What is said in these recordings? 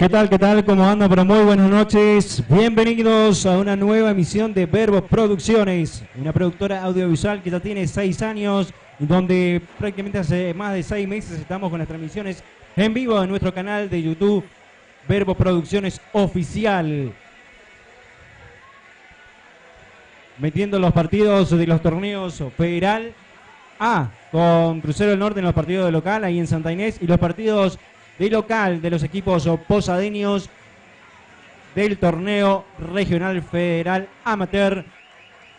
¿Qué tal? ¿Qué tal? ¿Cómo andan? Pero muy buenas noches. Bienvenidos a una nueva emisión de Verbo Producciones, una productora audiovisual que ya tiene 6 años, donde prácticamente hace más de 6 meses estamos con las transmisiones en vivo en nuestro canal de YouTube, Verbo Producciones Oficial. Metiendo los partidos de los torneos Federal A con Crucero del Norte en los partidos de local, ahí en Santa Inés, y los partidos de local de los equipos posadeños del torneo regional federal amateur,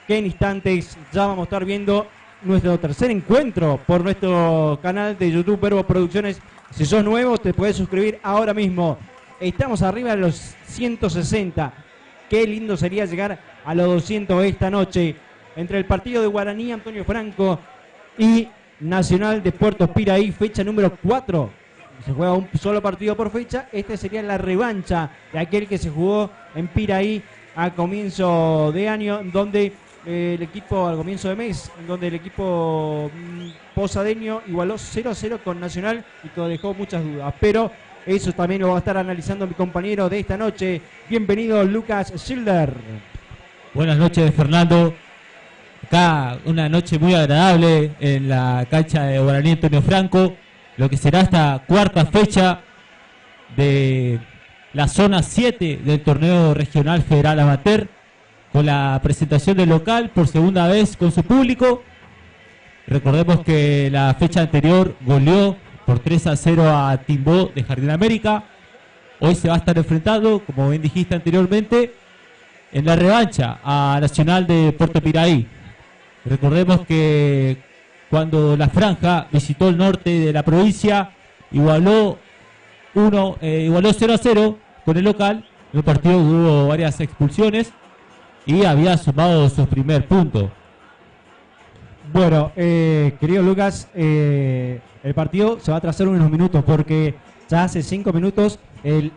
que en instantes ya vamos a estar viendo nuestro tercer encuentro por nuestro canal de YouTube Verbo Producciones. Si sos nuevo te puedes suscribir ahora mismo. Estamos arriba de los 160. Qué lindo sería llegar a los 200 esta noche entre el partido de Guaraní Antonio Franco y Nacional de Puerto Piraí, fecha número 4. Se juega un solo partido por fecha. Este sería la revancha de aquel que se jugó en Piraí a comienzo de año, donde el equipo, al comienzo de mes, donde el equipo posadeño igualó 0-0 con Nacional y que dejó muchas dudas. Pero eso también lo va a estar analizando mi compañero de esta noche. Bienvenido, Lucas Schilder. Buenas noches, Fernando. Acá una noche muy agradable en la cancha de Guaraní Antonio Franco, lo que será esta cuarta fecha de la zona 7 del torneo regional federal amateur, con la presentación del local por segunda vez con su público. Recordemos que la fecha anterior goleó por 3-0 a Timbó de Jardín América. Hoy se va a estar enfrentando, como bien dijiste anteriormente, en la revancha a Nacional de Puerto Piraí. Recordemos que cuando la Franja visitó el norte de la provincia, igualó 0-0 con el local. En el partido hubo varias expulsiones y había sumado su primer punto. Bueno, querido Lucas, el partido se va a atrasar unos minutos porque ya hace 5 minutos el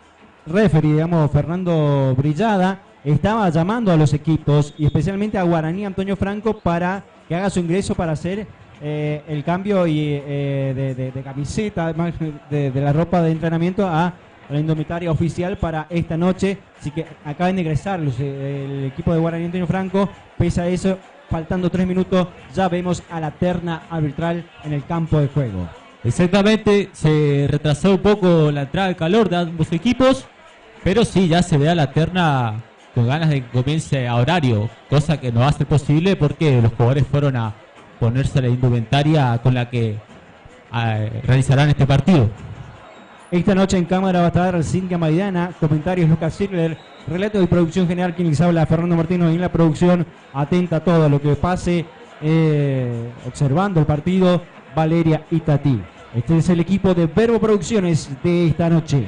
referee, digamos, Fernando Brillada, estaba llamando a los equipos y especialmente a Guaraní Antonio Franco para que haga su ingreso para hacer el cambio de camiseta, de la ropa de entrenamiento a la indumentaria oficial para esta noche. Así que acaban de ingresar el equipo de Guaraní Antonio Franco. Pese a eso, faltando 3 minutos, ya vemos a la terna arbitral en el campo de juego. Exactamente, se retrasó un poco la entrada de calor de ambos equipos, pero sí, ya se ve a la terna con ganas de que comience a horario, cosa que no va a ser posible porque los jugadores fueron a ponerse la indumentaria con la que realizarán este partido. Esta noche en cámara va a estar Cintia Maidana, comentarios Lucas Schilder, relato de producción general, quien les habla Fernando Martino, y en la producción atenta a todo lo que pase, observando el partido, Valeria y Tati. Este es el equipo de Verbo Producciones de esta noche.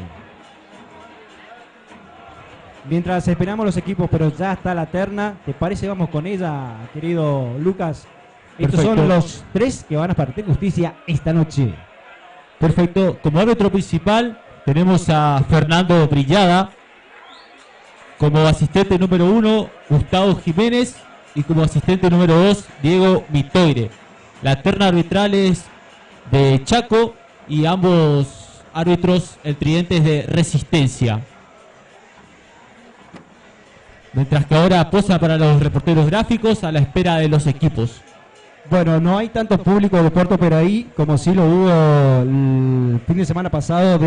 Mientras esperamos los equipos, pero ya está la terna, ¿te parece? Vamos con ella, querido Lucas. Estos Perfecto. son los 3 que van a partir justicia esta noche. Perfecto. Como árbitro principal tenemos a Fernando Brillada. Como asistente número 1, Gustavo Jiménez. Y como asistente número 2, Diego Mitoire. La terna arbitral es de Chaco y ambos árbitros, el tridente es de Resistencia. Mientras que ahora posa para los reporteros gráficos a la espera de los equipos. Bueno, no hay tanto público de Puerto Piraí como sí lo hubo el fin de semana pasado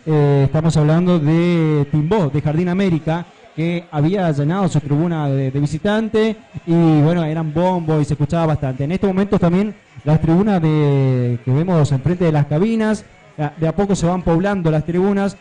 estamos hablando de Timbó, de Jardín América, que había llenado su tribuna de visitante y bueno, eran bombos y se escuchaba bastante. En estos momentos también las tribunas que vemos enfrente de las cabinas, de a poco se van poblando las tribunas.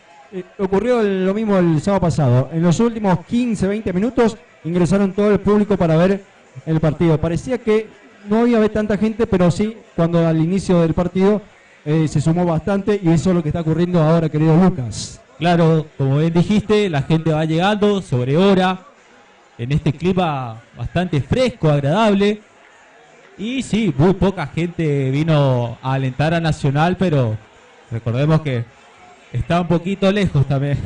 Ocurrió lo mismo el sábado pasado. En los últimos 15-20 minutos ingresaron todo el público para ver el partido. Parecía que no había tanta gente, pero sí, cuando al inicio del partido se sumó bastante, y eso es lo que está ocurriendo ahora, querido Lucas. Claro, como bien dijiste, la gente va llegando sobre hora, en este clima bastante fresco, agradable. Y sí, muy poca gente vino a alentar a Nacional, pero recordemos que está un poquito lejos también.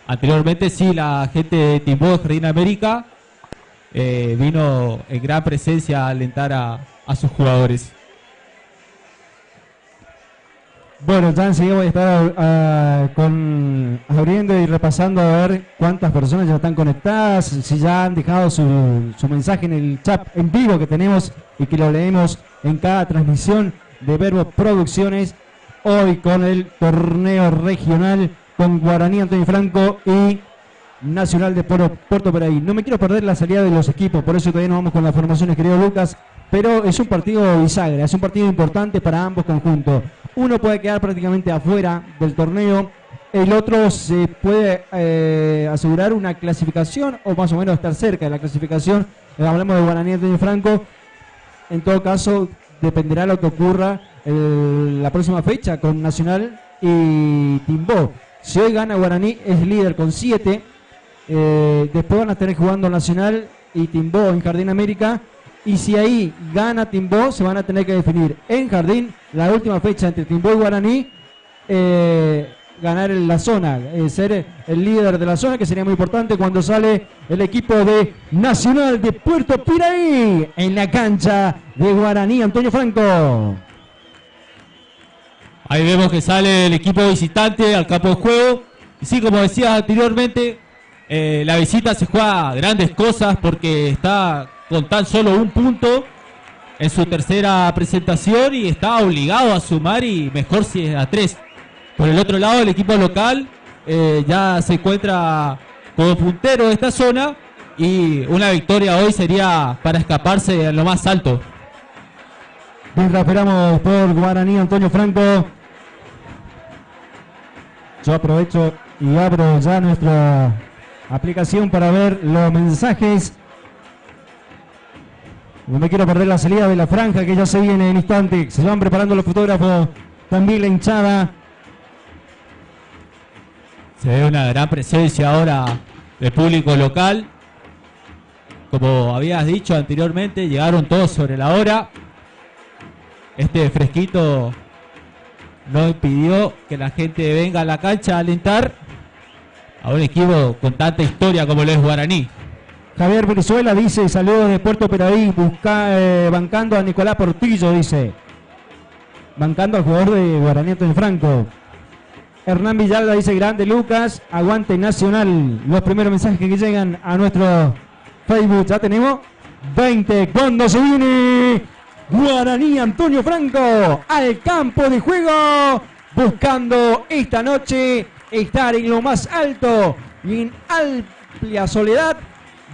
Anteriormente sí, la gente de Timbó de Jardín América vino en gran presencia a alentar a sus jugadores. Bueno, ya enseguida voy a estar abriendo y repasando a ver cuántas personas ya están conectadas, si ya han dejado su mensaje en el chat en vivo que tenemos y que lo leemos en cada transmisión de Verbo Producciones. Hoy con el torneo regional con Guaraní Antonio Franco y Nacional de Puerto Piraí. No me quiero perder la salida de los equipos, por eso todavía no vamos con las formaciones, querido Lucas, pero es un partido bisagra, es un partido importante para ambos conjuntos. Uno puede quedar prácticamente afuera del torneo, el otro se puede asegurar una clasificación o más o menos estar cerca de la clasificación. Hablamos de Guaraní Antonio Franco. En todo caso, dependerá lo que ocurra la próxima fecha con Nacional y Timbó. Si hoy gana Guaraní, es líder con 7. Después van a estar jugando Nacional y Timbó en Jardín América. Y si ahí gana Timbó, se van a tener que definir en Jardín la última fecha entre Timbó y Guaraní. Ganar en la zona, ser el líder de la zona, que sería muy importante cuando sale el equipo de Nacional de Puerto Piraí en la cancha de Guaraní Antonio Franco. Ahí vemos que sale el equipo visitante al campo de juego. Y sí, como decía anteriormente, la visita se juega grandes cosas porque está con tan solo un punto en su tercera presentación y está obligado a sumar, y mejor si es a 3. Por el otro lado, el equipo local ya se encuentra como puntero de esta zona y una victoria hoy sería para escaparse en lo más alto. Mientras esperamos por Guaraní Antonio Franco, yo aprovecho y abro ya nuestra aplicación para ver los mensajes. No me quiero perder la salida de la franja que ya se viene en instante. Se van preparando los fotógrafos, también la hinchada. Se ve una gran presencia ahora del público local. Como habías dicho anteriormente, llegaron todos sobre la hora. Este fresquito no impidió que la gente venga a la cancha a alentar a un equipo con tanta historia como lo es Guaraní. Javier Brizuela dice: saludos de Puerto Piraí, bancando a Nicolás Portillo, dice. Bancando al jugador de Guaraní Antonio Franco. Hernán Villalba dice: grande Lucas, aguante Nacional. Los primeros mensajes que llegan a nuestro Facebook, ya tenemos 20. Cuando se viene Guaraní Antonio Franco al campo de juego, buscando esta noche estar en lo más alto y en amplia soledad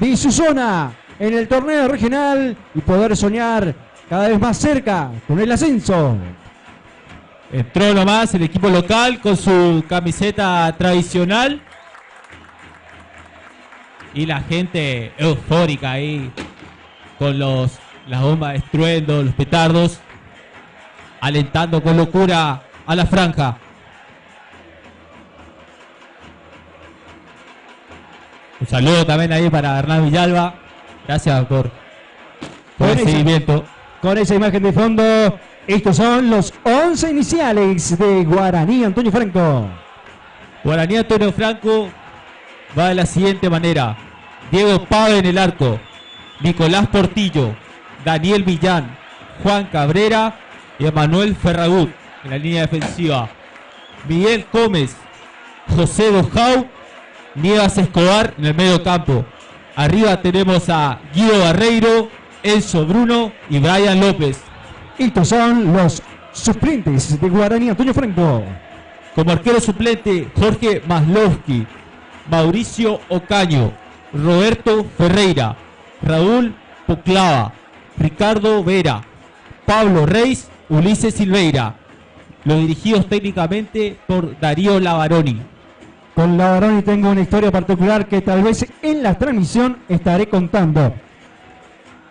de su zona en el torneo regional y poder soñar cada vez más cerca con el ascenso. Entró nomás el equipo local con su camiseta tradicional y la gente eufórica ahí con las bombas de estruendo, los petardos, alentando con locura a la franja. Un saludo también ahí para Hernán Villalba. Gracias por el seguimiento. Con esa imagen de fondo, estos son los 11 iniciales de Guaraní Antonio Franco. Guaraní Antonio Franco va de la siguiente manera: Diego Pave en el arco, Nicolás Portillo, Daniel Millán, Juan Cabrera y Emanuel Ferragut en la línea defensiva. Miguel Gómez, José Dojau, Nieves Escobar en el medio campo. Arriba tenemos a Guido Barreiro, Enzo Bruno y Brian López. Estos son los suplentes de Guaraní Antonio Franco. Como arquero suplente, Jorge Maslowski, Mauricio Ocaño, Roberto Ferreira, Raúl Poclava, Ricardo Vera, Pablo Reis, Ulises Silveira. Los dirigidos técnicamente por Darío Lavaroni. Con Lavaroni tengo una historia particular que tal vez en la transmisión estaré contando.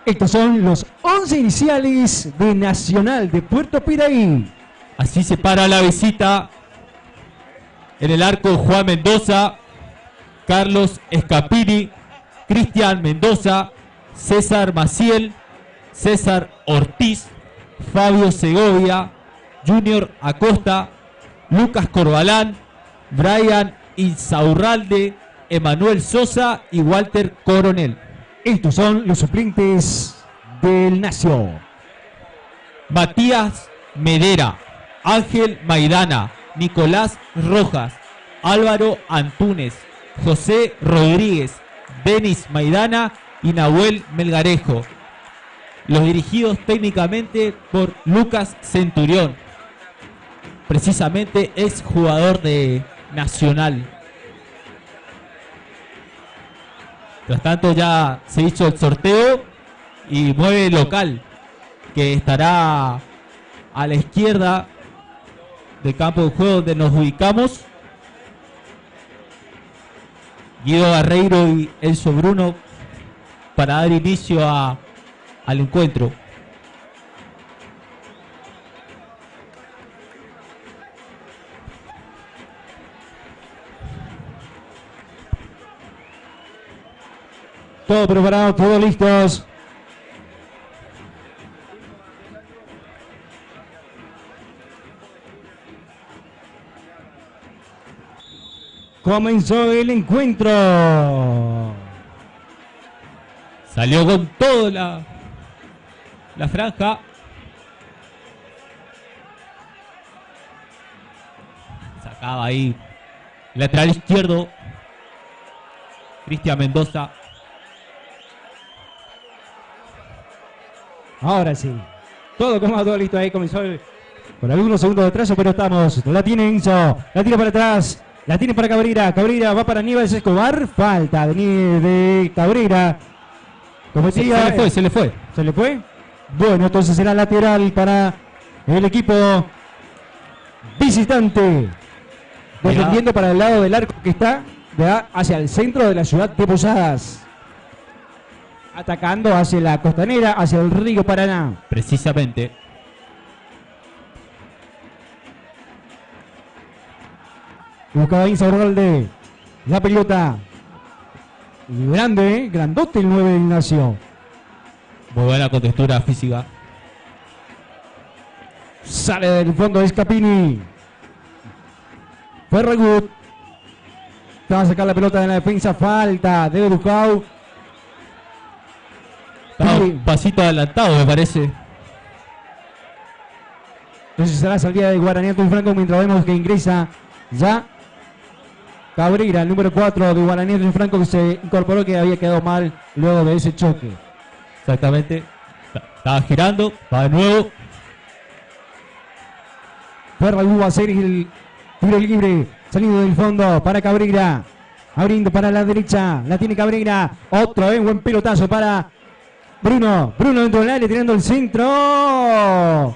Estos son los 11 iniciales de Nacional de Puerto Piraí. Así se para la visita. En el arco, Juan Mendoza, Carlos Escapini, Cristian Mendoza, César Maciel, César Ortiz, Fabio Segovia, Junior Acosta, Lucas Corbalán, Brian Insaurralde, Emanuel Sosa y Walter Coronel. Estos son los suplentes del Nacio. Matías Medera, Ángel Maidana, Nicolás Rojas, Álvaro Antúnez, José Rodríguez, Denis Maidana y Nahuel Melgarejo. Los dirigidos técnicamente por Lucas Centurión, precisamente ex jugador de Nacional. Tras tanto ya se hizo el sorteo y mueve el local, que estará a la izquierda del campo de juego donde nos ubicamos. Guido Barreiro y Enzo Bruno para dar inicio al encuentro. Todo preparado, todos listos. Comenzó el encuentro. Salió con todo la franja. Sacaba ahí. Lateral izquierdo. Cristian Mendoza. Ahora sí. Todo como todo listo ahí. Comenzó con algunos segundos de atraso, pero estamos. La tiene Enzo. La tira para atrás. La tiene para Cabrera. Cabrera va para Nieves Escobar. Falta de Cabrera. Se le fue. ¿Se le fue? Bueno, entonces será lateral para el equipo visitante. Defendiendo para el lado del arco que está hacia el centro de la ciudad de Posadas. Atacando hacia la costanera, hacia el río Paraná. Precisamente. Buscaba Insaurralde. La pelota. Y grande, grandote el 9 de Ignacio. Muy buena contextura física. Sale del fondo de Scapini. Ferragut. Va a sacar la pelota de la defensa. Falta de Ducau. Un pasito adelantado, me parece. Entonces será salida de Guaraní y Franco mientras vemos que ingresa ya Cabrera, el número 4 de Guaraní y Franco, que se incorporó, que había quedado mal luego de ese choque. Exactamente. Estaba girando, va de nuevo. Ferragut va a hacer el tiro libre, saliendo del fondo para Cabrera. Abriendo para la derecha, la tiene Cabrera. Otra vez buen pelotazo para Bruno dentro del área, tirando el centro.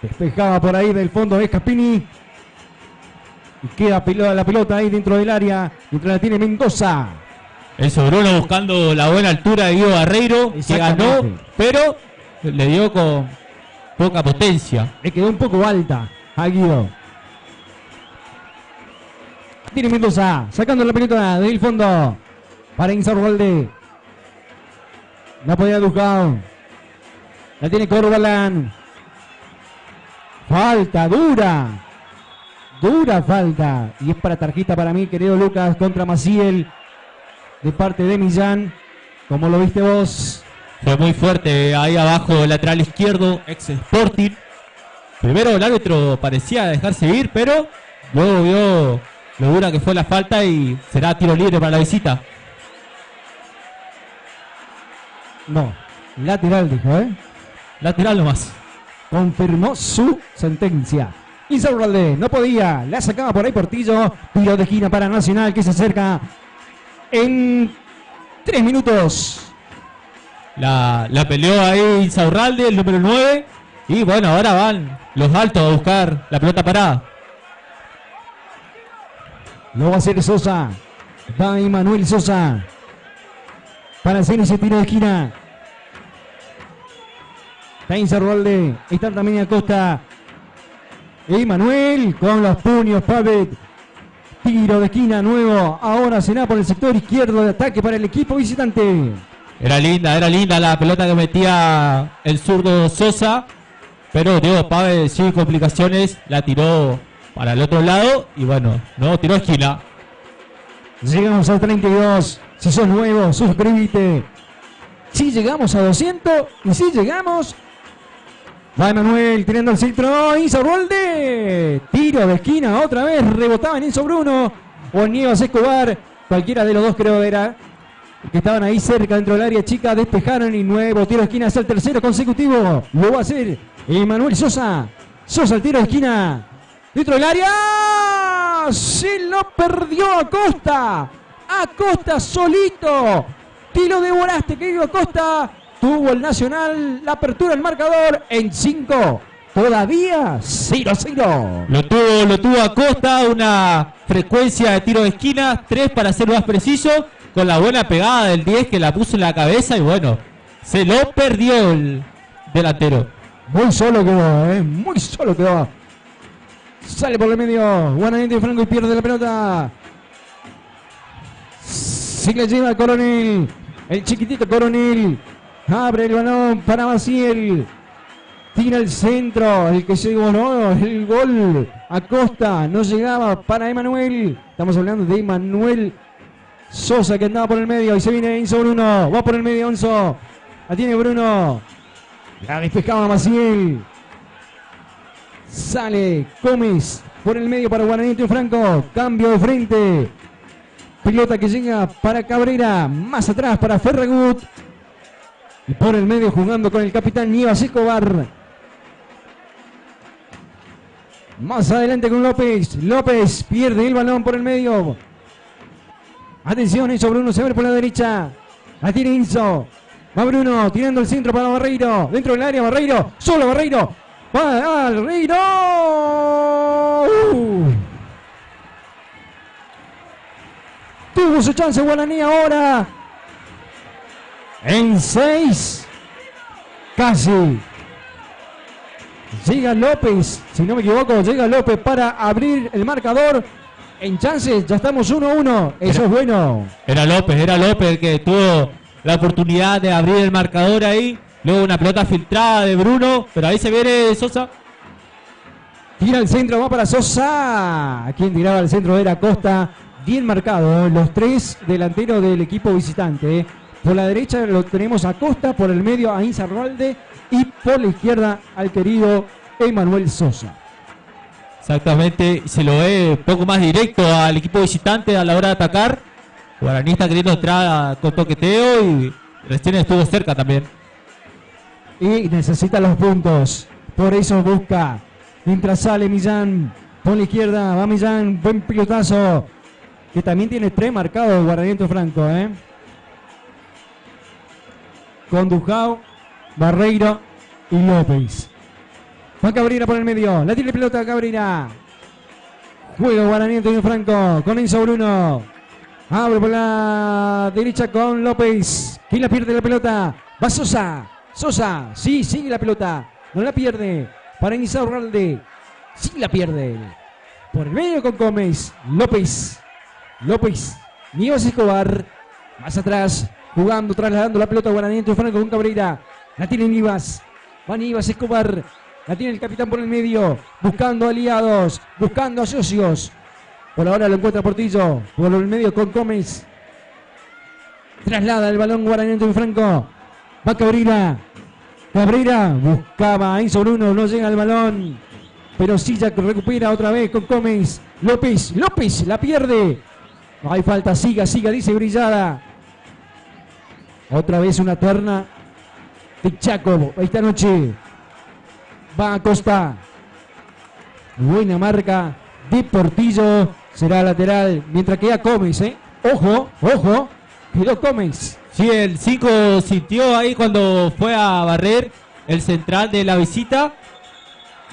Despejaba por ahí del fondo de Scapini. Y queda la pelota ahí dentro del área, mientras la tiene Mendoza. Enzo Bruno buscando la buena altura de Guido Barreiro, que ganó, pero le dio con poca potencia. Le quedó un poco alta a Guido. Tiene Mendoza, sacando la pelota del fondo para Insaurralde. La podía Ducao. La tiene Corbalán. Falta dura. Dura falta. Y es para tarjeta para mí, querido Lucas, contra Maciel. De parte de Millán. Como lo viste vos. Fue muy fuerte ahí abajo, lateral izquierdo, ex Sporting. Primero el árbitro parecía dejarse ir, pero luego vio lo dura que fue la falta y será tiro libre para la visita. No, lateral dijo, Lateral nomás. Confirmó su sentencia. Insaurralde no podía, la sacaba por ahí Portillo. Tiro de esquina para Nacional, que se acerca en 3 minutos. La peleó ahí Insaurralde, el número 9. Y bueno, ahora van los altos a buscar la pelota parada. Lo va a hacer Sosa. Va Manuel Sosa para hacer ese tiro de esquina. Está Insaurralde. Está también Acosta. Emanuel con los puños. Pavet. Tiro de esquina nuevo. Ahora será por el sector izquierdo de ataque para el equipo visitante. Era linda la pelota que metía el zurdo Sosa. Pero Diego Pavet sin complicaciones la tiró para el otro lado. Y bueno, no tiró esquina. Llegamos al 32. Si sos nuevo, suscríbete. Si llegamos a 200 y si llegamos Va Emanuel tirando al centro. Insaurralde. Tiro de esquina otra vez. Rebotaba en Enzo Bruno o Nievas Escobar. Cualquiera de los dos creo era. Que estaban ahí cerca dentro del área chica. Despejaron y nuevo tiro de esquina. Es el tercero consecutivo. Lo va a hacer Emanuel Sosa. Sosa el tiro de esquina. Dentro del área. Se lo perdió Acosta. Acosta solito. Tiro de Boraste, querido Acosta. Tuvo el Nacional la apertura del marcador en 5. Todavía 0-0. Lo tuvo Acosta, una frecuencia de tiro de esquina, 3 para ser más preciso, con la buena pegada del 10 que la puso en la cabeza y bueno, se lo perdió el delantero. Muy solo quedó, muy solo quedó. Sale por el medio, Guananiente Franco y pierde la pelota. Sí le lleva Coronel, el chiquitito Coronel. Abre el balón para Maciel. Tira el centro, el que llegó, ¿no? El gol. Acosta no llegaba para Emanuel. Estamos hablando de Emanuel Sosa que andaba por el medio. Y se viene Enzo Bruno. Va por el medio Enzo. La tiene Bruno. La despejaba Maciel. Sale Gómez por el medio para Guananiente Franco. Cambio de frente. Pelota que llega para Cabrera. Más atrás para Ferragut. Y por el medio jugando con el capitán Nievas Escobar. Más adelante con López. López pierde el balón por el medio. Atención, Enzo Bruno se abre por la derecha. La tiene Enzo. Va Bruno tirando el centro para Barreiro. Dentro del área Barreiro. Solo Barreiro. Va Barreiro. Tuvo su chance Guaraní ahora. En 6. Casi. Llega López. Si no me equivoco, llega López para abrir el marcador. En chances, ya estamos 1-1. Eso es bueno. Era López el que tuvo la oportunidad de abrir el marcador ahí. Luego una pelota filtrada de Bruno. Pero ahí se viene Sosa. Tira el centro, va para Sosa. Quien tiraba al centro era Costa. Bien marcado. Los 3 delanteros del equipo visitante. Por la derecha lo tenemos a Costa, por el medio a Insaurralde y por la izquierda al querido Emanuel Sosa. Exactamente, se lo ve un poco más directo al equipo visitante a la hora de atacar. Guaraní está queriendo entrar con toqueteo y recién estuvo cerca también. Y necesita los puntos, por eso busca. Mientras sale Millán, por la izquierda va Millán, buen pilotazo. Que también tiene 3 marcados Guaraní Franco, con Dujao, Barreiro y López. Va Cabrera por el medio. La tiene pelota Cabrera. Juega Guaraní Franco con Enzo Bruno. Abre por la derecha con López. ¿Quién la pierde la pelota? Va Sosa. Sosa. Sí, sigue la pelota. No la pierde. Para Insaurralde. Sí la pierde. Por el medio con Gómez. López. López. Nievas Escobar. Más atrás. Jugando, trasladando la pelota a Guaraní Franco con Cabrera. La tiene Nivas. Va Nivas Escobar. La tiene el capitán por el medio. Buscando aliados. Buscando a socios. Por ahora lo encuentra Portillo. Por el medio con Gómez. Traslada el balón Guaraní Franco. Va Cabrera. Cabrera buscaba a Enzo Bruno. No llega el balón. Pero sí ya recupera otra vez con Gómez. López. López la pierde. No hay falta. Siga, dice Brillada. Otra vez una terna de Chaco esta noche. Va Acosta. Buena marca de Portillo. Será lateral. Mientras queda Gómez, Ojo. Quedó Gómez. Sí, el 5 sintió ahí cuando fue a barrer el central de la visita.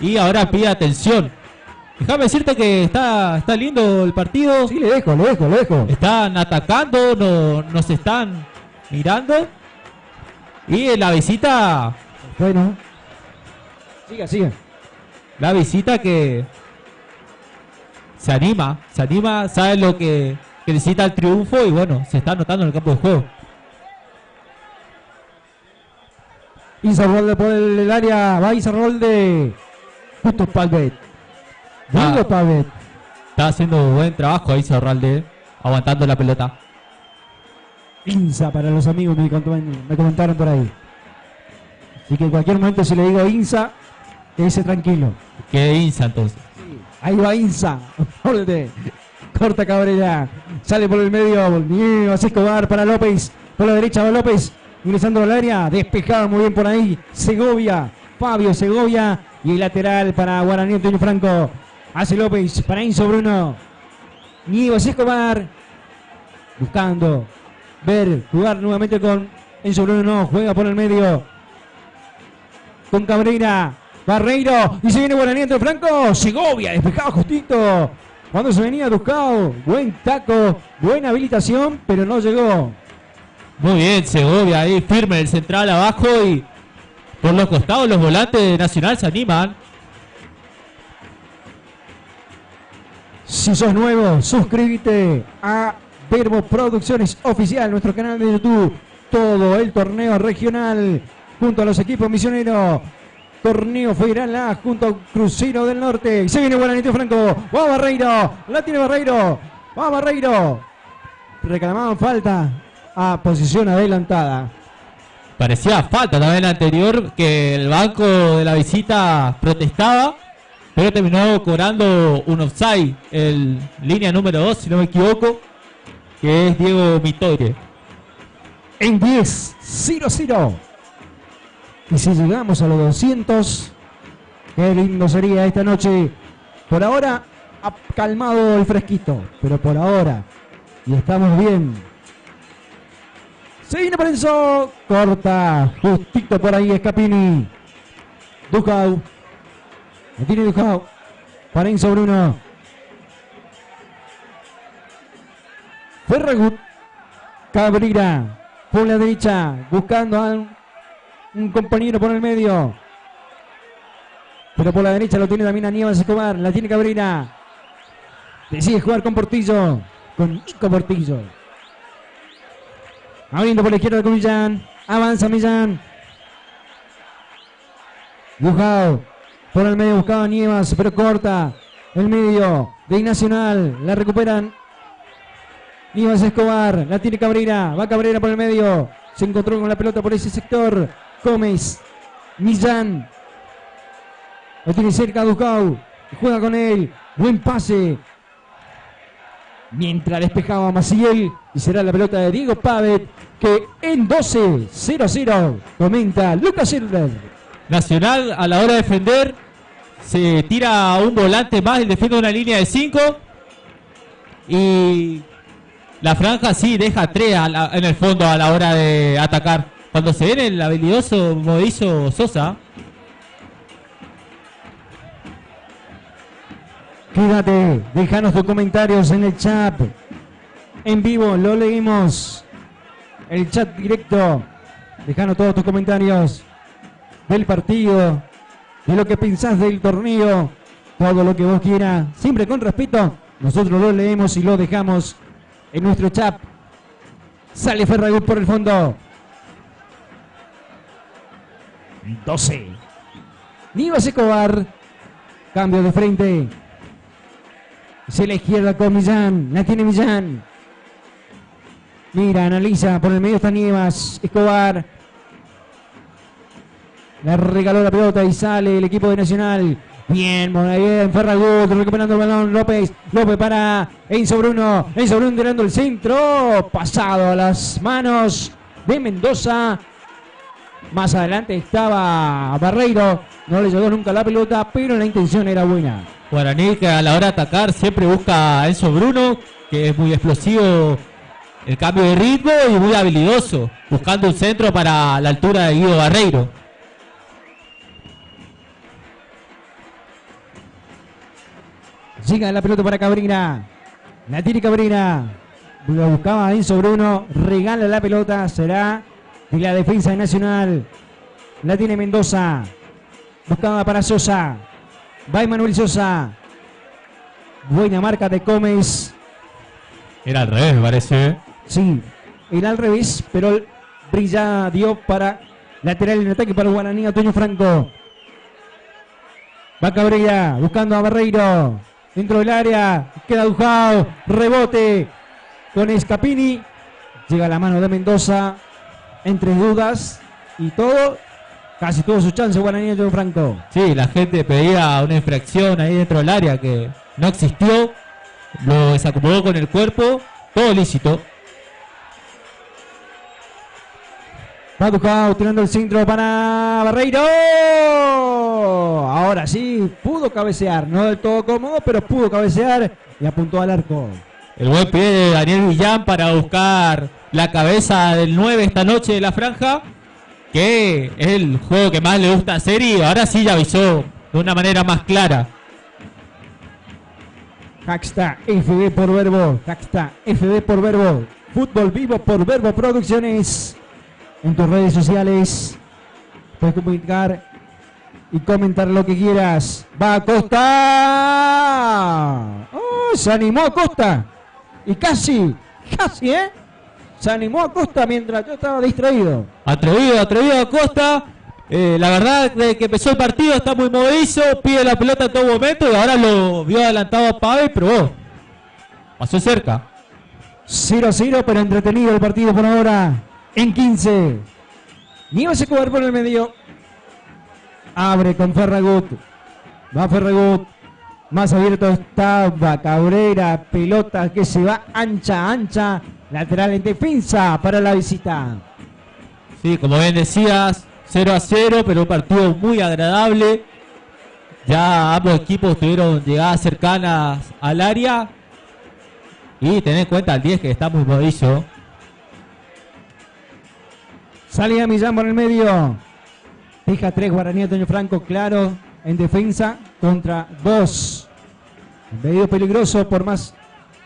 Y ahora pide atención. Déjame decirte que está lindo el partido. Sí, lo dejo. Están atacando, nos están mirando. Y en la visita. Bueno. Siga. La visita que se anima, sabe lo que necesita el triunfo y bueno, se está anotando en el campo de juego. Insaurralde por el área, va Insaurralde. Justo Palvet. Palvet. Está haciendo buen trabajo ahí Insaurralde, aguantando la pelota. Insa para los amigos me comentaron por ahí. Así que en cualquier momento si le digo Insa, Quédese tranquilo. Que Insa entonces. Ahí va Insa. Corta Cabrera. Sale por el medio. Nievas Escobar para López. Por la derecha va López. Ingresando al área. Despejado muy bien por ahí. Segovia. Fabio Segovia. Y el lateral para Guaraní Antonio Franco. Hace López para Enzo Bruno. Nievas Escobar. Buscando ver jugar nuevamente con Enzo Bruno. No, juega por el medio. Con Cabrera. Barreiro. Y se viene Guaraní Antonio Franco. Segovia. Despejado justito. Cuando se venía Ducao. Buen taco. Buena habilitación. Pero no llegó. Muy bien, Segovia ahí firme el central abajo y por los costados los volantes de Nacional se animan. Si sos nuevo, suscríbete a Verbo Producciones Oficial, nuestro canal de YouTube. Todo el torneo regional junto a los equipos misioneros. Torneo Federal A junto a Crucero del Norte. Se viene Guaraní Franco. Va Barreiro. La tiene Barreiro. Va Barreiro. Reclamaban falta a posición adelantada. Parecía falta también la anterior, que el banco de la visita protestaba, pero terminó cobrando un offside, el línea número 2, si no me equivoco, que es Diego Mitoire. En 10-0-0. Y si llegamos a los 200, qué lindo sería esta noche. Por ahora ha calmado el fresquito, pero por ahora, y estamos bien. Se viene Parenzo, corta, justito por ahí Scapini. Ducau, lo tiene Ducau. Parenzo Bruno. Ferragut, Cabrera, por la derecha, buscando a un compañero por el medio. Pero por la derecha lo tiene también Aníbal Escobar, la tiene Cabrera. Decide jugar con Portillo, con Nico Portillo. Abriendo por la izquierda con Millán. Avanza Millán. Ducau. Por el medio buscaba Nievas, pero corta. El medio de Nacional. La recuperan. Nievas Escobar. La tiene Cabrera. Va Cabrera por el medio. Se encontró con la pelota por ese sector. Gómez. Millán. Lo tiene cerca Ducau. Juega con él. Buen pase. Mientras despejaba Maciel. Y será la pelota de Diego Pavet. Que en 12-0-0 comenta Lucas Silver. Nacional a la hora de defender se tira un volante más y defiende una línea de 5. Y la franja sí deja 3 en el fondo a la hora de atacar. Cuando se viene el habilidoso Movedizo Sosa. Quédate, déjanos tus comentarios en el chat. En vivo, lo leímos. El chat directo. Déjanos todos tus comentarios del partido, de lo que pensás del torneo, todo lo que vos quieras, siempre con respeto. Nosotros lo leemos y lo dejamos en nuestro chat. Sale Ferragut por el fondo. 12. Nievas Escobar. Cambio de frente. Hacia la izquierda con Millán. La tiene Millán. Mira, analiza. Por el medio está Nievas Escobar. Le regaló la pelota y sale el equipo de Nacional. Bien, bien, Ferragut recuperando el balón. López para Enzo Bruno. Enzo Bruno tirando el centro. Pasado a las manos de Mendoza. Más adelante estaba Barreiro. No le llegó nunca la pelota, pero la intención era buena. Guaraní que a la hora de atacar siempre busca a Enzo Bruno, que es muy explosivo el cambio de ritmo y muy habilidoso, buscando un centro para la altura de Guido Barreiro. Llega la pelota para Cabrera. La tiene Cabrera. Lo buscaba Enzo Bruno. Regala la pelota. Será de la defensa de Nacional. La tiene Mendoza. Buscaba para Sosa. Va Emanuel Sosa. Buena marca de Gómez. Era al revés, me parece. Sí, era al revés, pero brilla dio para lateral en ataque para el Guaraní Antonio Franco. Va Cabrera buscando a Barreiro. Dentro del área, queda Dujao, rebote con Scapini. Llega la mano de Mendoza, entre dudas y todo. Casi tuvo su chance Guaraní de Antonio Franco. Sí, la gente pedía una infracción ahí dentro del área que no existió. Lo desacomodó con el cuerpo. Todo lícito. Va Ducao tirando el centro para Barreiro. Ahora sí, pudo cabecear. No del todo cómodo, pero pudo cabecear y apuntó al arco. El buen pie de Daniel Villán para buscar la cabeza del 9 esta noche de la franja, que es el juego que más le gusta hacer y ahora sí ya avisó de una manera más clara. Hacksta FB por Verbo. Hacksta FB por Verbo. Fútbol vivo por Verbo Producciones. En tus redes sociales puedes comunicar y comentar lo que quieras. Va Acosta. Oh, se animó Acosta. Y casi, se animó Acosta mientras yo estaba distraído. Atrevido Acosta. La verdad de que empezó el partido, está muy movedizo, pide la pelota en todo momento y ahora lo vio adelantado a Pavel, pero pasó cerca. 0-0, pero entretenido el partido por ahora. En 15. Nieves Escobar por el medio. Abre con Ferragut. Va Ferragut. Más abierto estaba Cabrera. Pelota que se va ancha. Lateral en defensa para la visita. Sí, como bien decías, 0-0, pero un partido muy agradable. Ya ambos equipos tuvieron llegadas cercanas al área. Y tener en cuenta al 10 que está muy movedizo. Salía Millán por el medio. Deja 3 Guaraní Antonio Franco, claro, en defensa contra 2. Medio peligroso por más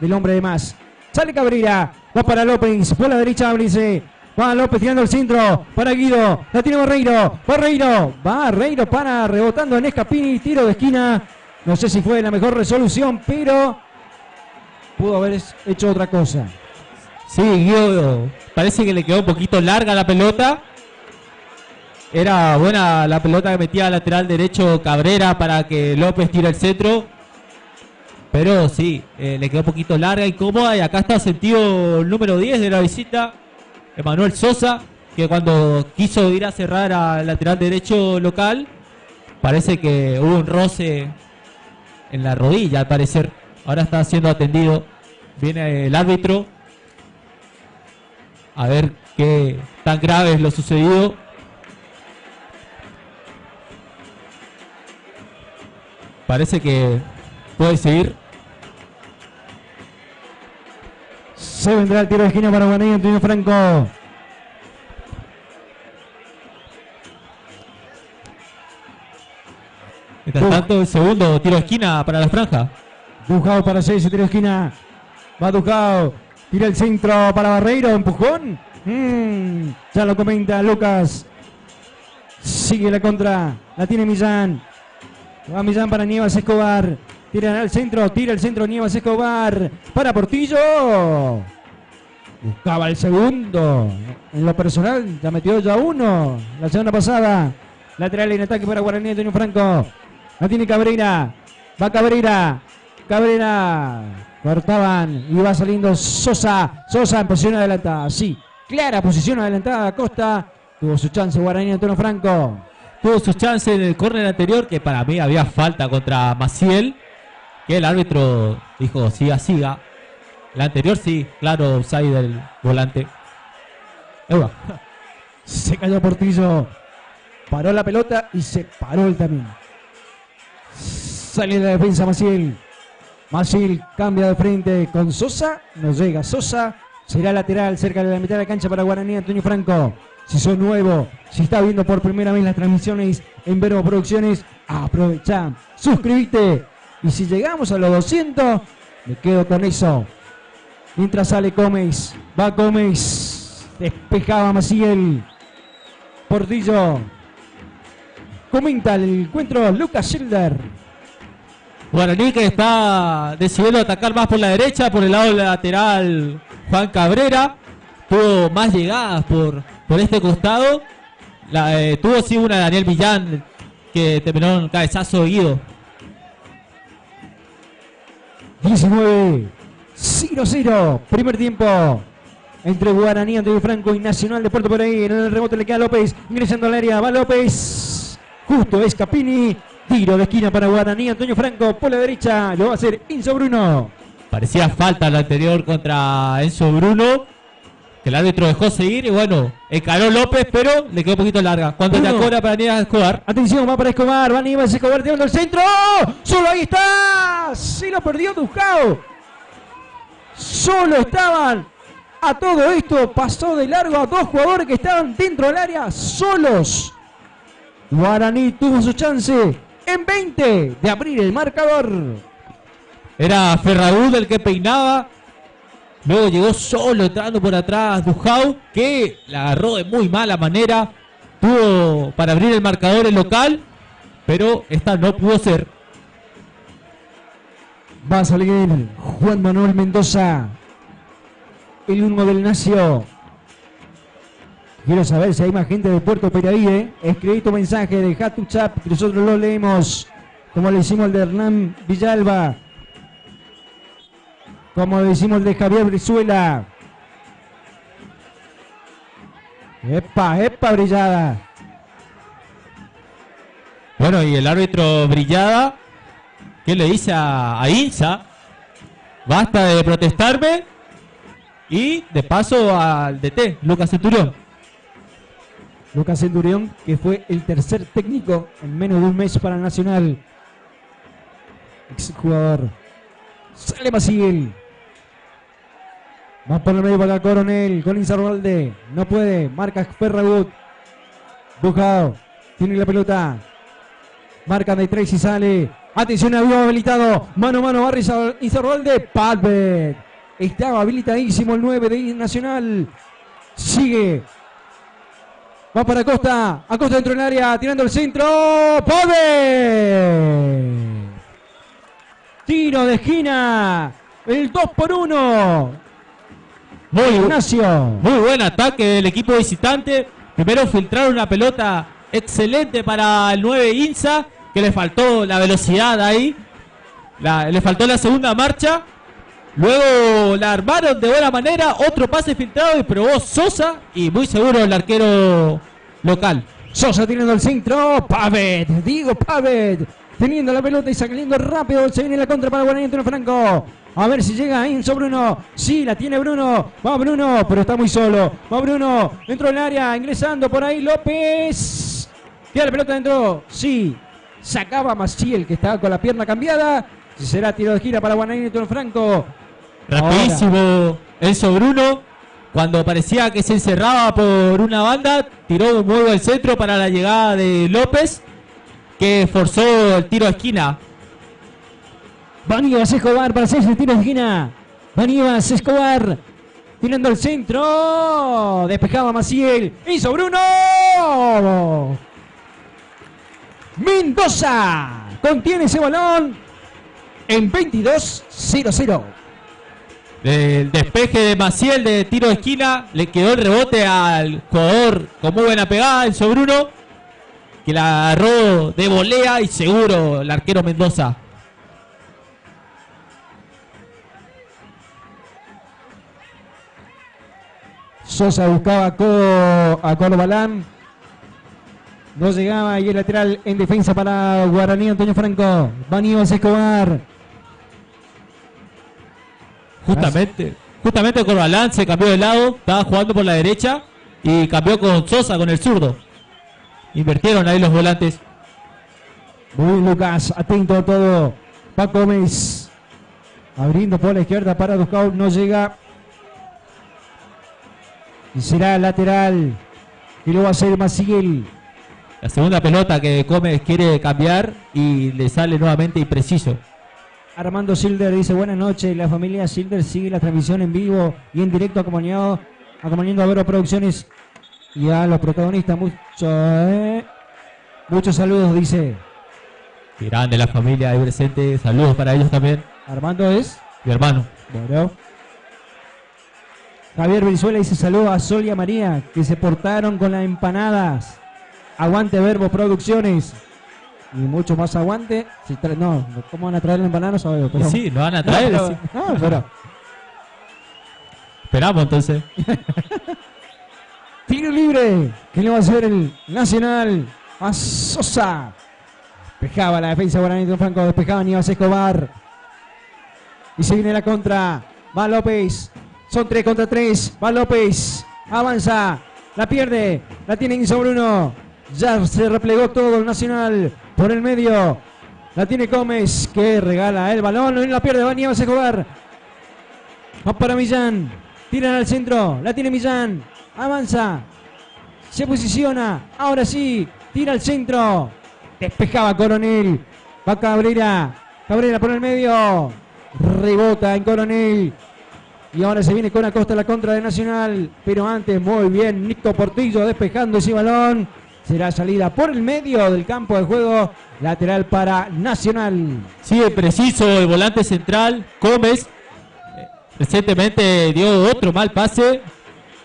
del hombre de más. Sale Cabrera, va para López, por la derecha ábrese. Va López tirando el centro para Guido. La tiene Barreiro. Barreiro para rebotando en Escapini. Tiro de esquina. No sé si fue la mejor resolución, pero pudo haber hecho otra cosa. Sí, Guido, parece que le quedó un poquito larga la pelota. Era buena la pelota que metía al lateral derecho Cabrera para que López tire el centro. Pero sí, le quedó un poquito larga y cómoda. Y acá está sentido el número 10 de la visita, Emanuel Sosa, que cuando quiso ir a cerrar al lateral derecho local, parece que hubo un roce en la rodilla al parecer. Ahora está siendo atendido. Viene el árbitro a ver qué tan grave es lo sucedido. Parece que puede seguir. Se vendrá el tiro de esquina para Guaraní Antonio Franco. Mientras tanto, el segundo tiro de esquina para la franja. Ducao para 6, tiro de esquina. Va Ducao. Tira el centro para Barreiro, empujón. Ya lo comenta Lucas. Sigue la contra. La tiene Millán. Va Millán para Nieves Escobar. Tira el centro Nieves Escobar. Para Portillo. Buscaba el segundo. En lo personal ya metió ya uno. La semana pasada. Lateral en ataque para Guaraní Antonio Franco. La tiene Cabrera. Va Cabrera. Cortaban y va saliendo Sosa en posición adelantada. Sí, clara posición adelantada. Costa tuvo su chance Guaraní Antonio Franco. Tuvo su chance en el córner anterior, que para mí había falta contra Maciel, que el árbitro dijo siga. El anterior sí, claro, offside del volante. Se cayó Portillo. Paró la pelota y se paró él también. Sale de la defensa Maciel. Maciel cambia de frente con Sosa. No llega Sosa. Será lateral cerca de la mitad de la cancha para Guaraní Antonio Franco. Si sos nuevo, si está viendo por primera vez las transmisiones en Verbo Producciones, aprovecha, suscríbete. Y si llegamos a los 200, me quedo con eso. Mientras sale Gómez, va Gómez, despejaba Maciel. Portillo. Comenta el encuentro Lucas Schilder. Guaraní que está decidiendo atacar más por la derecha, por el lado lateral Juan Cabrera. Tuvo más llegadas por este costado. Tuvo sí una de Daniel Villán que terminó en cabezazo de Guido. 19-0-0, primer tiempo. entre Guaraní, Antonio Franco y Nacional de Puerto Pereira. En el rebote le queda López, ingresando al área, va López, justo es Capini, tiro de esquina para Guaraní, Antonio Franco por la derecha, lo va a hacer Enzo Bruno. Parecía falta la anterior contra Enzo Bruno, que el árbitro dejó seguir y bueno, encaró López, pero le quedó un poquito larga. Cuando la cobra para Aníbal Escobar. Atención, va para Escobar, va Aníbal Escobar tirando el centro, solo ahí está, se lo perdió Dujao. Solo estaban. A todo esto pasó de largo a dos jugadores que estaban dentro del área solos. Guaraní tuvo su chance en 20 de abrir el marcador. Era Ferragut el que peinaba. Luego llegó solo entrando por atrás Dujao, que la agarró de muy mala manera. Tuvo para abrir el marcador el local, pero esta no pudo ser. Va a salir Juan Manuel Mendoza, el 1 del Nacio. Quiero saber si hay más gente de Puerto Pereira. Escribí tu mensaje, dejá tu chat, que nosotros lo leemos. Como le hicimos el de Hernán Villalba. Como le hicimos el de Javier Brizuela. ¡Epa, epa, Brillada! Bueno, y el árbitro Brillada, ¿qué le dice a Insa? Basta de protestarme. Y de paso al DT, Lucas Centurión. Lucas Centurión, que fue el tercer técnico en menos de un mes para Nacional. Exjugador. Sale Maciel. Va por el medio para Coronel. Con Inzarralde. No puede. Marca Ferragut. Dujao. Tiene la pelota. Marca de Tracy, sale. Atención, había habilitado. Mano a mano, Barry Inzarralde. Padbet. Estaba habilitadísimo el 9 de Nacional. Sigue. Va para Acosta. Acosta dentro del área. Tirando el centro. ¡Pode! Tiro de esquina. El 2-1. Muy buen ataque del equipo visitante. Primero filtraron una pelota excelente para el 9 Insa, que le faltó la velocidad ahí. Le faltó la segunda marcha. Luego la armaron de buena manera, otro pase filtrado y probó Sosa y muy seguro el arquero local. Sosa teniendo el centro, Pavet, Diego Pavet, teniendo la pelota y saliendo rápido, se viene la contra para Guaraní Antonio Franco. A ver si llega Enzo Bruno, sí, la tiene Bruno, va Bruno, pero está muy solo, va Bruno, dentro del área, ingresando por ahí López, queda la pelota dentro, sí, sacaba Maciel que estaba con la pierna cambiada, será tiro de gira para Guaraní Antonio Franco. Rapidísimo Enzo Bruno, cuando parecía que se encerraba por una banda, tiró un muy buen centro para la llegada de López, que forzó el tiro a esquina. Vaníbal Escobar para hacer el tiro de esquina. Vaníbal Escobar tirando el centro, despejaba Maciel, hizo Bruno. Mendoza contiene ese balón en 22-0-0. El despeje de Maciel de tiro de esquina, le quedó el rebote al jugador con muy buena pegada, Enzo Bruno, que la agarró de volea y seguro el arquero Mendoza. Sosa buscaba a Corbalán, no llegaba y el lateral en defensa para Guaraní Antonio Franco. Vaníbal Escobar. Justamente Corbalán se cambió de lado, estaba jugando por la derecha y cambió con Sosa, con el zurdo. Invirtieron ahí los volantes. Muy Lucas, atento a todo. Paco Gómez abriendo por la izquierda para Dujao, no llega. Y será lateral. Y lo va a hacer Maciel. La segunda pelota que Gómez quiere cambiar y le sale nuevamente impreciso. Armando Silder dice buenas noches, la familia Silder sigue la transmisión en vivo y en directo acompañando a Vero Producciones y a los protagonistas. Muchos saludos, dice. Grande la familia ahí presente, saludos para ellos también. Armando es mi hermano. Bueno. Javier Brizuela dice saludos a Sol y a María que se portaron con las empanadas. Aguante Verbo Producciones. Y mucho más aguante. Si no, ¿cómo van a traer la empanada? No sabemos. Pero, sí, lo van a traer. No, pero Esperamos entonces. Tiro libre. ¿Qué le va a hacer el Nacional? A Sosa. Despejaba la defensa Guaraní de Franco. Despejaba Aníbal Escobar. Y se viene la contra. Va López. Son 3 contra 3. Va López. Avanza. La pierde. La tiene sobre uno. Ya se replegó todo el Nacional. Por el medio. La tiene Gómez. Que regala el balón. Y la pierde. Va Aníbal Escobar. Va para Millán. Tiran al centro. La tiene Millán. Avanza. Se posiciona. Ahora sí. Tira al centro. Despejaba Coronel. Va Cabrera. Cabrera por el medio. Rebota en Coronel. Y ahora se viene con Acosta la contra de Nacional. Pero antes muy bien Nico Portillo despejando ese balón. Será salida por el medio del campo de juego. Lateral para Nacional. Sigue preciso el volante central. Gómez. Recientemente dio otro mal pase.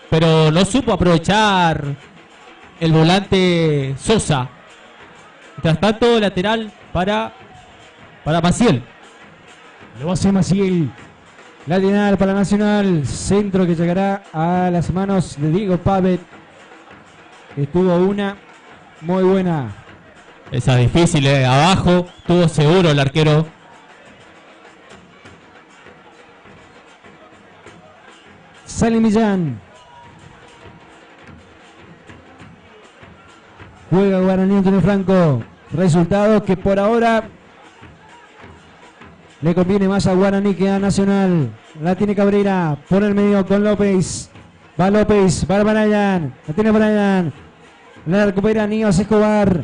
Pero no supo aprovechar el volante Sosa. Mientras tanto, lateral para Maciel. Lo hace Maciel. Lateral para Nacional. Centro que llegará a las manos de Diego Pavet. Estuvo una muy buena. Esa difícil, abajo. Estuvo seguro el arquero. Sale Millán. Juega Guaraní Antonio Franco. Resultado que por ahora le conviene más a Guaraní que a Nacional. La tiene Cabrera por el medio con López. Va López, va Brian. La tiene Brian. La recupera Aníbal Escobar.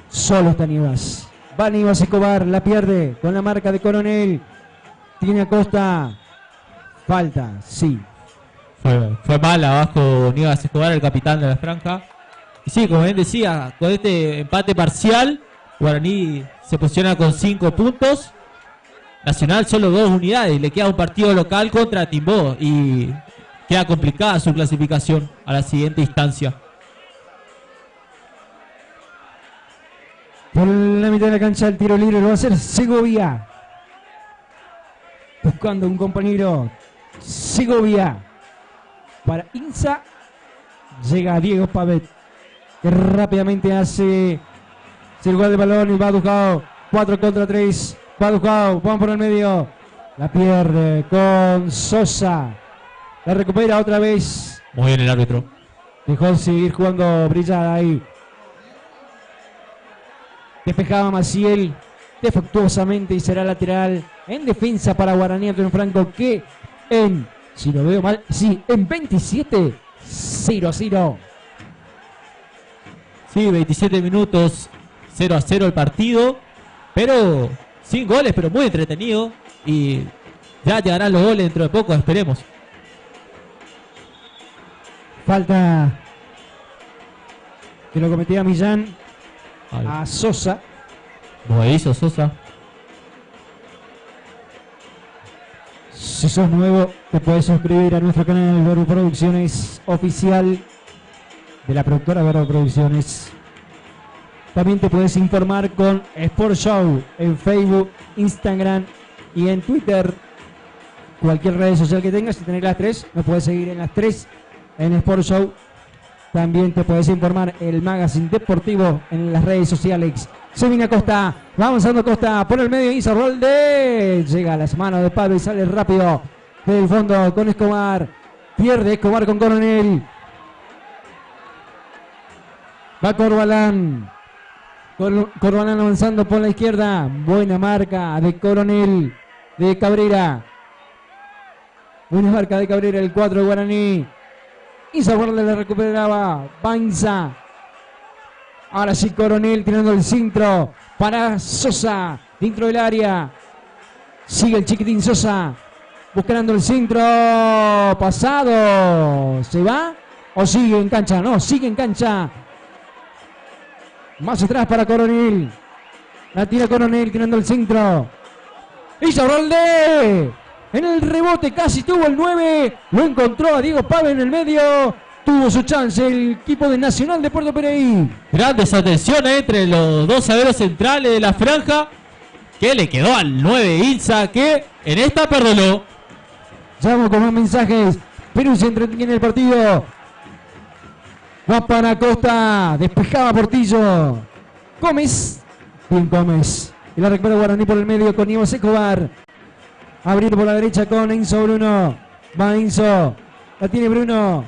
Solo está Aníbal. Va Aníbal Escobar, la pierde con la marca de Coronel. Tiene Acosta. Falta, sí. Fue mal abajo Aníbal Escobar, el capitán de la franja. Y sí, como bien decía, con este empate parcial, Guaraní se posiciona con 5 puntos. Nacional solo 2 unidades. Le queda un partido local contra Timbó y queda complicada su clasificación a la siguiente instancia. Por la mitad de la cancha el tiro libre lo va a hacer Segovia. Buscando un compañero. Segovia. Para Insa. Llega Diego Pavet. Que rápidamente hace el gol de balón y va Dujao. 4 contra 3. Va Dujao. Vamos por el medio. La pierde con Sosa. La recupera otra vez. Muy bien el árbitro. Dejó seguir jugando brillada ahí. Despejaba Maciel defectuosamente y será lateral en defensa para Guaraní Antonio Franco que si lo veo mal, sí, en 27-0-0. Sí, 27 minutos, 0-0 el partido, pero sin goles, pero muy entretenido y ya llegarán los goles dentro de poco, esperemos. Falta que lo cometía Millán a Sosa. Movedizo Sosa. Si sos nuevo, te puedes suscribir a nuestro canal Verbo Producciones oficial de la productora Verbo Producciones. También te puedes informar con Sport Show en Facebook, Instagram y en Twitter. Cualquier red social que tengas, si tenés las 3, nos puedes seguir en las 3 en Sport Show. También te puedes informar el magazine deportivo en las redes sociales. Se viene Acosta, va avanzando Acosta por el medio, hizo rol de... Llega a las manos de Pablo y sale rápido del fondo con Escobar. Pierde Escobar con Coronel. Va Corbalán. Corbalán avanzando por la izquierda. Buena marca de Coronel, de Cabrera. Buena marca de Cabrera, el 4 de Guaraní. Izarralde le recuperaba. Banza. Ahora sí Coronel tirando el centro para Sosa. Dentro del área. Sigue el chiquitín Sosa. Buscando el centro. Pasado. ¿Se va? ¿O sigue en cancha? No, sigue en cancha. Más atrás para Coronel. La tira Coronel tirando el centro. Izarralde. En el rebote casi tuvo el 9. Lo encontró a Diego Pave en el medio. Tuvo su chance el equipo de Nacional de Puerto Pereí. Grandes atenciones entre los dos zagueros centrales de la franja. Que le quedó al 9 Ilsa, que en esta perdonó. Ya vamos con más mensajes. Perú se entretiene el partido. Va para Costa. Despejaba Portillo. Gómez. Bien Gómez. Y la recupera Guaraní por el medio con Ivo Escobar. Abrir por la derecha con Enzo Bruno. Va Enzo. La tiene Bruno.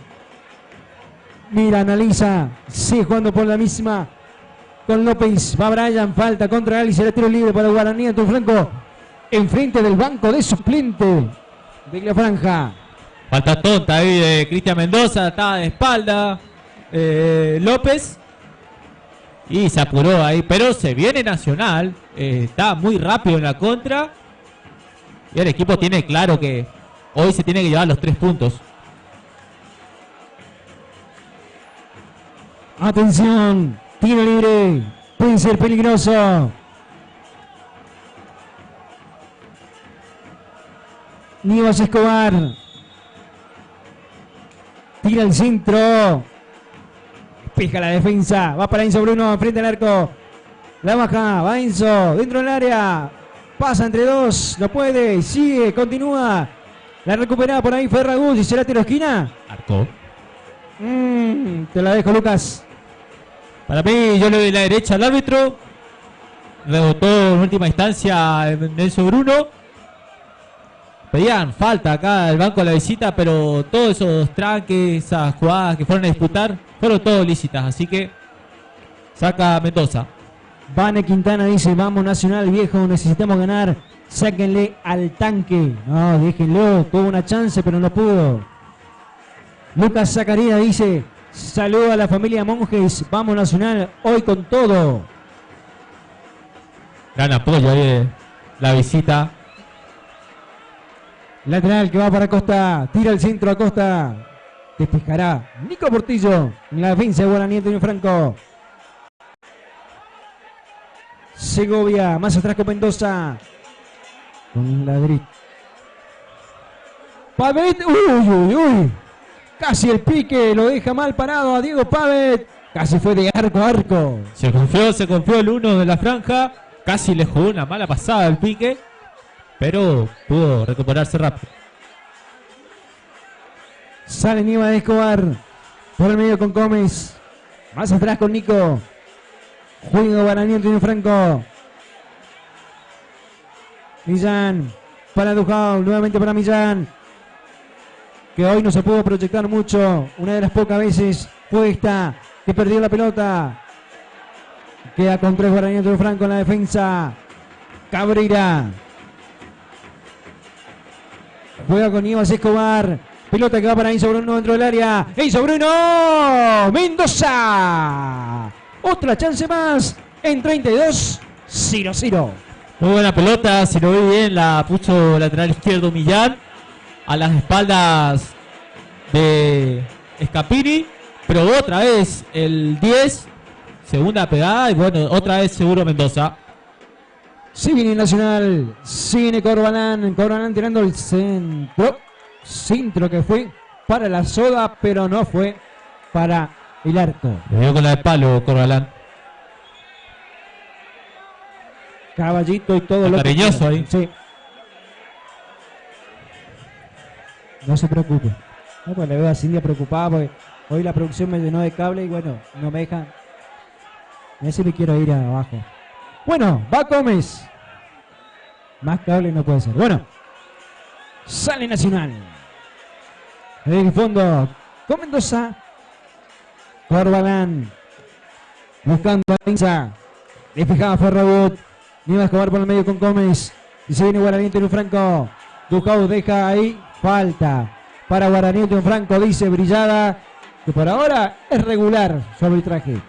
Mira, analiza. Sigue jugando por la misma. Con López. Va Brian. Falta contra Alice. El tiro libre para Guaraní. En tu flanco. Enfrente del banco de suplente de la franja. Falta tonta ahí de Cristian Mendoza. Estaba de espalda López. Y se apuró ahí. Pero se viene Nacional. Está muy rápido en la contra. Y el equipo tiene claro que hoy se tiene que llevar los 3 puntos. Atención. Tiro libre. Puede ser peligroso. Nivas Escobar. Tira el centro. Despeja la defensa. Va para Enzo Bruno. Frente al arco. La baja. Va Enzo. Dentro del área. Pasa entre dos. Lo puede. Sigue. Continúa. La recupera por ahí Ferragut. Y será tiro esquina. Arco. Te la dejo, Lucas. Para mí, yo le doy la derecha al árbitro. Rebotó en última instancia Enzo Bruno. Pedían falta acá el banco de la visita, pero todos esos tranques, esas jugadas que fueron a disputar, fueron todos lícitas, así que saca Mendoza. Vane Quintana dice, vamos Nacional viejo, necesitamos ganar, sáquenle al tanque. No, déjenlo, tuvo una chance pero no pudo. Lucas Zacarías dice, saludo a la familia Monjes, vamos Nacional, hoy con todo. Gran apoyo ahí de la visita. Lateral que va para Costa. Tira el centro a Costa. Despejará Nico Portillo. En la defensa de Guaraní Antonio Franco. Segovia. Más atrás con Mendoza. Con la derecha. Pavet. Uy. Casi el pique. Lo deja mal parado a Diego Pavet. Casi fue de arco a arco. Se confió el uno de la franja. Casi le jugó una mala pasada el pique. Pero pudo recuperarse rápido. Sale Niva de Escobar. Por el medio con Gómez. Más atrás con Nico. Juega Guaraní Antonio Franco. Millán. Para Dujau. Nuevamente para Millán. Que hoy no se pudo proyectar mucho. Una de las pocas veces fue esta que perdió la pelota. Queda con 3 Guaraní Antonio Franco en la defensa. Cabrera. Juega con Nivas Escobar. Pelota que va para Enzo Bruno dentro del área. ¡Enzo Bruno! ¡Mendoza! Otra chance más en 32. 0-0. Muy buena pelota. Si lo ve bien, la puso lateral izquierdo Millán. A las espaldas de Scapini. Probó otra vez el 10. Segunda pegada. Y bueno, otra vez seguro Mendoza. Sí viene Nacional, sí viene Corbalán tirando el centro que fue para la soda, pero no fue para el arco. Le dio con la de palo Corbalán. Caballito y todo lo cariñoso ahí. Sí. No se preocupe. No, pues le veo a Cindy preocupada porque hoy la producción me llenó de cable y bueno, no me dejan. Mira si me quiero ir abajo. Bueno, va Gómez. Más cable no puede ser. Bueno, sale Nacional. En el fondo, con Mendoza. Corbalán. Buscando a Inza. Despejaba Ferragut. Niva Escobar por el medio con Gómez. Y se viene Guaraní Antonio Franco. Dujau deja ahí. Falta para Guaraní Antonio Franco. Dice Brillada. Que por ahora es regular su arbitraje.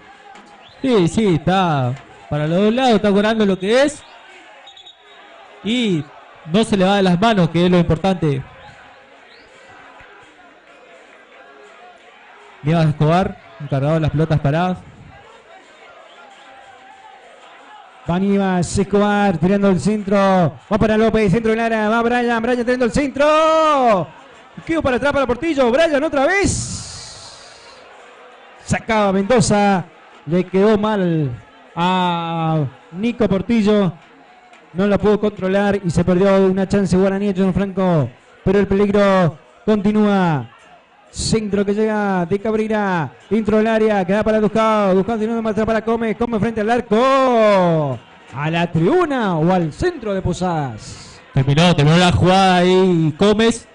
Sí, está para los dos lados, está cobrando lo que es. Y no se le va de las manos, que es lo importante. Nivas Escobar, encargado de las pelotas paradas. Va Nivas Escobar tirando el centro. Va para López, centro del área. Va Brian tirando el centro. Quedó para atrás para Portillo. Brian otra vez. Sacaba Mendoza. Le quedó mal a Nico Portillo. No la pudo controlar y se perdió una chance Guaraní. John Franco pero el peligro continúa. Centro que llega de Cabrera, dentro del área, queda para Ducao. Ducao tiene una marcha para Come frente al arco. A la tribuna o al centro de Posadas. Terminó la jugada ahí Gómez.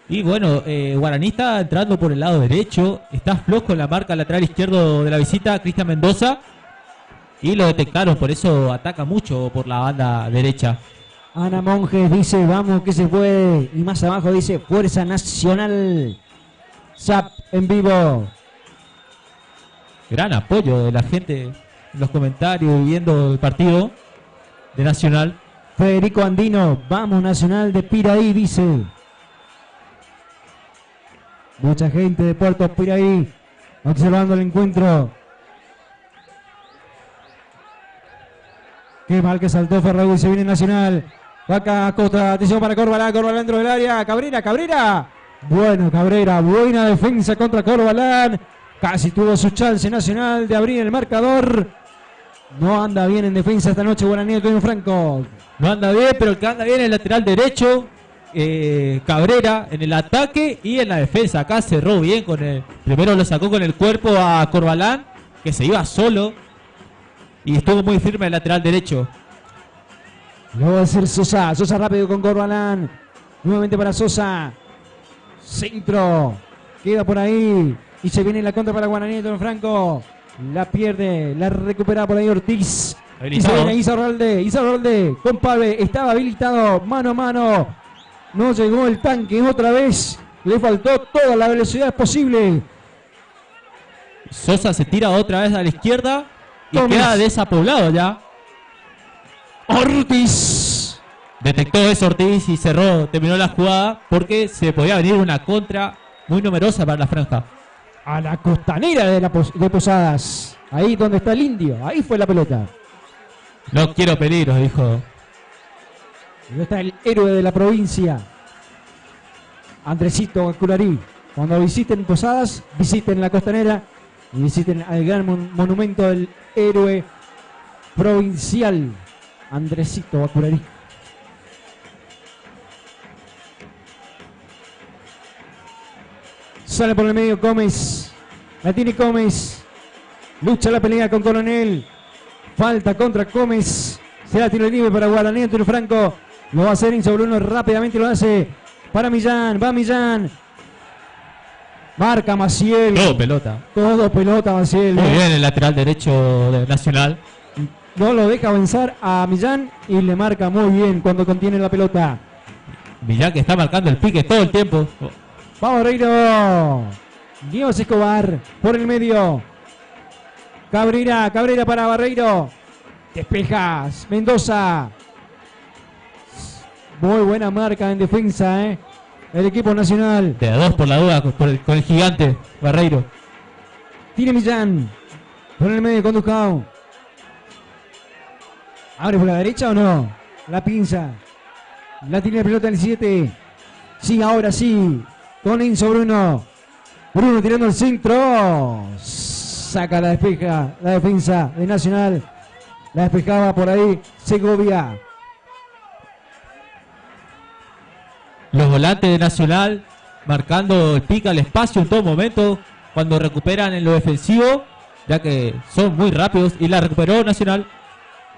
Y bueno, Guaraní está entrando por el lado derecho. Está flojo en la marca lateral izquierdo de la visita, Cristian Mendoza. Y lo detectaron, por eso ataca mucho por la banda derecha. Ana Monjes dice, vamos que se puede. Y más abajo dice, Fuerza Nacional. Zap en vivo. Gran apoyo de la gente en los comentarios viendo el partido de Nacional. Federico Andino, vamos Nacional de Piraí, dice. Mucha gente de Puerto Piraí observando el encuentro. Qué mal que saltó Ferragu y se viene Nacional. Acá Costa, atención para Corbalán dentro del área. Cabrera. Bueno, Cabrera, buena defensa contra Corbalán. Casi tuvo su chance Nacional de abrir el marcador. No anda bien en defensa esta noche Guaraní Antonio Franco. No anda bien, pero el que anda bien es el lateral derecho. Cabrera en el ataque y en la defensa. Acá cerró bien con el. Primero lo sacó con el cuerpo a Corbalán, que se iba solo. Y estuvo muy firme el lateral derecho. Lo va a hacer Sosa. Sosa rápido con Corbalán. Nuevamente para Sosa. Centro. Queda por ahí. Y se viene la contra para Guaraní Antonio Franco. La pierde. La recupera por ahí Ortiz. Habilitado. Y se viene Izarralde con Pave. Estaba habilitado mano a mano. No llegó el tanque otra vez. Le faltó toda la velocidad posible. Sosa se tira otra vez a la izquierda. Y Gómez. queda desapoblado ya. Ortiz. Detectó eso Ortiz y terminó la jugada porque se podía venir una contra muy numerosa para la franja. A la costanera de Posadas. Ahí donde está el indio. Ahí fue la pelota. No quiero peligros, dijo. Ahí está el héroe de la provincia. Andresito Curarí. Cuando visiten Posadas, visiten la costanera y visiten al gran monumento del héroe provincial. Andresito Bacurarí. Sale por el medio Gómez. La tiene Gómez. Lucha la pelea con Coronel. Falta contra Gómez. Será tiro libre para Guaraní Antonio Franco. Lo va a hacer Inso Bruno. Rápidamente lo hace para Millán. Va Millán. Marca Maciel. Todo pelota Maciel. Muy bien el lateral derecho de Nacional. No lo deja avanzar a Millán y le marca muy bien cuando contiene la pelota. Millán que está marcando el pique todo el tiempo. Va Barreiro. Dios Escobar por el medio. Cabrera para Barreiro. Despejas. Mendoza. Muy buena marca en defensa, el equipo nacional. De a dos por la duda con el gigante Barreiro. Tiene Millán. Por el medio con Ducao. ¿Abre por la derecha o no? La pinza. La tiene la pelota el 7. Sí, ahora sí. Con Enzo Bruno. Bruno tirando el centro. Saca la defensa de Nacional. La despejaba por ahí Segovia. Los volantes de Nacional marcando el pique al espacio en todo momento cuando recuperan en lo defensivo, ya que son muy rápidos y la recuperó Nacional.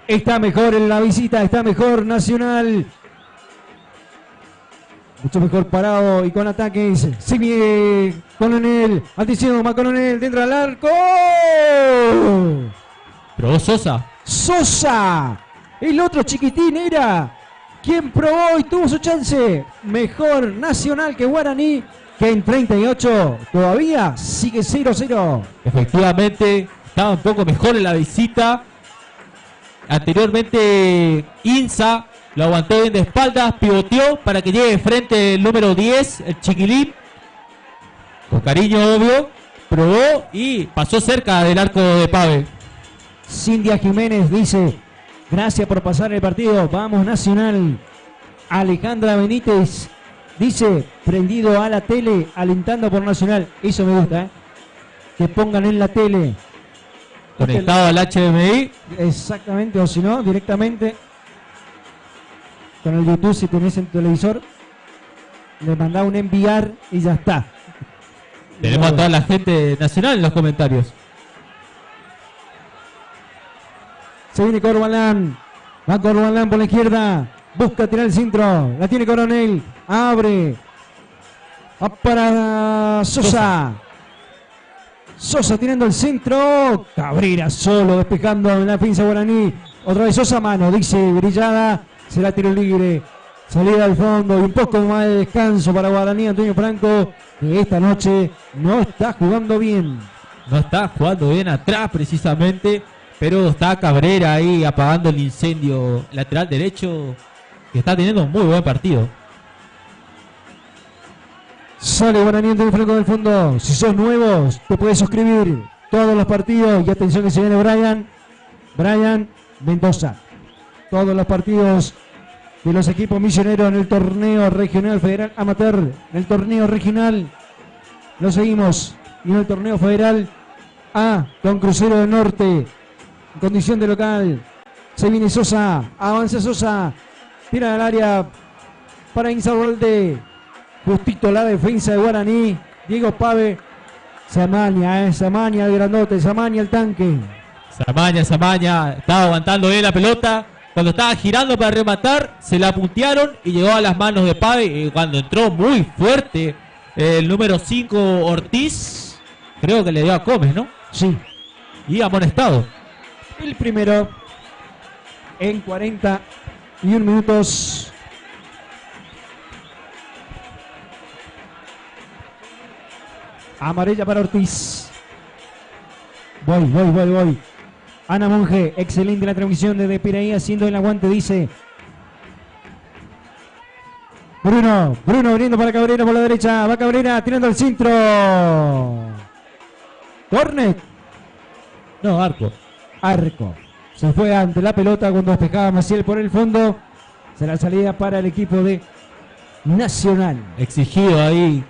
Está mejor en la visita, está mejor Nacional. Mucho mejor parado y con ataques. Sigue Coronel. Atención, va Coronel dentro del arco. Probó Sosa. Sosa. El otro chiquitín era quien probó y tuvo su chance. Mejor Nacional que Guaraní, que en 38 todavía sigue 0-0. Efectivamente, estaba un poco mejor en la visita. Anteriormente Insa lo aguantó bien de espaldas, pivoteó para que llegue de frente el número 10, el Chiquilín. Con cariño obvio, probó y pasó cerca del arco de Pave. Cindia Jiménez dice, gracias por pasar el partido, vamos Nacional. Alejandra Benítez dice, prendido a la tele, alentando por Nacional. Eso me gusta, que pongan en la tele. Conectado al HDMI. Exactamente, o si no, directamente con el YouTube si tenés en tu televisor. le mandaba un enviar y ya está. Tenemos a toda la gente nacional en los comentarios. Se viene Corbalán. Va Corbalán por la izquierda. Busca tirar el centro. La tiene Coronel. Abre. Va para Sosa. Sosa tirando el centro. Cabrera solo despejando en la defensa guaraní. Otra vez Sosa, mano. Dice Brillada. Será tiro libre. Salida al fondo y un poco más de descanso para Guaraní. Antonio Franco, que esta noche no está jugando bien. No está jugando bien atrás precisamente, pero está Cabrera ahí apagando el incendio lateral derecho, que está teniendo un muy buen partido. Sale Guaraní Antonio Franco del fondo. Si sos nuevos, te puedes suscribir todos los partidos. Y atención que se viene Brian Mendoza. Todos los partidos de los equipos misioneros en el torneo regional federal amateur, en el torneo regional lo seguimos, y en el torneo federal A con Crucero del Norte en condición de local. Se viene Sosa, avanza Sosa, tira al área para Insaurralde, justito la defensa de Guaraní. Diego Pave se amaña el grandote, se amaña el tanque. Se amaña, estaba aguantando bien la pelota. Cuando estaba girando para rematar, se la puntearon y llegó a las manos de Pave. Y cuando entró muy fuerte el número 5 Ortiz, creo que le dio a Gómez, ¿no? Sí. Y amonestado. El primero en 41 minutos. Amarilla para Ortiz. Voy. Ana Monge, excelente la transmisión desde Piraí, haciendo el aguante, dice. Bruno abriendo para Cabrera por la derecha. Va Cabrera tirando al centro. Cornet. No, arco. Se fue ante la pelota cuando despejaba Maciel por el fondo. Será salida para el equipo de Nacional. Exigido ahí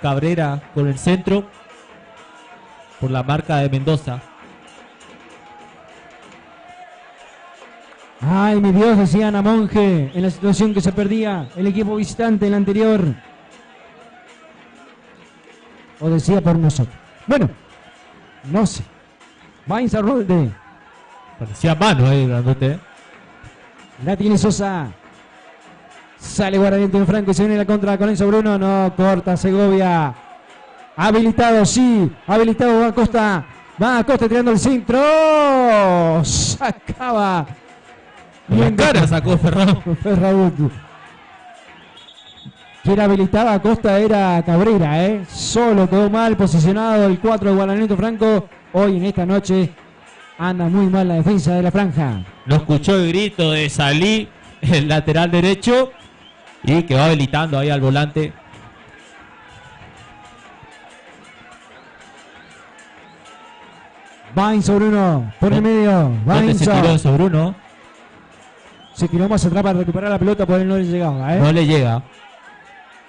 Cabrera con el centro por la marca de Mendoza. Ay, mi Dios, decía Ana Monge en la situación que se perdía el equipo visitante en la anterior. O decía por nosotros. Bueno, no sé. Va Insaurralde. Parecía mano ahí, grandote. La tiene Sosa. Sale Guaraní Antonio Franco y se viene la contra con Enzo Bruno. No, corta Segovia. Habilitado, sí. Habilitado, va Acosta. Va Acosta tirando el centro. Sacaba. Bien cara sacó Ferragut. Quien habilitaba a Costa era Cabrera, Solo quedó mal posicionado el 4 de Guaraní Antonio Franco. Hoy en esta noche anda muy mal la defensa de la franja. No escuchó el grito de Salí, el lateral derecho, y quedó habilitando ahí al volante. Va Enzo Bruno por el medio. Va ¿Dónde se tiró Enzo Bruno? Se tiró más atrás para recuperar la pelota, por él no le llegaba, No le llega.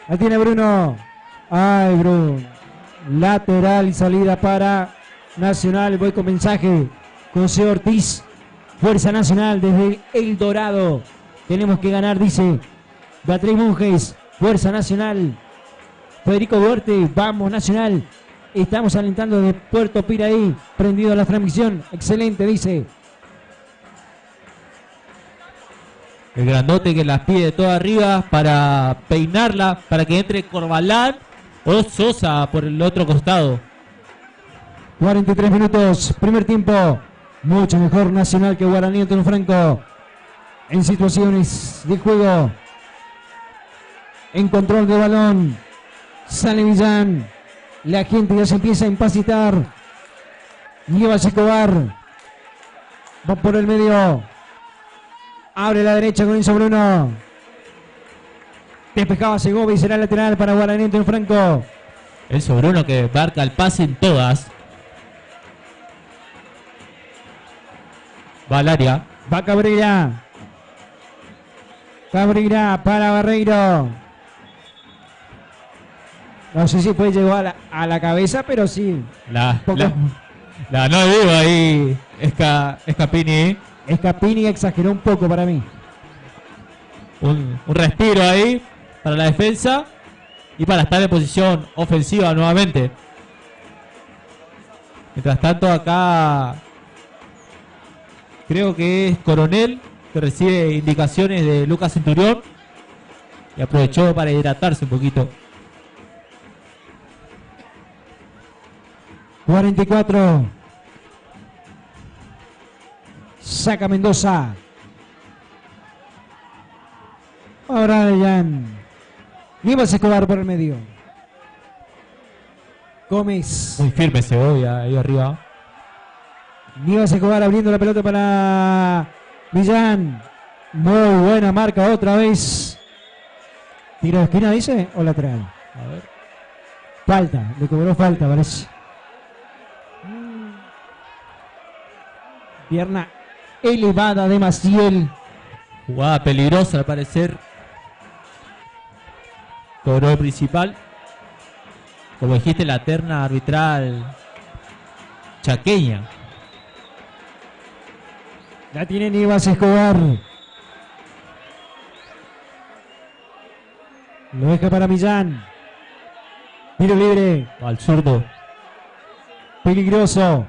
La tiene Bruno. Ay, Bruno. Lateral y salida para Nacional. Voy con mensaje. José Ortiz. Fuerza Nacional desde El Dorado. Tenemos que ganar, dice Beatriz Monjes. Fuerza Nacional. Federico Duarte. Vamos, Nacional. Estamos alentando de Puerto Piraí. Prendido la transmisión. Excelente, dice. El grandote que las pide toda arriba para peinarla, para que entre Corbalán o Sosa por el otro costado. 43 minutos, primer tiempo. Mucho mejor Nacional que Guaraní Antonio Franco. En situaciones de juego. En control de balón. Sale Villán. La gente ya se empieza a impacitar. Lleva a Escobar. Va por el medio. Abre la derecha con Enzo Bruno. Despejaba Segovia y será lateral para Guaraní Antonio Franco. Enzo Bruno que marca el pase en todas. Va al área. Va Cabrera. Cabrera para Barreiro. No sé si fue llegó a la cabeza, pero sí. La no digo ahí. Escapini. Escapini exageró un poco para mí. Un respiro ahí para la defensa. y para estar en posición ofensiva nuevamente. Mientras tanto acá creo que es Coronel que recibe indicaciones de Lucas Centurión y aprovechó para hidratarse un poquito. 44. Saca Mendoza. Ahora Brian. Nivas Escobar por el medio. Gómez. Muy firme Segovia ahí arriba. Nivas Escobar abriendo la pelota para Millán. Muy buena marca otra vez. Tiro de esquina, dice, o lateral. A ver. Falta, le cobró falta, parece. Pierna elevada de Maciel. Jugada peligrosa al parecer. Cobró el principal. Como dijiste, la terna arbitral chaqueña. La tiene Nivas Escobar. Lo deja para Millán. Tiro libre. Al zurdo. Peligroso.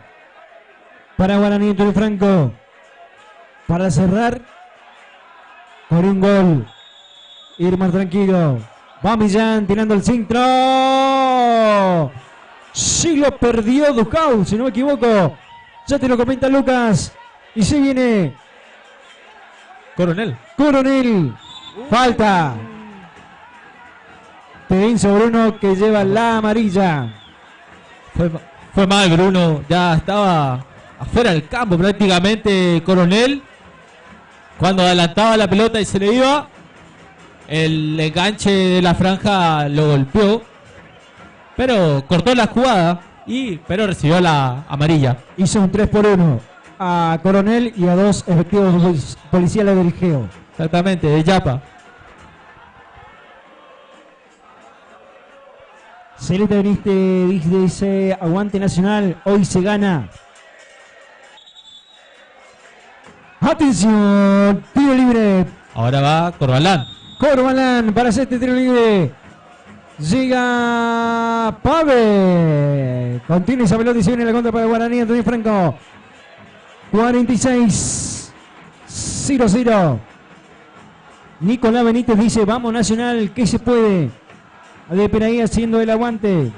Para Guaraní Antonio Franco. Para cerrar. Por un gol. Ir más tranquilo. Va Millán tirando el centro. Sí lo perdió Ducau, si no me equivoco. Ya te lo comenta Lucas. Y se viene Coronel. Coronel. Falta. Tenso Bruno que lleva la amarilla. Fue mal Bruno. Ya estaba afuera del campo prácticamente Coronel. Cuando adelantaba la pelota y se le iba, el enganche de la franja lo golpeó. Pero cortó la jugada, pero recibió la amarilla. Hizo un 3-1 a Coronel y a 2 efectivos policiales del Geo. Exactamente, de Yapa. Celeste Benítez dice aguante Nacional, hoy se gana. Atención, tiro libre. Ahora va Corbalán. Corbalán para hacer este tiro libre. Llega Pave. Contiene esa pelota y se viene la contra para Guaraní Antonio Franco. 46-0-0. Nicolás Benítez dice vamos Nacional, que se puede. De Peraí haciendo el aguante.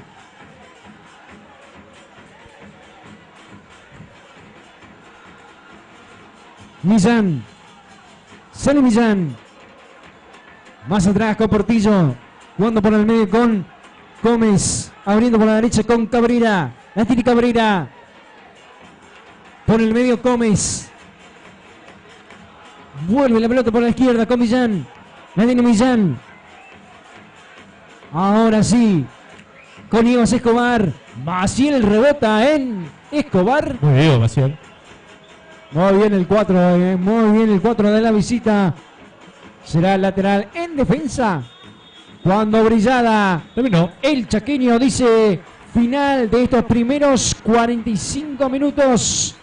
Millán. Sale Millán. Más atrás con Portillo. Jugando por el medio con Gómez. Abriendo por la derecha con Cabrera. La tiene Cabrera. Por el medio Gómez. Vuelve la pelota por la izquierda con Millán. La tiene Millán. Ahora sí. Con Nivas Escobar. Maciel rebota en Escobar. Muy bien, Maciel. Muy bien el 4. Muy bien el 4 de la visita. Será lateral en defensa. Cuando Brillada Terminó. El chaqueño dice final de estos primeros 45 minutos.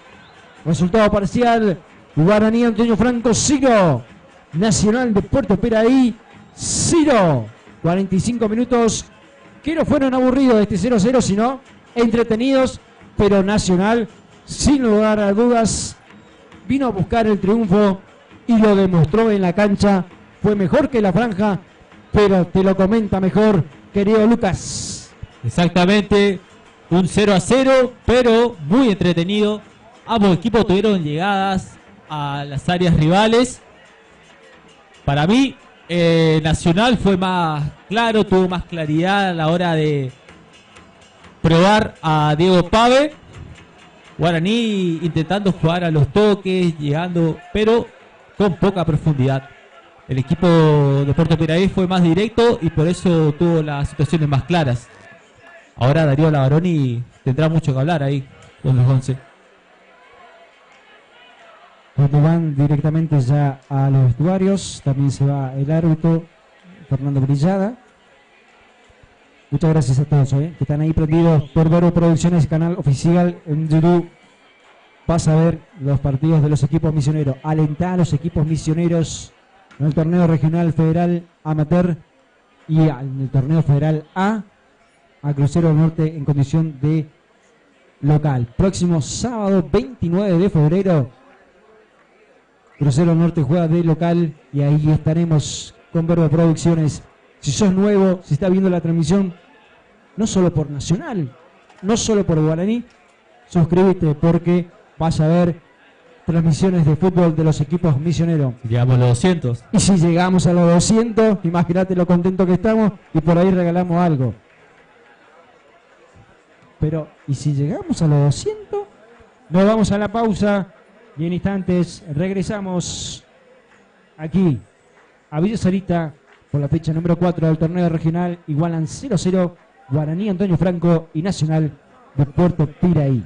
Resultado parcial. Guaraní Antonio Franco 0. Nacional de Puerto Peraí 0. 45 minutos que no fueron aburridos de este 0-0, sino entretenidos, pero Nacional, sin lugar a dudas, vino a buscar el triunfo y lo demostró en la cancha. Fue mejor que la franja, pero te lo comenta mejor, querido Lucas. Exactamente, un 0-0, pero muy entretenido. Ambos equipos tuvieron llegadas a las áreas rivales. Para mí, Nacional fue más claro, tuvo más claridad a la hora de probar a Diego Pave. Guaraní intentando jugar a los toques, llegando, pero con poca profundidad. El equipo de Puerto Piraí fue más directo y por eso tuvo las situaciones más claras. Ahora Darío Lavaroni tendrá mucho que hablar ahí con los 11. Cuando van directamente ya a los vestuarios, también se va el árbitro Fernando Brillada. Muchas gracias a todos que están ahí prendidos por Vero Producciones, canal oficial en YouTube. Vas a ver los partidos de los equipos misioneros. Alentá a los equipos misioneros en el torneo regional, federal, amateur Y en el torneo federal A, a Crucero del Norte en condición de local. Próximo sábado 29 de febrero, Crucero del Norte juega de local y ahí estaremos con Verbo Producciones. Si sos nuevo, si estás viendo la transmisión, no solo por Nacional, no solo por Guaraní, suscríbete porque vas a ver transmisiones de fútbol de los equipos misioneros. Llegamos a los 200. Y si llegamos a los 200, imagínate lo contentos que estamos y por ahí regalamos algo. Pero, ¿y si llegamos a los 200? Nos vamos a la pausa y en instantes regresamos aquí a Villa Sarita por la fecha número 4 del torneo regional. Igualan 0-0 Guaraní Antonio Franco y Nacional de Puerto Piraí.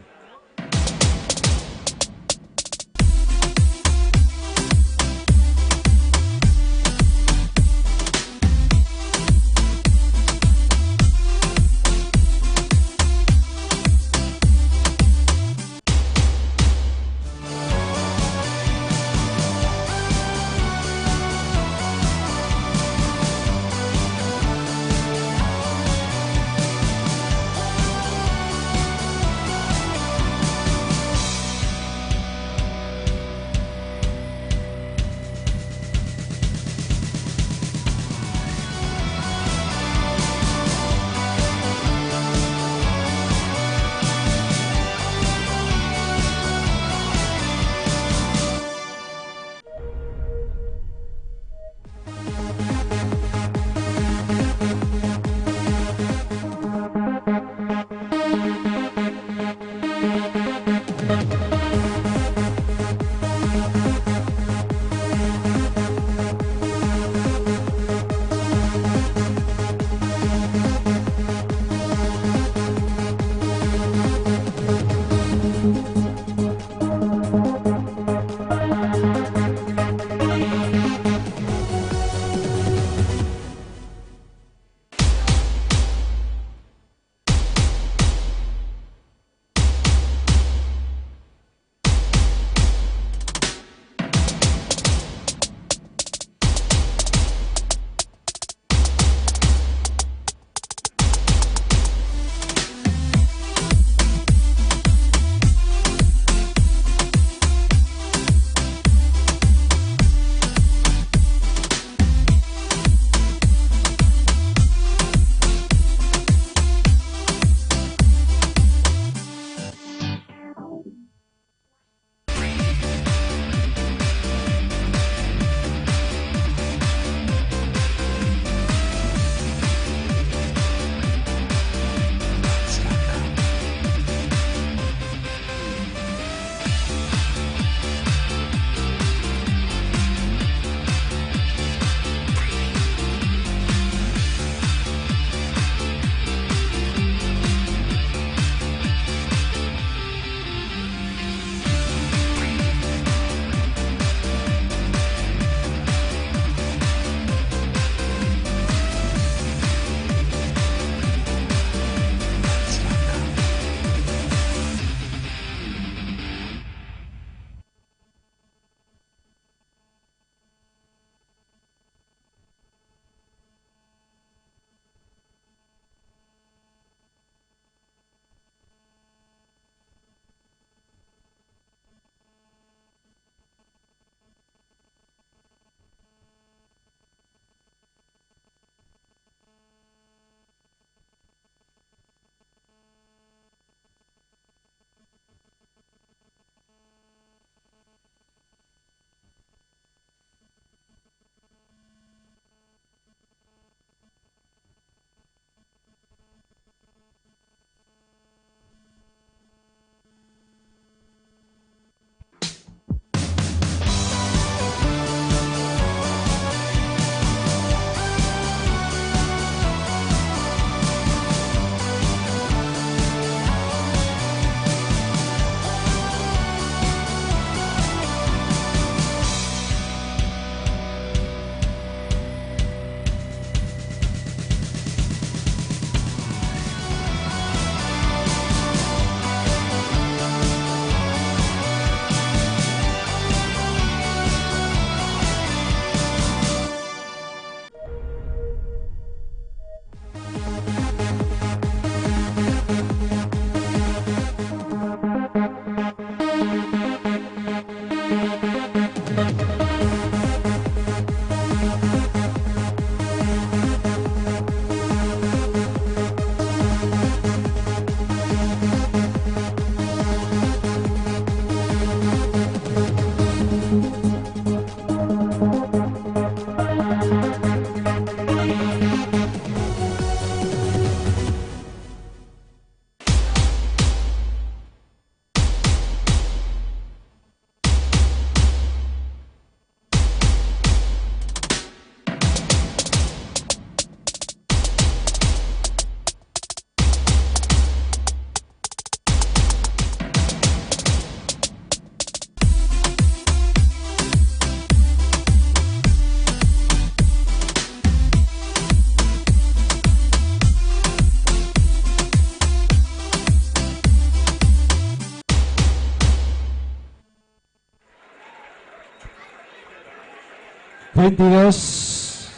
22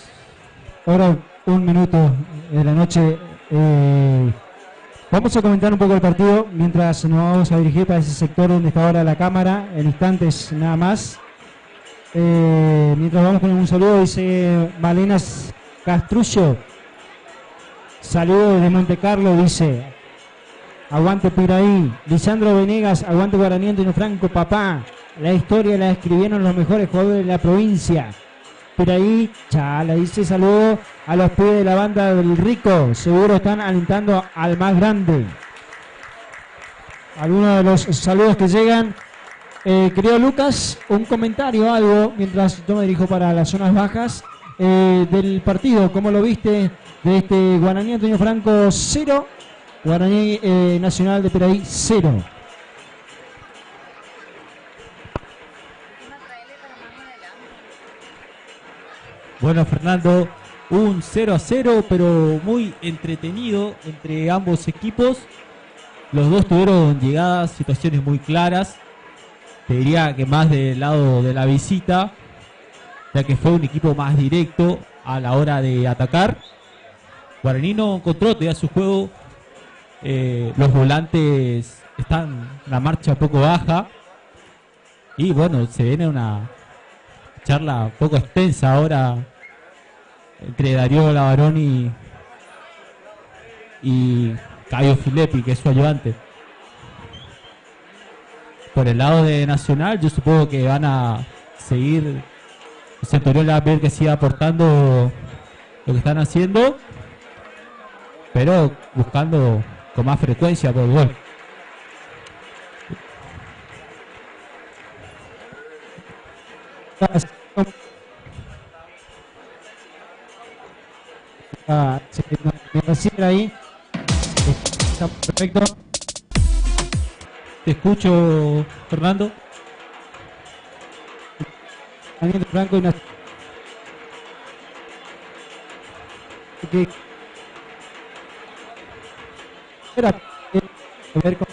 horas 1 minuto de la noche. Vamos a comentar un poco el partido mientras nos vamos a dirigir para ese sector donde está ahora la cámara, en instantes nada más. Mientras vamos con un saludo, dice Malenas Castrullo. Saludo desde Monte Carlo, dice. Aguante Piraí. Lisandro Venegas, aguante Guaraní Antonio Franco, papá. La historia la escribieron los mejores jugadores de la provincia. Piraí, Chala, dice saludo a los pibes de la banda del Rico. Seguro están alentando al más grande. Algunos de los saludos que llegan. Querido Lucas, un comentario, algo, mientras yo me dirijo para las zonas bajas del partido. ¿Cómo lo viste de este Guaraní Antonio Franco 0? Guaraní Nacional de Piraí 0. Bueno, Fernando, un 0-0, pero muy entretenido entre ambos equipos. Los dos tuvieron llegadas, situaciones muy claras. Te diría que más del lado de la visita, ya que fue un equipo más directo a la hora de atacar. Guaraní no encontró todavía su juego. Los volantes están en una marcha un poco baja. Y bueno, se viene una charla un poco extensa ahora entre Darío Lavarón y Caio Filepi, que es su ayudante. Por el lado de Nacional, yo supongo que van a seguir. Centurión va a ver que siga aportando lo que están haciendo, pero buscando con más frecuencia por gol. Me recibe ahí. Está perfecto. Te escucho, Fernando. Daniel Franco y que era ver cómo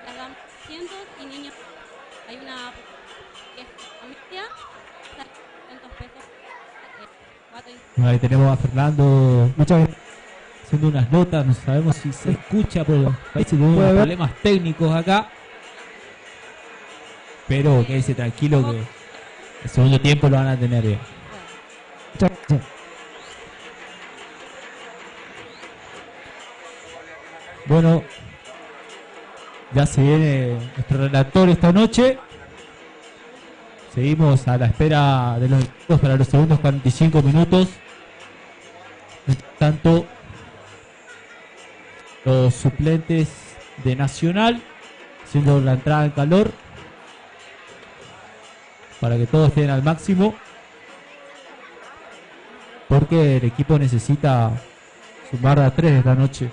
las damos cientos y niños. Hay una familia, 300 pesos. Ahí tenemos a Fernando muchas gracias. haciendo unas notas, no sabemos si se escucha, pero parece que tenemos problemas técnicos acá. Pero quédese tranquilo que el segundo tiempo lo van a tener bien. Muchas gracias. Bueno, ya se viene nuestro relator esta noche. Seguimos a la espera de los equipos para los segundos 45 minutos. Mientras tanto, los suplentes de Nacional haciendo la entrada en calor para que todos estén al máximo, porque el equipo necesita sumar a 3 esta noche.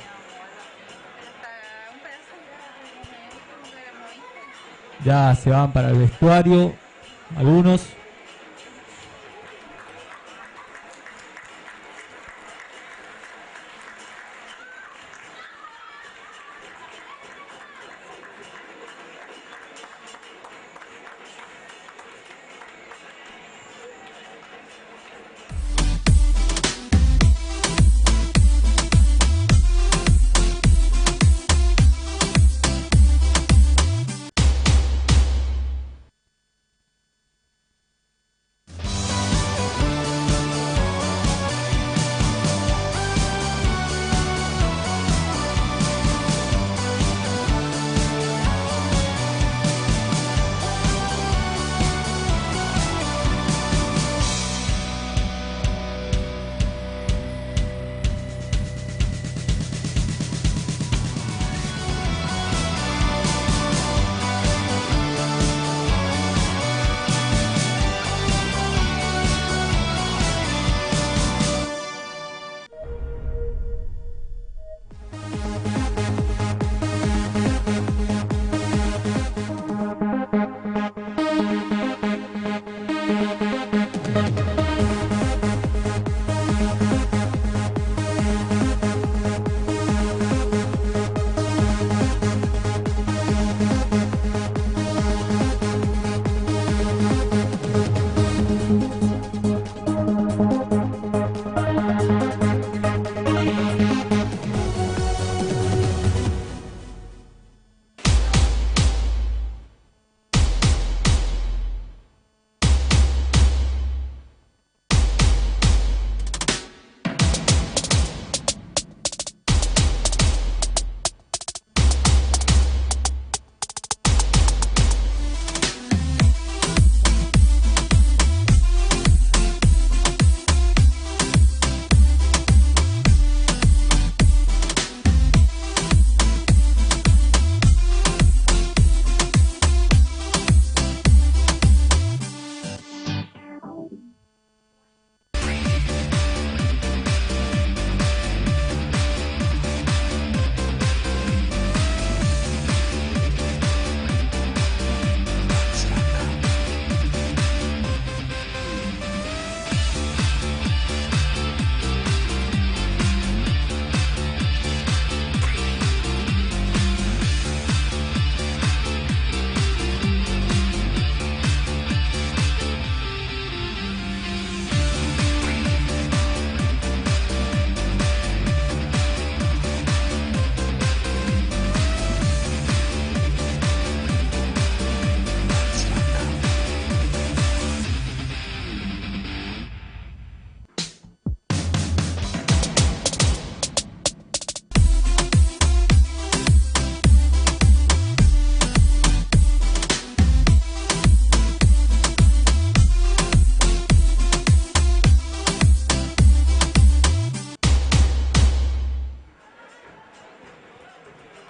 Ya se van para el vestuario algunos.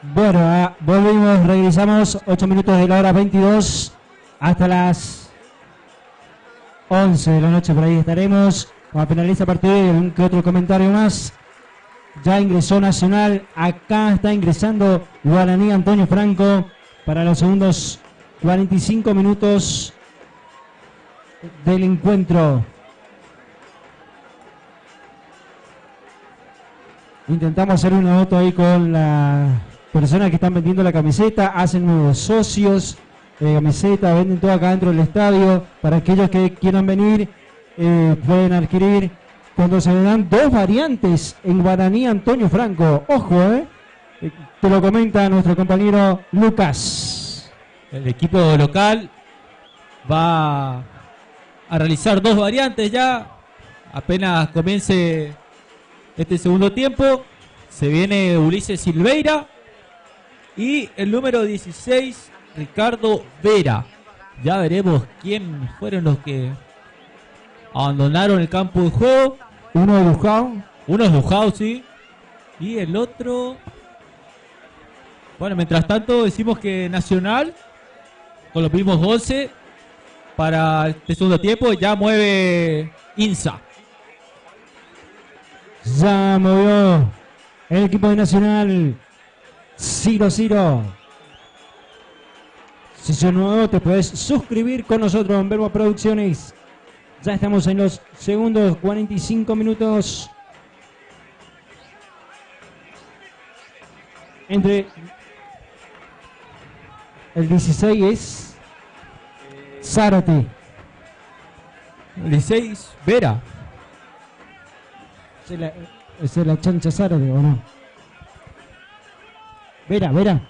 Bueno, volvimos, regresamos 8 minutos de la hora 22 hasta las 11 de la noche, por ahí estaremos. Cuando finaliza el partido y algún que otro comentario más. Ya ingresó Nacional, acá está ingresando Guaraní Antonio Franco para los segundos 45 minutos del encuentro. Intentamos hacer una foto ahí con las personas que están vendiendo la camiseta, hacen nuevos socios de camiseta, venden todo acá dentro del estadio. Para aquellos que quieran venir, pueden adquirir. Cuando se le dan 2 variantes en Guaraní Antonio Franco. Ojo, te lo comenta nuestro compañero Lucas. El equipo local va a realizar 2 variantes ya. Apenas comience este segundo tiempo. Se viene Ulises Silveira y el número 16, Ricardo Vera. Ya veremos quién fueron los que abandonaron el campo de juego. Uno de Lujao. Uno es Lujao, sí. Y el otro... Bueno, mientras tanto decimos que Nacional, con los mismos 11, para este segundo tiempo ya mueve Insa. Ya movió el equipo de Nacional. Ciro. Si sos nuevo, te puedes suscribir con nosotros en Verbo Producciones. Ya estamos en los segundos 45 minutos. Entre el 16 es Zárate. El 16, Vera. ¿Es la chancha Zárate o no? Vera.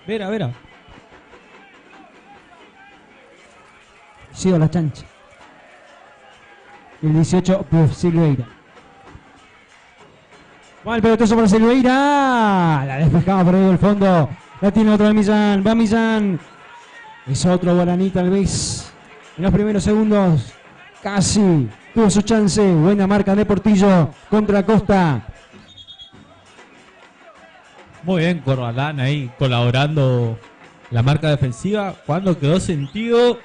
Sí, o la chancha. El 18, pues Silveira. Va el pelotazo para Silveira. La despejaba por ahí del fondo. La tiene otra vez Millán. Va Millán. Es otro Guaraní tal vez. En los primeros segundos. Casi tuvo su chance. Buena marca de Portillo contra Costa. Muy bien, Corbalán ahí colaborando la marca defensiva. Cuando quedó sentido,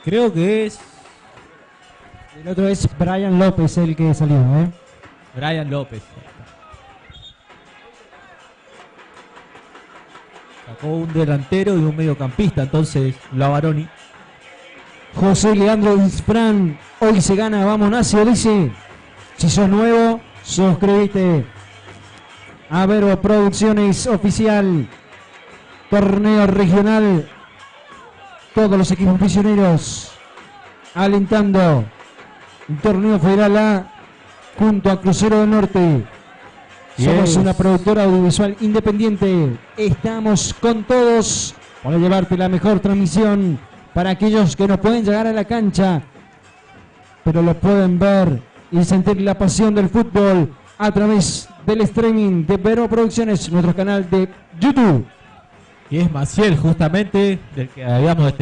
creo que es... El otro es Brian López, el que salió, Brian López. Sacó un delantero y un mediocampista, entonces Lavaroni. José Leandro Isfran, hoy se gana, vamos Nacio, dice. Si sos nuevo, suscríbete a Verbo Producciones Oficial. Torneo regional. Todos los equipos prisioneros alentando. Un torneo federal A junto a Crucero del Norte. Somos una productora audiovisual independiente. Estamos con todos para llevarte la mejor transmisión para aquellos que no pueden llegar a la cancha, pero lo pueden ver y sentir la pasión del fútbol a través del streaming de Verbo Producciones, nuestro canal de YouTube. Y es Maciel, justamente, del que habíamos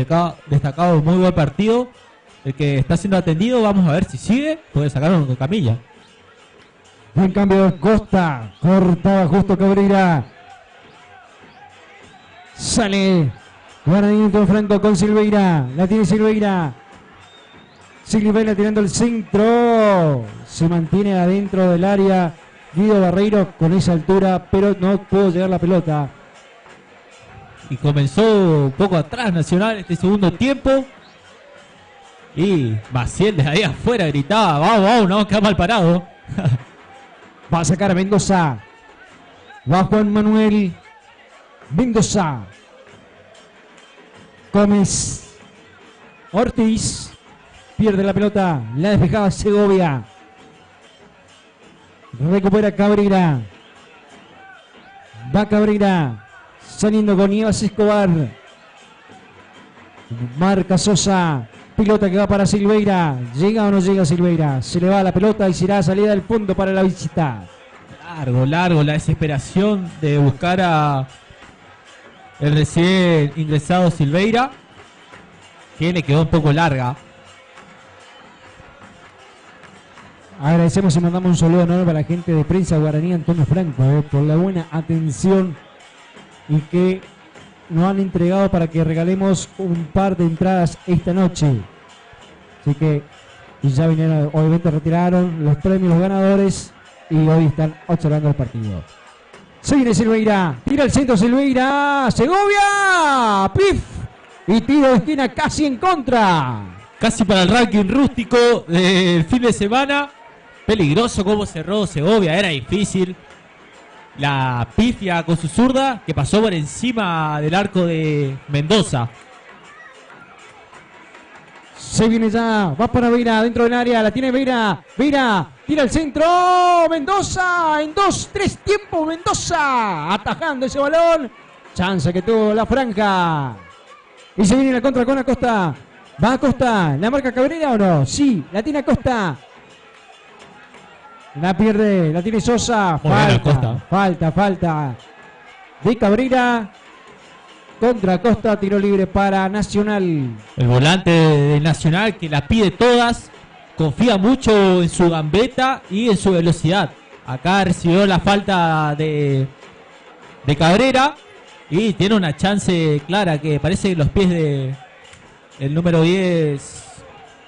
destacado un muy buen partido. El que está siendo atendido, vamos a ver si sigue. Puede sacarlo con camilla. Buen cambio de Costa. Cortaba justo Cabrera. Sale Guaraní Antonio Franco con Silveira. La tiene Silveira. Silveira tirando el centro. Se mantiene adentro del área. Guido Barreiro con esa altura, pero no pudo llegar la pelota. Y comenzó un poco atrás Nacional este segundo tiempo. Y Maciel desde ahí afuera gritaba: vamos, no, queda mal parado. Va a sacar a Mendoza. Va Juan Manuel Mendoza. Gómez Ortiz. Pierde la pelota. La despejaba Segovia. Recupera Cabrera. Va Cabrera. Saliendo con Nievas Escobar. Marca Sosa. Pilota que va para Silveira. ¿Llega o no llega Silveira? Se le va la pelota y será salida del punto para la visita. Largo la desesperación de buscar a el recién ingresado Silveira, que le quedó un poco larga. Agradecemos y mandamos un saludo enorme para la gente de Prensa Guaraní Antonio Franco por la buena atención y que nos han entregado para que regalemos un par de entradas esta noche. Así que ya vinieron, obviamente retiraron los premios, los ganadores, y hoy están observando el partido. Se viene Silveira, tira el centro Silveira, Segovia, ¡pif! Y tiro de esquina casi en contra. Casi para el ranking rústico del fin de semana. Peligroso como cerró Segovia, era difícil. La pifia con su zurda que pasó por encima del arco de Mendoza. Se viene ya, va para Veira, dentro del área, la tiene Veira, Veira, tira el centro, Mendoza, en 2-3 tiempos, Mendoza, atajando ese balón, chance que tuvo la franja, y se viene la contra con Acosta, va Acosta, ¿la marca Cabrera o no? Sí, la tiene Acosta, la pierde, la tiene Sosa, falta, de Cabrera. Contra Acosta, tiro libre para Nacional. El volante de Nacional que la pide todas, confía mucho en su gambeta y en su velocidad. Acá recibió la falta de Cabrera y tiene una chance clara que parece que los pies de el número 10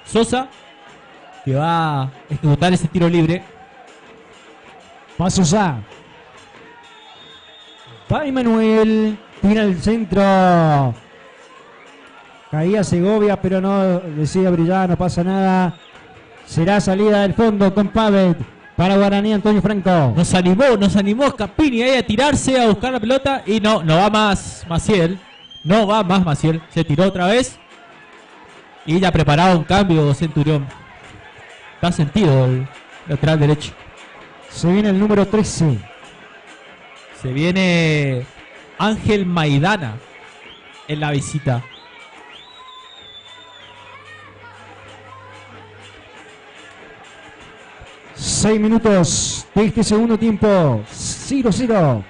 Sosa, que va a ejecutar ese tiro libre. Va Sosa. Va Emanuel. Tira el centro. Caía Segovia, pero no decide brillar, no pasa nada. Será salida del fondo con Pavet para Guaraní Antonio Franco. Nos animó Scapini ahí a tirarse, a buscar la pelota. Y no va más Maciel. No va más Maciel. Se tiró otra vez. Y ya preparaba un cambio Centurión. Está sentido el lateral derecho. Se viene el número 13. Se viene Ángel Maidana en la visita. Seis minutos de este segundo tiempo. 0-0.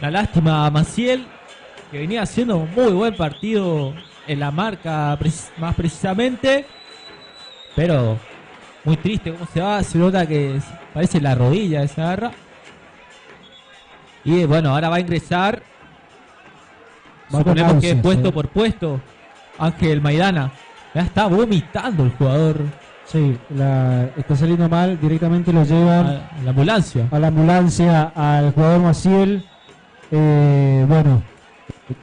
La lástima a Maciel, que venía haciendo un muy buen partido en la marca más precisamente. Pero muy triste cómo se va. Se nota que parece la rodilla de esa garra. Y bueno, ahora va a ingresar. Suponemos que puesto por puesto Ángel Maidana. Ya está vomitando el jugador. Sí, está saliendo mal. Directamente lo llevan a la ambulancia. A la ambulancia al jugador Maciel. Bueno,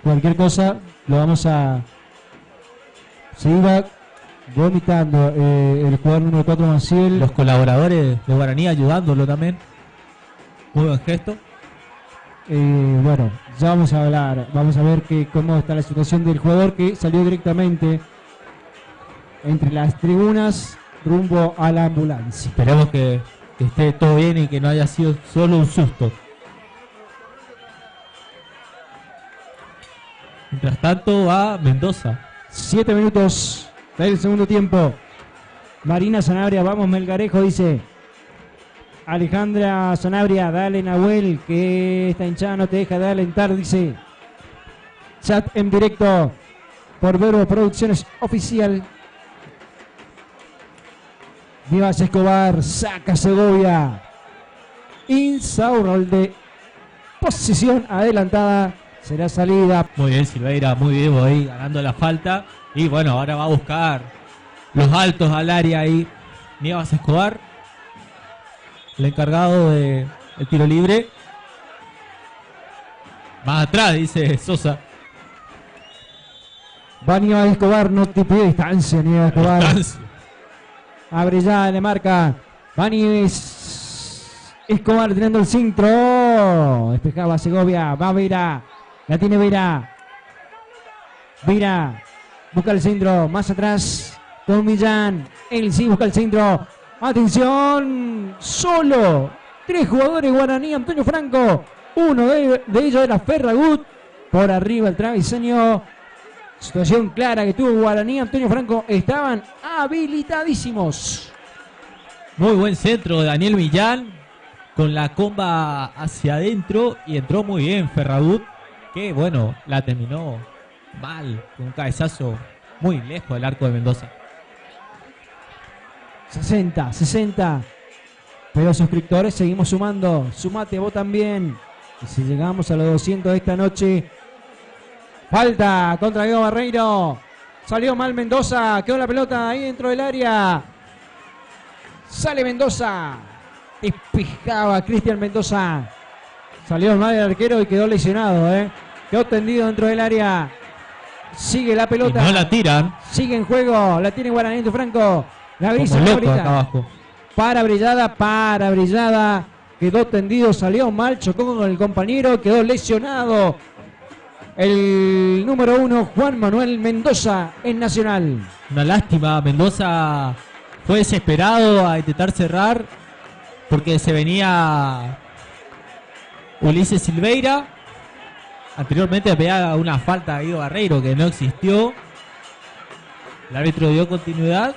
cualquier cosa lo vamos a... Se iba vomitando el jugador número 4 Maciel. Los colaboradores de Guaraní ayudándolo también. Muy buen gesto. Bueno, ya vamos a hablar, vamos a ver cómo está la situación del jugador que salió directamente entre las tribunas rumbo a la ambulancia. Esperemos que esté todo bien y que no haya sido solo un susto. Mientras tanto va Mendoza. 7 minutos del segundo tiempo. Marina Sanabria, vamos Melgarejo, dice Alejandra Sanabria, dale Nahuel, que esta hinchada no te deja de alentar, dice. Chat en directo por Verbo Producciones Oficial. Vivas Escobar, saca Segovia. Insaurralde, posición adelantada, será salida. Muy bien Silveira, muy vivo ahí, ganando la falta. Y bueno, ahora va a buscar los altos al área ahí. Nievas Escobar, el encargado del tiro libre. Más atrás, dice Sosa. Va Nievas Escobar, no te pide distancia, Nievas Escobar. Abre ya, le marca. Va Nievas Escobar tirando el centro. Despejaba Segovia, va Vera. La tiene Vera. Vera busca el centro, más atrás con Millán. Él sí busca el centro. Atención, solo 3 jugadores Guaraní Antonio Franco. Uno de ellos era Ferragut. Por arriba el travesaño. Situación clara que tuvo Guaraní Antonio Franco. Estaban habilitadísimos. Muy buen centro de Daniel Millán. Con la comba hacia adentro. Y entró muy bien Ferragut. Que bueno, la terminó mal. Con un cabezazo muy lejos del arco de Mendoza. 60, 60. Pero suscriptores seguimos sumando. Sumate vos también. Y si llegamos a los 200 de esta noche. Falta contra Guido Barreiro. Salió mal Mendoza. Quedó la pelota ahí dentro del área. Sale Mendoza. Despejaba Cristian Mendoza. Salió mal el arquero y quedó lesionado. Quedó tendido dentro del área. Sigue la pelota. Y no la tiran. Sigue en juego. La tiene Guaraní Franco. La brisa Como loco ahorita. acá abajo. Para Brillada. Quedó tendido, salió mal, chocó con el compañero, quedó lesionado. El número 1, Juan Manuel Mendoza, en Nacional. Una lástima. Mendoza fue desesperado a intentar cerrar porque se venía Ulises Silveira. Anteriormente había una falta a Guido Barreiro que no existió. El árbitro dio continuidad.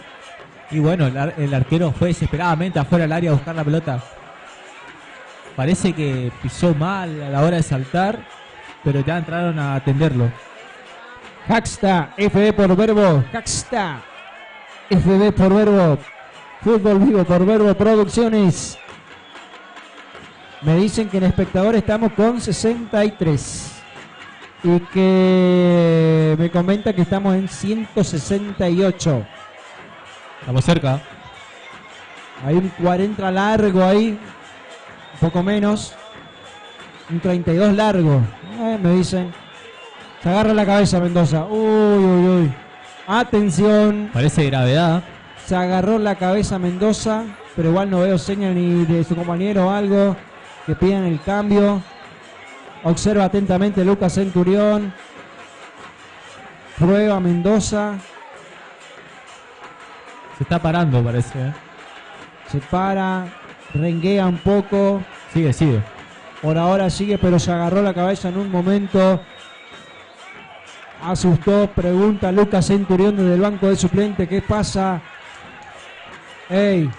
Y bueno, el arquero fue desesperadamente afuera del área a buscar la pelota. Parece que pisó mal a la hora de saltar, pero ya entraron a atenderlo. Haxta, FB por Verbo. Haxta, FB por Verbo. Fútbol vivo por Verbo Producciones. Me dicen que en espectador estamos con 63. Y que me comenta que estamos en 168. Estamos cerca. Hay un 40 largo ahí. Un poco menos. Un 32 largo. Me dicen. Se agarra la cabeza Mendoza. Uy. Atención. Parece gravedad. Se agarró la cabeza Mendoza. Pero igual no veo señas ni de su compañero o algo. Que pidan el cambio. Observa atentamente Lucas Centurión. Prueba Mendoza. Se está parando, parece. Se para. Renguea un poco. Sigue. Por ahora sigue, pero se agarró la cabeza en un momento. Asustó. Pregunta Lucas Centurión desde el banco de suplente. ¿Qué pasa? ¡Ey!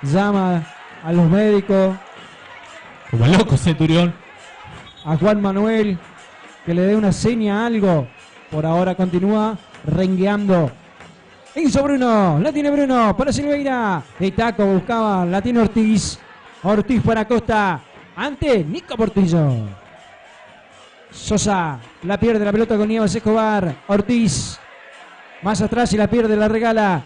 Llama a los médicos. Como loco Centurión. A Juan Manuel. Que le dé una seña, algo. Por ahora continúa rengueando. Enzo Bruno, la tiene Bruno para Silveira. De taco buscaba, la tiene Ortiz. Ortiz para Costa. Ante Nico Portillo. Sosa, la pierde la pelota con Nieves Escobar. Ortiz, más atrás y la pierde, la regala.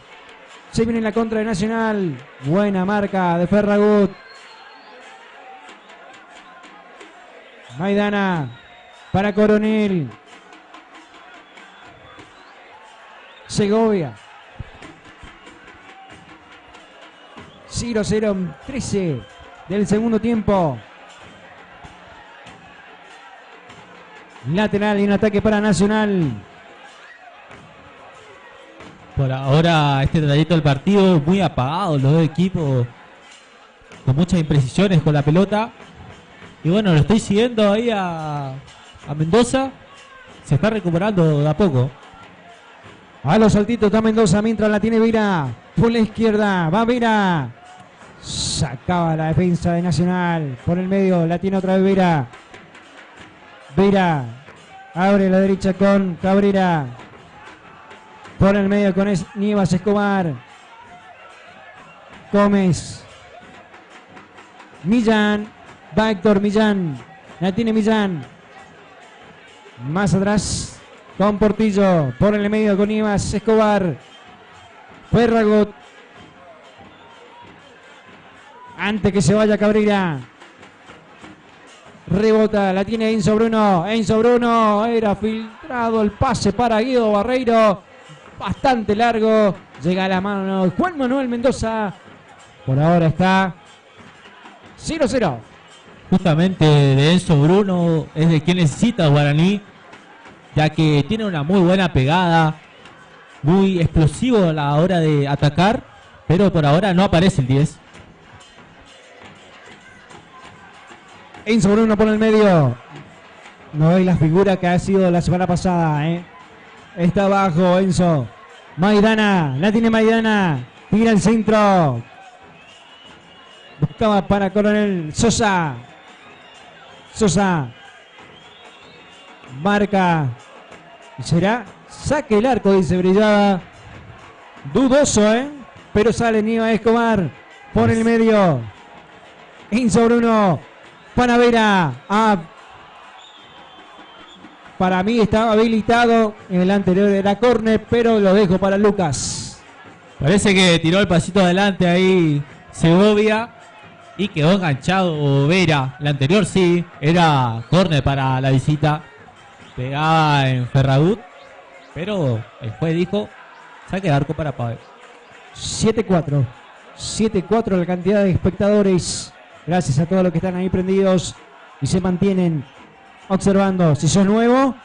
Se viene en la contra de Nacional. Buena marca de Ferragut. Maidana para Coronel. Segovia. 0-0, 13 del segundo tiempo. Lateral y un ataque para Nacional. Por ahora este trayecto del partido muy apagado, los dos equipos con muchas imprecisiones con la pelota. Y bueno, lo estoy siguiendo ahí a Mendoza. Se está recuperando de a poco. A los saltitos está Mendoza mientras la tiene Vira. Por la izquierda, va Vira. Sacaba la defensa de Nacional. Por el medio, la tiene otra vez Vira. Vira. Abre la derecha con Cabrera. Por el medio con Nievas Escobar. Gómez. Millán. Va Héctor Millán. La tiene Millán. Más atrás con Portillo. Por el medio con Nievas Escobar. Ferragut. Antes que se vaya Cabrera. Rebota, la tiene Enzo Bruno. Enzo Bruno, era filtrado el pase para Guido Barreiro. Bastante largo. Llega a la mano Juan Manuel Mendoza. Por ahora está 0-0. Justamente de Enzo Bruno es de quien necesita Guaraní, ya que tiene una muy buena pegada, muy explosivo a la hora de atacar, pero por ahora no aparece el 10. Enzo Bruno por el medio. No hay la figura que ha sido la semana pasada, Está abajo Enzo. Maidana, la tiene Maidana. Tira el centro. Buscaba para Coronel Sosa. Sosa. Marca. ¿Será? Saque el arco, dice Brillada. Dudoso, pero sale Niva Escobar por el medio. En sobre uno. Panavera. Para mí estaba habilitado. En el anterior era córner, pero lo dejo para Lucas. Parece que tiró el pasito adelante ahí Segovia y quedó enganchado Vera. El anterior sí, era córner para la visita. Pegaba en Ferragut, pero el juez dijo saque de arco para Pavel. 7-4. 7-4 la cantidad de espectadores. Gracias a todos los que están ahí prendidos y se mantienen observando. Si sos nuevo,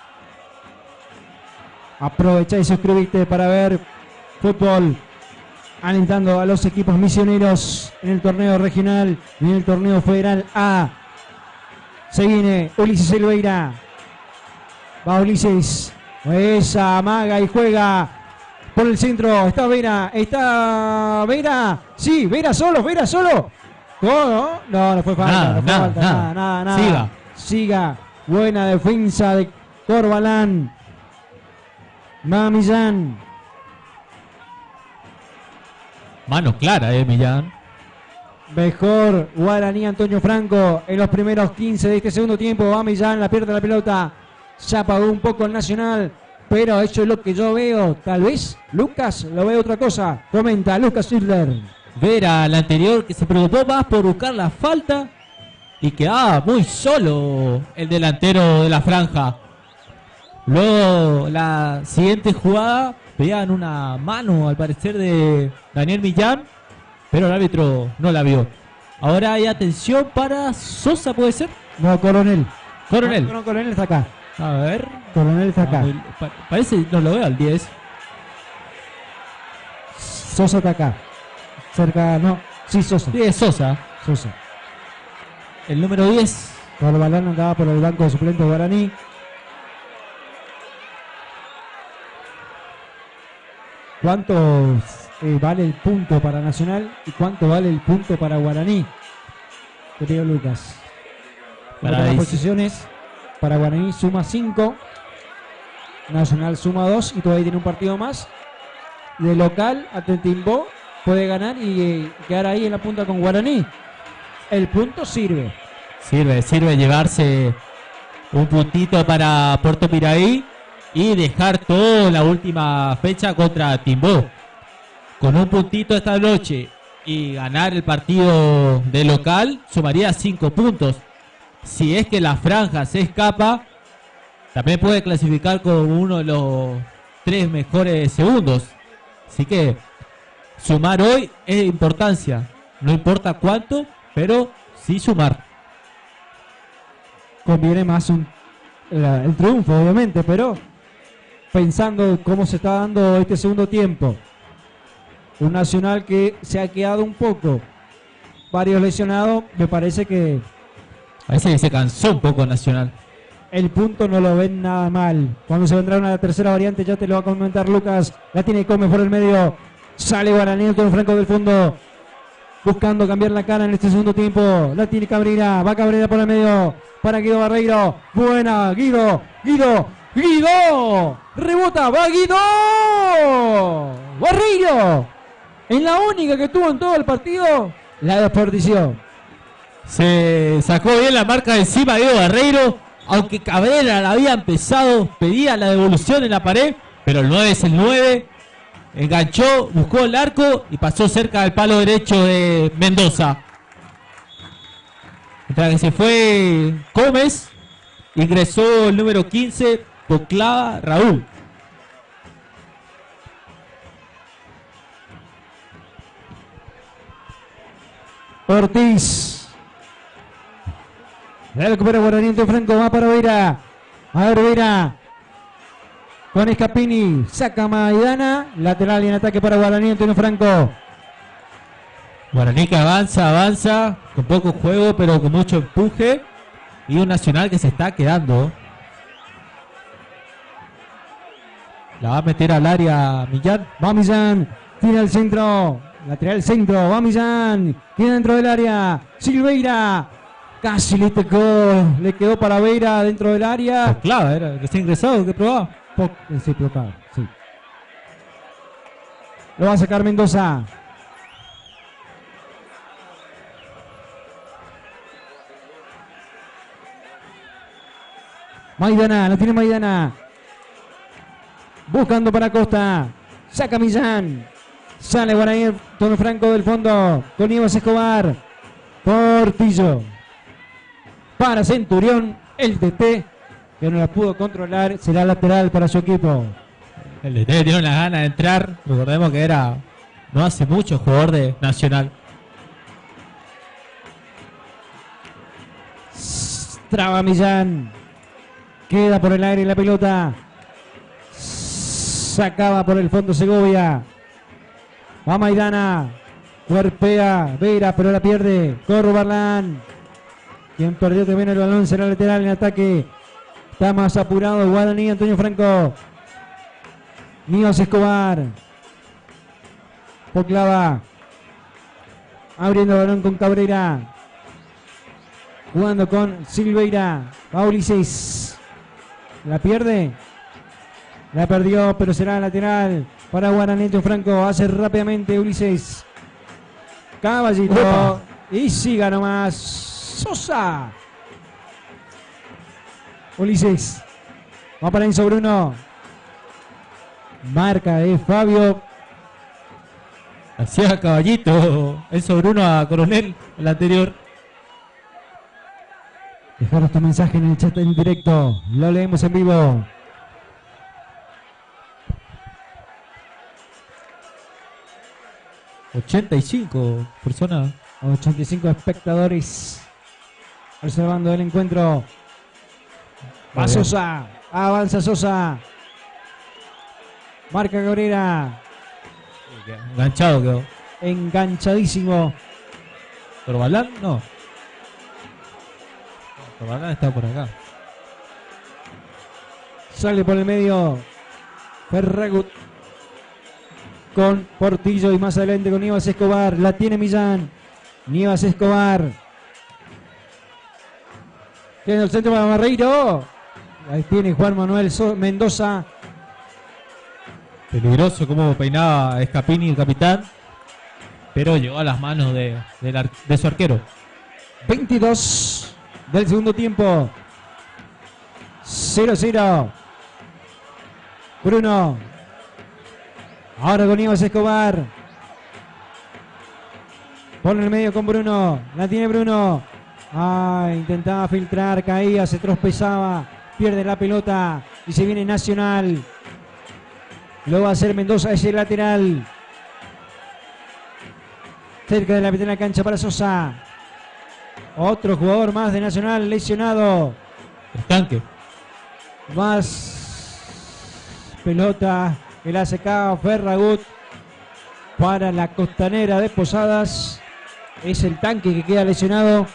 aprovecha y suscríbete para ver fútbol, alentando a los equipos misioneros en el torneo regional y en el torneo federal A. Se viene Ulises Silveira. Va Ulises. Esa amaga y juega por el centro. Está Vera. Está Vera. Sí, Vera solo. Vera solo. No, no fue falta. Nada. Siga. Buena defensa de Corbalán. Millán. Mano clara, Millán. Mejor Guaraní Antonio Franco en los primeros 15 de este segundo tiempo. Va Millán, la pierde la pelota. Ya apagó un poco el Nacional, pero eso es lo que yo veo. Tal vez Lucas lo ve otra cosa. Comenta Lucas Schindler. Vera, la anterior, que se preocupó más por buscar la falta y quedaba muy solo el delantero de la franja. Luego, la siguiente jugada, veían una mano al parecer de Daniel Millán, pero el árbitro no la vio. Ahora hay atención para Sosa, ¿puede ser? No, Coronel. Coronel. Coronel está acá. A ver. Coronel está acá. Parece, no lo veo al 10. Sosa está acá. Cerca, no. Sí, Sosa. Sí, es Sosa. El número 10. Corbalán andaba por el banco de suplentes de Guaraní. ¿Cuánto vale el punto para Nacional y cuánto vale el punto para Guaraní? Querido Lucas. Para las posiciones, para Guaraní suma 5, Nacional suma 2 y todavía tiene un partido más. De local, Atletimbó puede ganar y quedar ahí en la punta con Guaraní. El punto sirve. Sirve llevarse un puntito para Puerto Piraí y dejar toda la última fecha contra Timbó. Con un puntito esta noche y ganar el partido de local, sumaría 5 puntos. Si es que la franja se escapa, también puede clasificar como uno de los 3 mejores segundos. Así que sumar hoy es de importancia. No importa cuánto, pero sí sumar. Conviene más el triunfo, obviamente, pero pensando cómo se está dando este segundo tiempo. Un Nacional que se ha quedado un poco, varios lesionados, me parece que se cansó un poco Nacional. El punto no lo ven nada mal. Cuando se vendrá una tercera variante, ya te lo va a comentar Lucas. La tiene Come por el medio. Sale Guaraní con Franco del fondo, buscando cambiar la cara en este segundo tiempo. La tiene Cabrera. Va Cabrera por el medio para Guido Barreiro. Buena, Guido. Rebota, va Guido. Barreiro. En la única que tuvo en todo el partido, la desperdició. Se sacó bien la marca de encima Guido Barreiro. Aunque Cabrera la había empezado, pedía la devolución en la pared, pero el 9 es el 9. Enganchó, buscó el arco y pasó cerca del palo derecho de Mendoza. Mientras que se fue Gómez, ingresó el número 15, Poclava Raúl. Ortiz. La recupera Guaraní en Franco, va para Vera. A ver, Vera. Con Escapini, saca Maidana. Lateral y en ataque para Guaraní Antonio Franco. Guaraní que avanza, con poco juego, pero con mucho empuje. Y un Nacional que se está quedando. La va a meter al área Millán. Va Millán, tira al centro. Lateral centro, va Millán. Tiene dentro del área. Silveira. Casi le quedó para Vera dentro del área. Clave, era recién ingresado, que probaba. Sí. Lo va a sacar Mendoza. Maidana, la tiene Maidana. Buscando para Costa. Saca Millán. Sale Guaraní Antonio Franco del fondo. Con Ibas Escobar. Portillo. Para Centurión. El DT que no la pudo controlar. Será lateral para su equipo. El DT tiene las ganas de entrar. Recordemos que era no hace mucho jugador de Nacional. Traba Millán. Queda por el aire la pelota. Sacaba por el fondo Segovia. Va Maidana. Cuerpea Vera, pero la pierde. Corbarlán. Quien perdió también el balón será lateral en ataque. Está más apurado Guaraní Antonio Franco. Níos Escobar. Poclava. Abriendo el balón con Cabrera. Jugando con Silveira. Va Ulises. La pierde. La perdió, pero será lateral para Guaraní Antonio Franco. Hace rápidamente Ulises. Caballito. Opa. Y siga nomás. Sosa. Ulises. Va para Enzo Bruno. Marca de Fabio. Hacía Caballito. Enzo Bruno a Coronel, el anterior. Dejaros tu mensaje en el chat en directo. Lo leemos en vivo. $85 personas. 85 espectadores observando el encuentro. Va Sosa. Avanza Sosa. Marca Cabrera. Enganchado quedó. Enganchadísimo. ¿Corbalán? No. Corbalán está por acá. Sale por el medio. Ferragut. Con Portillo y más adelante con Níbas Escobar. La tiene Millán. Níbas Escobar. Tiene el centro para Barreiro. Ahí tiene Juan Manuel Mendoza. Peligroso como peinaba Escapini, el capitán. Pero llegó a las manos de su arquero. 22 del segundo tiempo. 0-0. Bruno. Ahora con Níbas Escobar. Pone el medio con Bruno. La tiene Bruno. Intentaba filtrar, caía, se tropezaba. Pierde la pelota. Y se viene Nacional. Lo va a hacer Mendoza, ese lateral. Cerca de la mitad de la cancha para Sosa. Otro jugador más de Nacional lesionado. Estanque. Más pelota que la sacaba Ferragut para la Costanera de Posadas. Es el tanque que queda lesionado.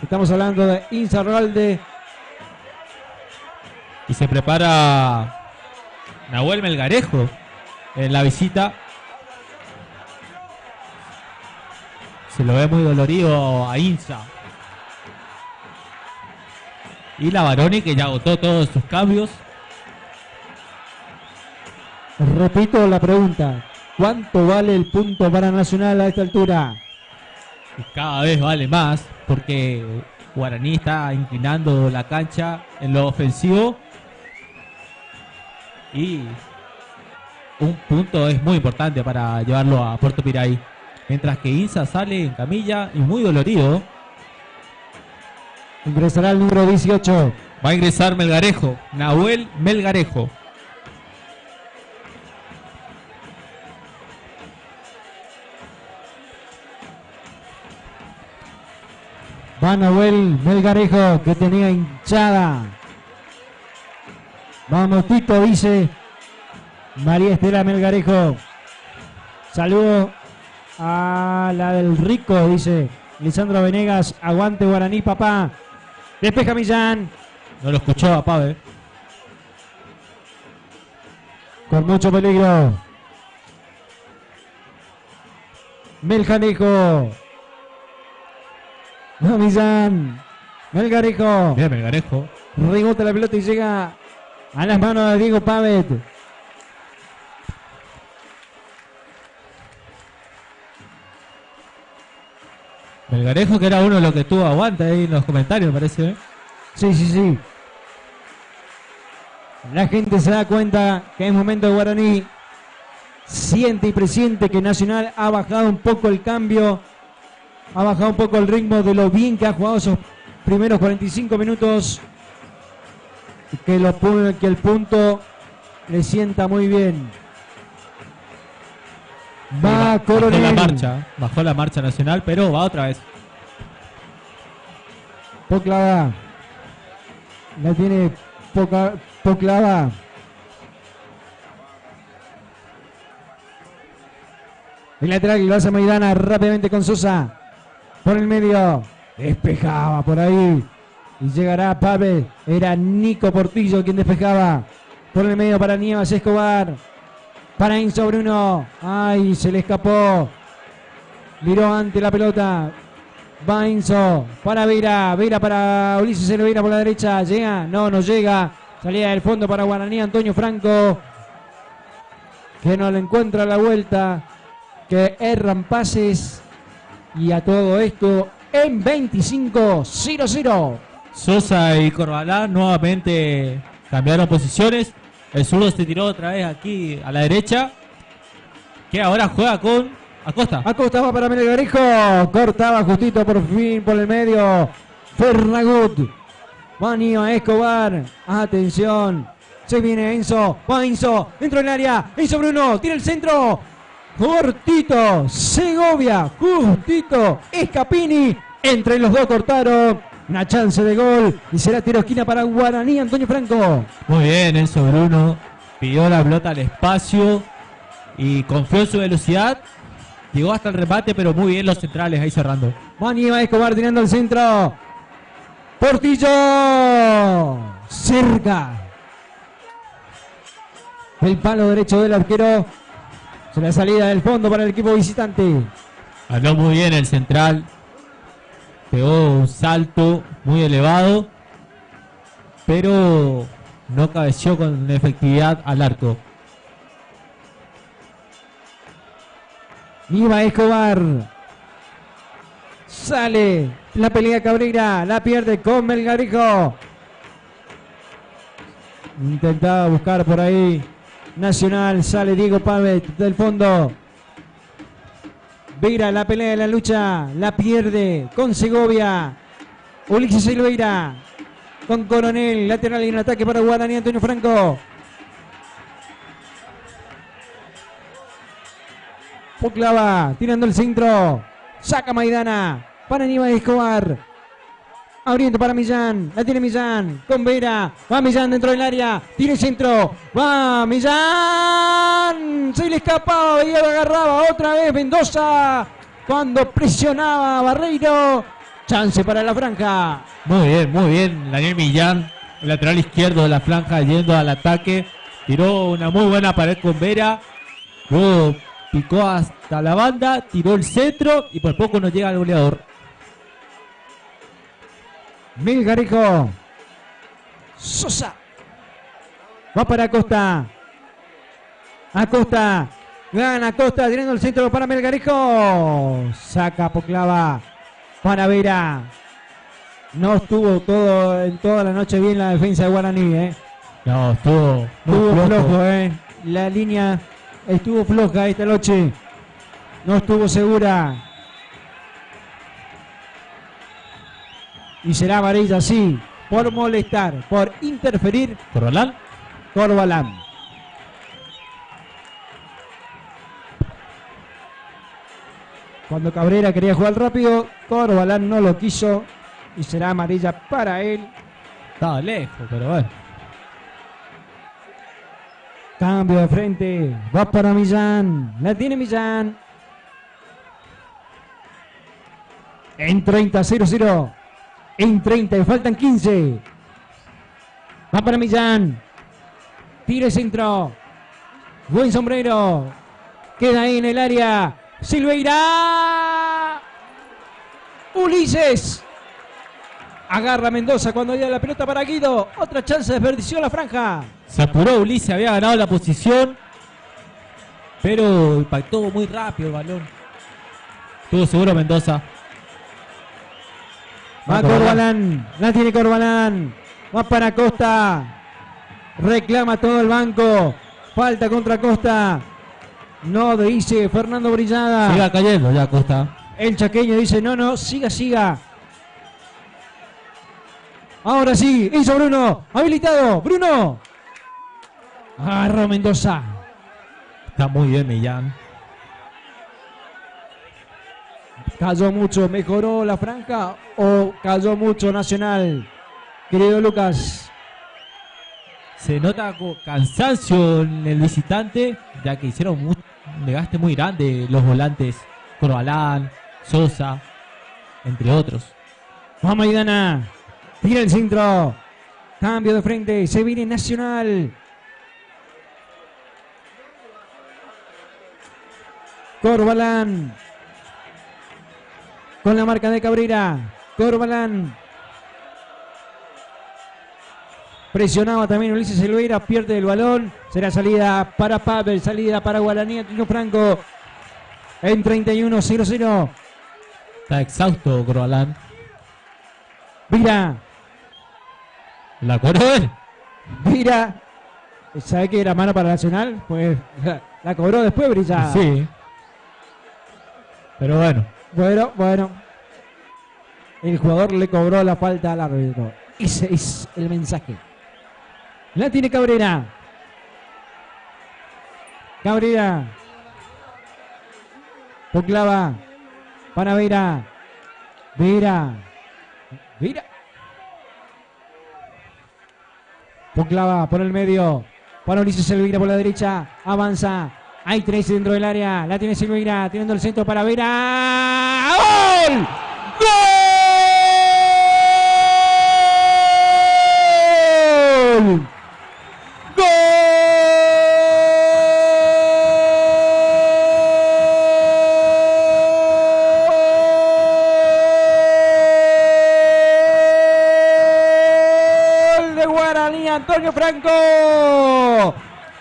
Estamos hablando de Insaurralde. Y se prepara Nahuel Melgarejo en la visita. Se lo ve muy dolorido a Insa. Y la Baroni, que ya agotó todos sus cambios. Repito la pregunta. ¿Cuánto vale el punto para Nacional a esta altura? Y cada vez vale más, porque Guaraní está inclinando la cancha en lo ofensivo. Y un punto es muy importante para llevarlo a Puerto Piraí. Mientras que Insa sale en camilla y muy dolorido. Ingresará el número 18. Va a ingresar Melgarejo, Nahuel Melgarejo. Va Nahuel Melgarejo, que tenía hinchada. Vamos Tito, dice María Estela Melgarejo. Saludo a la del Rico, dice Lisandro Venegas. Aguante Guaraní, papá. Despeja Millán. No lo escuchó a Pave. Con mucho peligro. Melgarejo. No, Millán. Melgarejo. Bien, Melgarejo. Rebota la pelota y llega a las manos de Diego Pavet. Melgarejo, que era uno de los que tuvo aguante ahí en los comentarios, me parece. Sí, sí, sí. La gente se da cuenta que es momento de Guaraní. Siente y presiente que Nacional ha bajado un poco el cambio, ha bajado un poco el ritmo de lo bien que ha jugado esos primeros 45 minutos. Que el punto le sienta muy bien. Va Coronel. Bajó la marcha Nacional, pero va otra vez. Poclava. La tiene Poclava. El lateral lo hace Maidana rápidamente con Sosa. Por el medio. Despejaba por ahí. Y llegará Pavel. Era Nico Portillo quien despejaba. Por el medio para Nievas Escobar. Para Enzo Bruno. Ay, se le escapó. Miró ante la pelota. Va Enzo. Para Vera. Vera para Ulises Elveira por la derecha. Llega. No llega. Salida del fondo para Guaraní. Antonio Franco. Que no le encuentra la vuelta. Que erran pases. Y a todo esto en 25-0-0. Sosa y Corbalán nuevamente cambiaron posiciones. El zurdo se tiró otra vez aquí a la derecha. Que ahora juega con Acosta. Acosta va para Melgarejo. Cortaba justito por fin por el medio. Ferragut. Manio Escobar. Atención. Se viene Enzo. Va Enzo. Dentro del área. Enzo Bruno. Tira el centro. Cortito. Segovia. Justito. Escapini. Entre los dos cortaron. Una chance de gol. Y será tiro esquina para Guaraní. Antonio Franco. Muy bien, Enzo Bruno. Pidió la pelota al espacio. Y confió en su velocidad. Llegó hasta el remate, pero muy bien los centrales ahí cerrando. Manio Escobar tirando al centro. Portillo. Cerca. El palo derecho del arquero. Es la salida del fondo para el equipo visitante. Habló muy bien el central. Pegó un salto muy elevado. Pero no cabeció con efectividad al arco. Iba Escobar. Sale. La pelea Cabrera. La pierde con Melgarejo. Intentaba buscar por ahí Nacional. Sale Diego Pavet del fondo. Vera, la pelea de la lucha. La pierde con Segovia. Ulises Silveira. Con Coronel. Lateral y un ataque para Guaraní. Antonio Franco. Poclava, tirando el centro. Saca Maidana. Para Aníbal Escobar. Abriendo para Millán. La tiene Millán. Con Vera. Va Millán dentro del área. Tira el centro. Va Millán. Se le escapaba y agarraba otra vez Mendoza. Cuando presionaba a Barreiro. Chance para la franja. Muy bien. Daniel Millán, el lateral izquierdo de la franja, yendo al ataque. Tiró una muy buena pared con Vera. Luego picó hasta la banda, tiró el centro y por poco no llega al goleador. Melgarejo. Sosa. Va para Acosta. Acosta. Gana Acosta tirando el centro para Melgarejo. Saca Poclava. Para Vera. No estuvo en toda la noche bien la defensa de Guaraní. No, estuvo flojo. La línea estuvo floja esta noche. No estuvo segura. Y será amarilla, sí, por molestar, por interferir. Corbalán. Cuando Cabrera quería jugar rápido, Corbalán no lo quiso. Y será amarilla para él. Estaba lejos, pero bueno. Cambio de frente. Va para Millán. La tiene Millán. En 30-0-0. En 30, y faltan 15. Va para Millán. Tira el centro. Buen sombrero. Queda ahí en el área. Silveira. Ulises. Agarra Mendoza cuando llega la pelota para Guido. Otra chance, desperdició la franja. Se apuró Ulises, había ganado la posición. Pero impactó muy rápido el balón. Estuvo seguro Mendoza. Va Corbalán, la tiene Corbalán. Va para Costa. Reclama todo el banco. Falta contra Costa. No dice Fernando Brillada. Siga cayendo ya Costa. El chaqueño dice no, siga. Ahora sí, hizo Bruno. Habilitado, Bruno. Agarró Mendoza. Está muy bien Millán. ¿Cayó mucho, mejoró la franja o cayó mucho Nacional? Querido Lucas. Se nota cansancio en el visitante, ya que hicieron un desgaste muy grande los volantes Corbalán, Sosa, entre otros. Vamos Maidana. Tira el centro. Cambio de frente. Se viene Nacional. Corbalán. Con la marca de Cabrera. Corbalán. Presionaba también Ulises Silveira. Pierde el balón. Será salida para Pavel. Salida para Guaraní. Antonio Franco. En 31-0-0. Está exhausto Corbalán. Vira. ¿La cobró él? Vira. ¿Sabe que era mano para Nacional? Pues la cobró después Brillada. Sí. Pero bueno. Bueno. El jugador le cobró la falta al árbitro. Ese es el mensaje. La tiene Cabrera. Poclava. Para Vera. Poclava por el medio. Para Ulises Silveira por la derecha. Avanza. Hay 3 dentro del área. La tiene Silveira. Tirando el centro para Vera. ¡Gol! ¡Gol! Antonio Franco.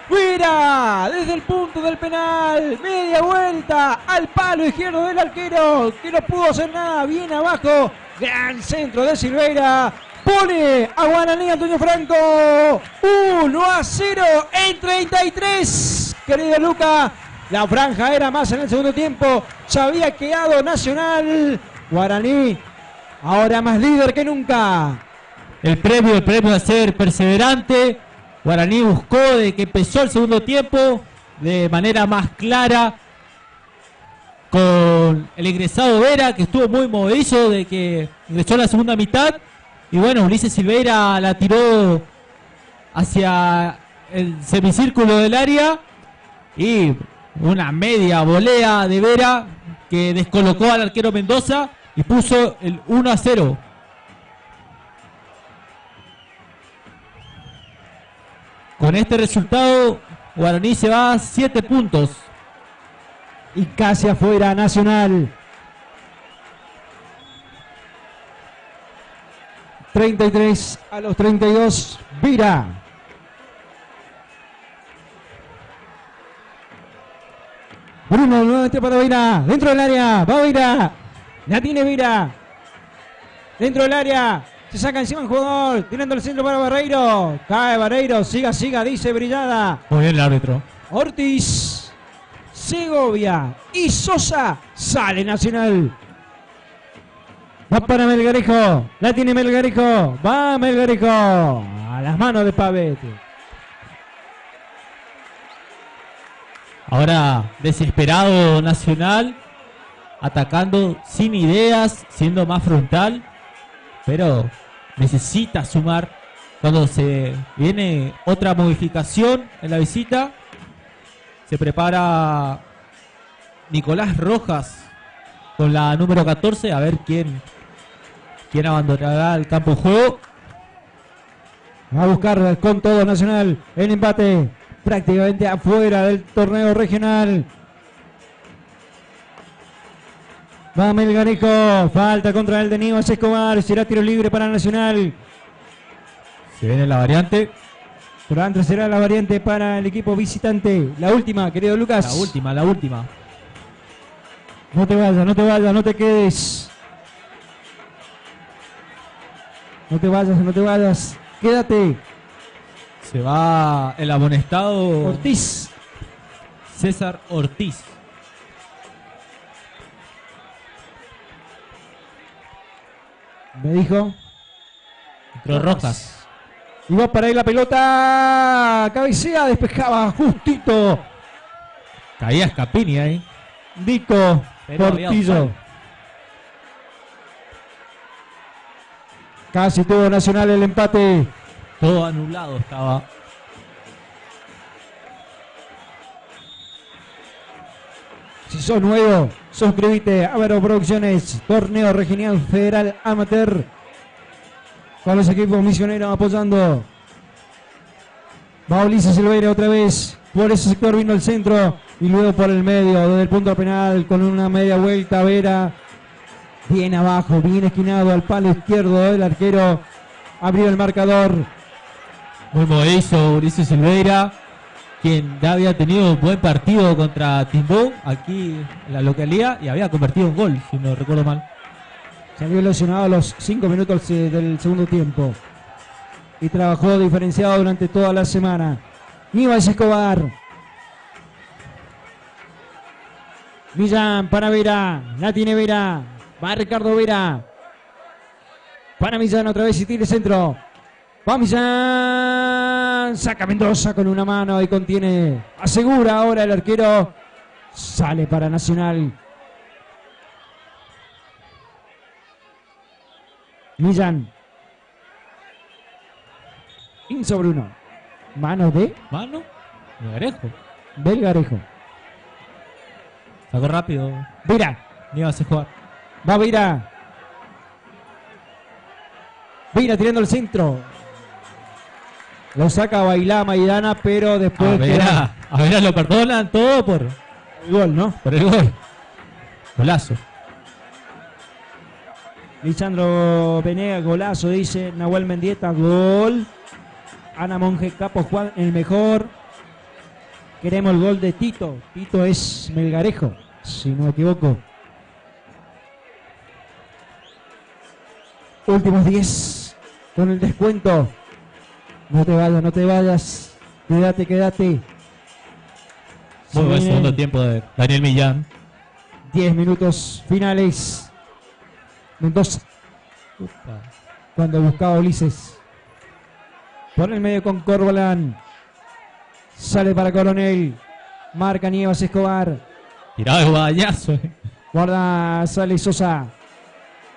Fuera desde el punto del penal. Media vuelta al palo izquierdo del arquero, que no pudo hacer nada. Bien abajo. Gran centro de Silveira. Pone a Guaraní Antonio Franco. 1-0 en 33. Querido Luca, la franja era más en el segundo tiempo. Ya había quedado Nacional. Guaraní ahora más líder que nunca. El premio a ser perseverante. Guaraní buscó de que empezó el segundo tiempo de manera más clara con el ingresado Vera, que estuvo muy movedizo de que ingresó a la segunda mitad. Y bueno, Ulises Silveira la tiró hacia el semicírculo del área y una media volea de Vera que descolocó al arquero Mendoza y puso el 1-0. Con este resultado, Guaraní se va a 7 puntos. Y casi afuera Nacional. 33 a los 32. Vira. Bruno nuevamente para Vira. Dentro del área. Va Vira. La tiene Vira. Dentro del área. Se saca encima el jugador, tirando el centro para Barreiro. Cae Barreiro, siga, dice Brillada. Muy bien el árbitro. Ortiz, Segovia y Sosa. Sale Nacional. Va para Melgarejo. La tiene Melgarejo. Va Melgarejo. A las manos de Pavete. Ahora desesperado Nacional. Atacando sin ideas, siendo más frontal. Pero necesita sumar cuando se viene otra modificación en la visita. Se prepara Nicolás Rojas con la número 14. A ver quién abandonará el campo de juego. Va a buscar con todo Nacional el empate. Prácticamente afuera del torneo regional. Va Melgarejo, falta contra el de Nivas Escobar, será tiro libre para Nacional. Se viene la variante. Por antes será la variante para el equipo visitante. La última, querido Lucas. La última. No te vayas, no te quedes. No te vayas, quédate. Se va el amonestado Ortiz. César Ortiz. Me dijo. Entró Rojas. Y va para ahí la pelota. Cabecea, despejaba justito. Caía Scapini ahí. Dico Pero había Portillo. offside. Casi tuvo Nacional el empate. Todo anulado estaba. Si sos nuevo, suscríbete a Vero Producciones, Torneo Regional Federal Amateur. Con los equipos misioneros apoyando. Va Ulises Silveira otra vez. Por ese sector vino el centro. Y luego por el medio, desde el punto penal, con una media vuelta. Vera. Bien abajo, bien esquinado al palo izquierdo del arquero. Abrió el marcador. Muy movedizo Ulises Silveira, quien ya había tenido un buen partido contra Timbó aquí en la localidad y había convertido un gol, si no recuerdo mal. Salió lesionado a los 5 minutos del segundo tiempo. Y trabajó diferenciado durante toda la semana. Níbal Escobar. Millán para Vera. La tiene Vera. Va Ricardo Vera. Para Millán otra vez y tira el centro. Va Millán. Saca Mendoza con una mano y contiene. Asegura ahora el arquero. Sale para Nacional. Millán. In sobre uno. Mano de Mano, Melgarejo. Belgarejo. Sacó rápido. Vera. Ni iba a hacer jugar. Va Vera. Vera tirando el centro. Lo saca Bailá Maidana, pero después A Vera lo perdonan todo por el gol, ¿no? el gol. Golazo. Lisandro Venega, golazo, dice Nahuel Mendieta, gol. Ana Monge Capo Juan, el mejor. Queremos el gol de Tito. Tito es Melgarejo, si no me equivoco. Últimos 10 con el descuento. No te vayas, no te vayas. Quédate, quédate. Muy Se buen vienen segundo tiempo de Daniel Millán. 10 minutos finales. Mendoza, cuando buscaba Ulises. Por el medio con Corbalán. Sale para Coronel. Marca Nievas Escobar. Tirado de guadañazo. Guarda, sale Sosa.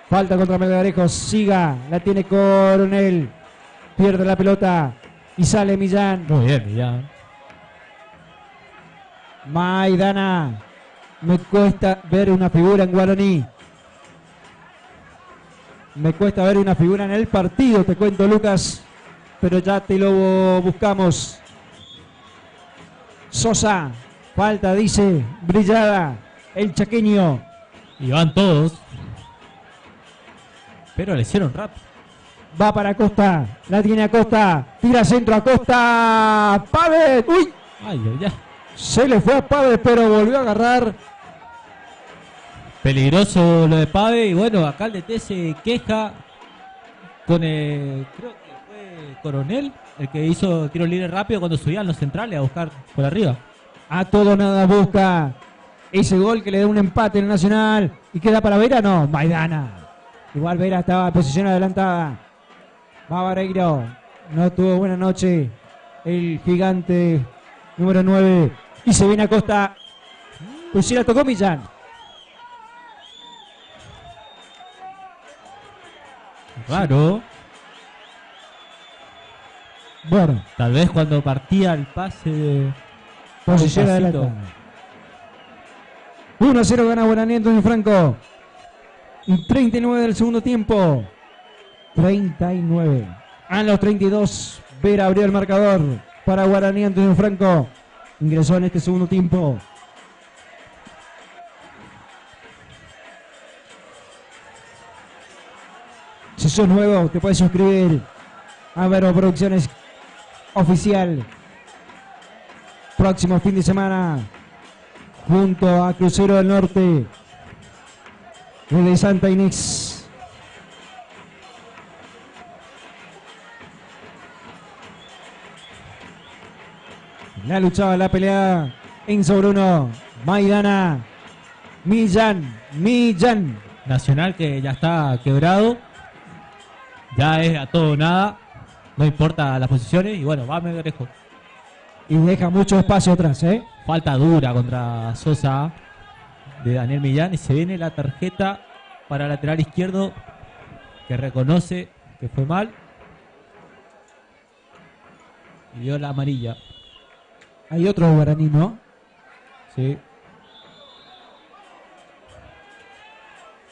Falta contra Melgarejo. Siga. La tiene Coronel. Pierde la pelota. Y sale Millán. Muy bien, Millán. Maidana. Me cuesta ver una figura en Guaraní. Me cuesta ver una figura en el partido, te cuento, Lucas. Pero ya te lo buscamos. Sosa. Falta, dice Brillada. El chaqueño. Y van todos. Pero le hicieron rápido. Va para Acosta. La tiene Acosta. Tira centro Acosta. Pavet. Uy. Ay, ay, ay. Se le fue a Pavet, pero volvió a agarrar. Peligroso lo de Pave. Y bueno, acá el DT se queja con el, creo que fue Coronel, el que hizo tiro libre rápido cuando subían los centrales a buscar por arriba. A todo nada busca. Ese gol que le da un empate en el Nacional. ¿Y queda para Vera? No, Maidana. Igual Vera estaba en posición adelantada. Va Vareiro. No tuvo buena noche. El gigante número 9. Y se viene Acosta. Pues sí la tocó Millán. Raro. Bueno, Tal vez cuando partía el pase de posición un pasito. adelantada. 1-0 gana Guaraní Antonio Franco. 39 del segundo tiempo. 39. A los 32, Vera abrió el marcador para Guaraní Antonio Franco. Ingresó en este segundo tiempo. Si sos nuevo, te puedes suscribir a Vero Producciones Oficial. Próximo fin de semana, junto a Crucero del Norte, desde Santa Inés. La luchaba, la pelea Enzo Bruno, Maidana, Millán. Nacional que ya está quebrado. Ya es a todo o nada. No importa las posiciones. Y bueno, va Melgarejo. Y deja mucho espacio atrás, ¿eh? Falta dura contra Sosa de Daniel Millán. Y se viene la tarjeta para el lateral izquierdo, que reconoce que fue mal. Y dio la amarilla. Hay otro guaraní, ¿no? Sí.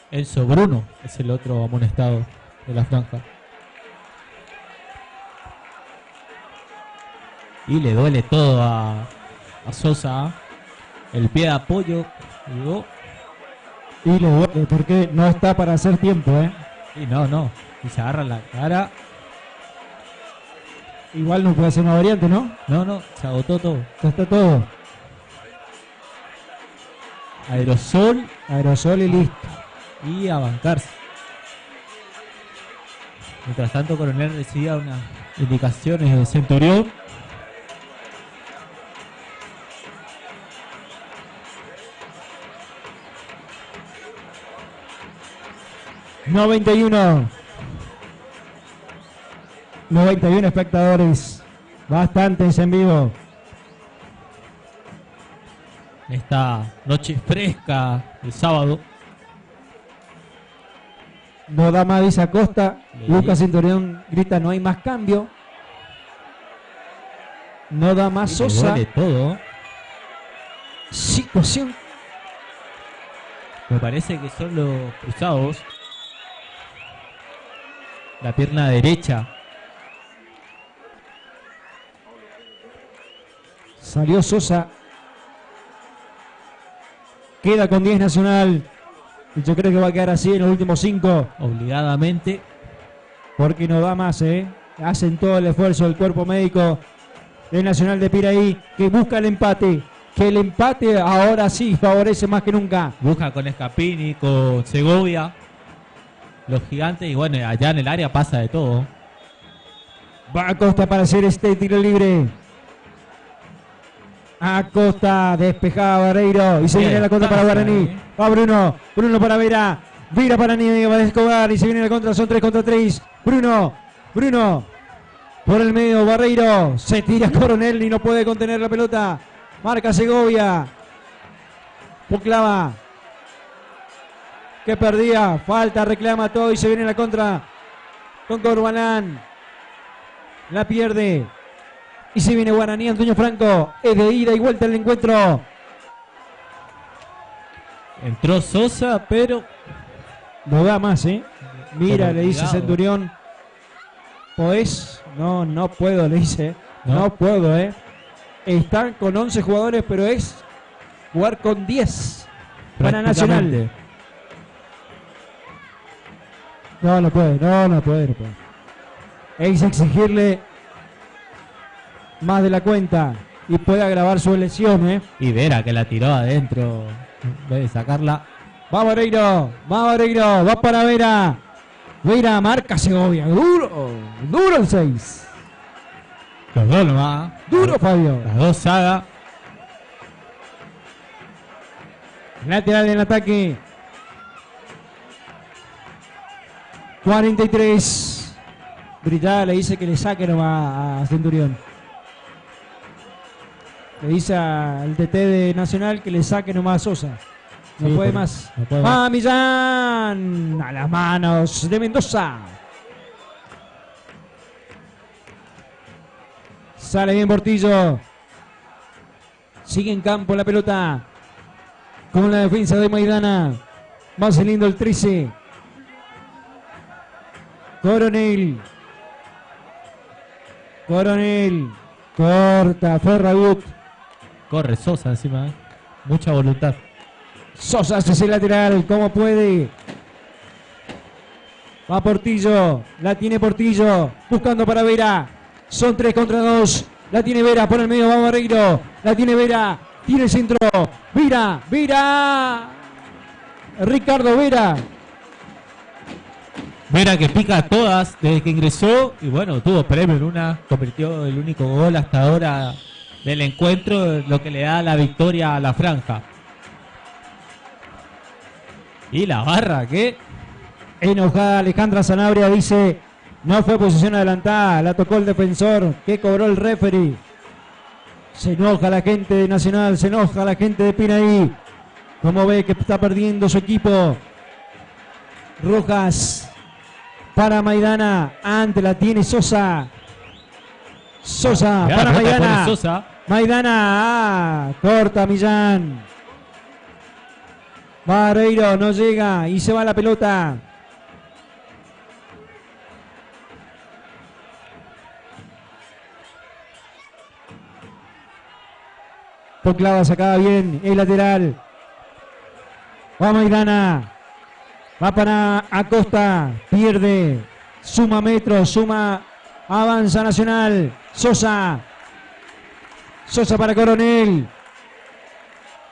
Enzo Bruno es el otro amonestado de la franja. Y le duele todo a Sosa. El pie de apoyo. Llegó. Y le duele porque no está para hacer tiempo, ¿eh? Y no. Y se agarra la cara. Igual no puede hacer una variante, ¿no? No. Se agotó todo. Ya está todo. Aerosol y listo. y a bancarse. Mientras tanto, Coronel recibía unas indicaciones de Centurión. ¡91 espectadores! Bastantes en vivo. Esta noche fresca el sábado. No da más, dice Acosta. Sí. Lucas Centurión grita: no hay más cambio. No da más Y le Sosa. duele todo. Situación. Me parece que son los cruzados. La pierna derecha. Salió Sosa. Queda con 10 Nacional. Y yo creo que va a quedar así en los últimos 5. Obligadamente. Porque no da más, ¿eh? Hacen todo el esfuerzo del cuerpo médico del Nacional de Piraí, que busca el empate. Que el empate ahora sí favorece más que nunca. Busca con Escapini, con Segovia. Los gigantes. Y bueno, allá en el área pasa de todo. Va Acosta para hacer este tiro libre. Acosta despejaba Barreiro. Y se viene la contra para Guaraní. Va Bruno para Vera. Vera para Nieve Escobar. Y se viene la contra. Son 3 contra 3. Bruno. Por el medio Barreiro. Se tira Coronel y no puede contener la pelota. Marca Segovia. Puclava. Que perdía. Falta, reclama todo y se viene la contra. Con Corbalán. La pierde. Y se viene Guaraní, Antonio Franco. Es de ida y vuelta el encuentro. Entró Sosa, pero No da más, ¿eh? Mira, Pero le dice cuidado. Centurión. ¿Podés? No puedo, le dice. No. No puedo, ¿eh? Están con 11 jugadores, pero es jugar con 10 para Nacional. prácticamente. No puede. Es exigirle más de la cuenta y puede agravar su lesión, ¿eh? Y Vera que la tiró adentro. En vez de sacarla. Va Barreiro, va para Vera. Vera marca Segovia, duro el 6. Los dos nomás. Duro Fabio. Las dos sagas. Lateral en ataque. 43. Brillada le dice que le saque nomás a Centurión. Le dice al DT de Nacional que le saque nomás a Sosa. No Sí, puede porque más. no puede más. ¡Va Millán! A las manos de Mendoza. Sale bien Portillo. Sigue en campo la pelota. Con la defensa de Maidana. Va saliendo el 13. Coronel. Corta Ferragut. Corre Sosa encima. Mucha voluntad. Sosa hace ese lateral. ¿Cómo puede? Va Portillo. La tiene Portillo. Buscando para Vera. Son 3 contra 2. La tiene Vera. Por el medio va Barreiro. La tiene Vera. Tiene el centro. Vera. Ricardo Vera. Vera que pica todas desde que ingresó. Y bueno, tuvo premio en una. Convirtió el único gol hasta ahora del encuentro, lo que le da la victoria a la franja. Y la barra, ¿qué? Enojada Alejandra Sanabria dice, no fue posición adelantada, la tocó el defensor, que cobró el referee. Se enoja la gente de Nacional, se enoja la gente de Piraí. Como ve que está perdiendo su equipo. Rojas para Maidana, ante la tiene Sosa. Sosa Mirá, para la pelota Maidana. pone Sosa. Maidana, corta Millán. Barreiro no llega y se va la pelota. Poclava sacaba bien el lateral. Va Maidana. Va para Acosta. Pierde. Suma metros. Suma. Avanza Nacional. Sosa. Sosa para Coronel.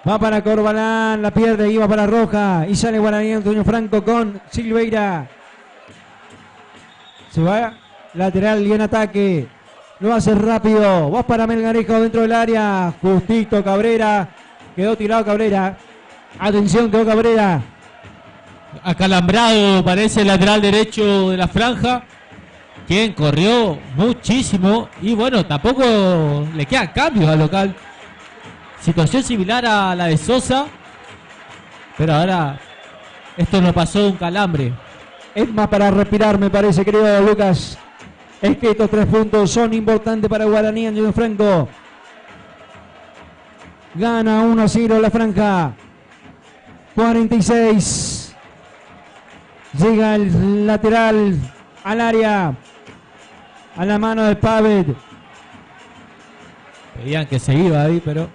Va para Corbalán. La pierde. Iba para Roja. Y sale Guaraní Antonio Franco con Silveira. Se va. Lateral y en ataque. Lo hace rápido. Va para Melgarejo dentro del área. Justito Cabrera. Quedó tirado Cabrera. Atención, quedó Cabrera. Acalambrado parece el lateral derecho de la franja. Quien corrió muchísimo. Y bueno, tampoco le quedan cambios al local. Situación similar a la de Sosa. Pero ahora esto no pasó un calambre. Es más para respirar, me parece, querido Lucas. Es que estos 3 puntos son importantes para Guaraní Antonio Franco. Gana 1-0 la franja. 46. Llega el lateral al área. A la mano de Pavet. Pedían que se iba ahí, pero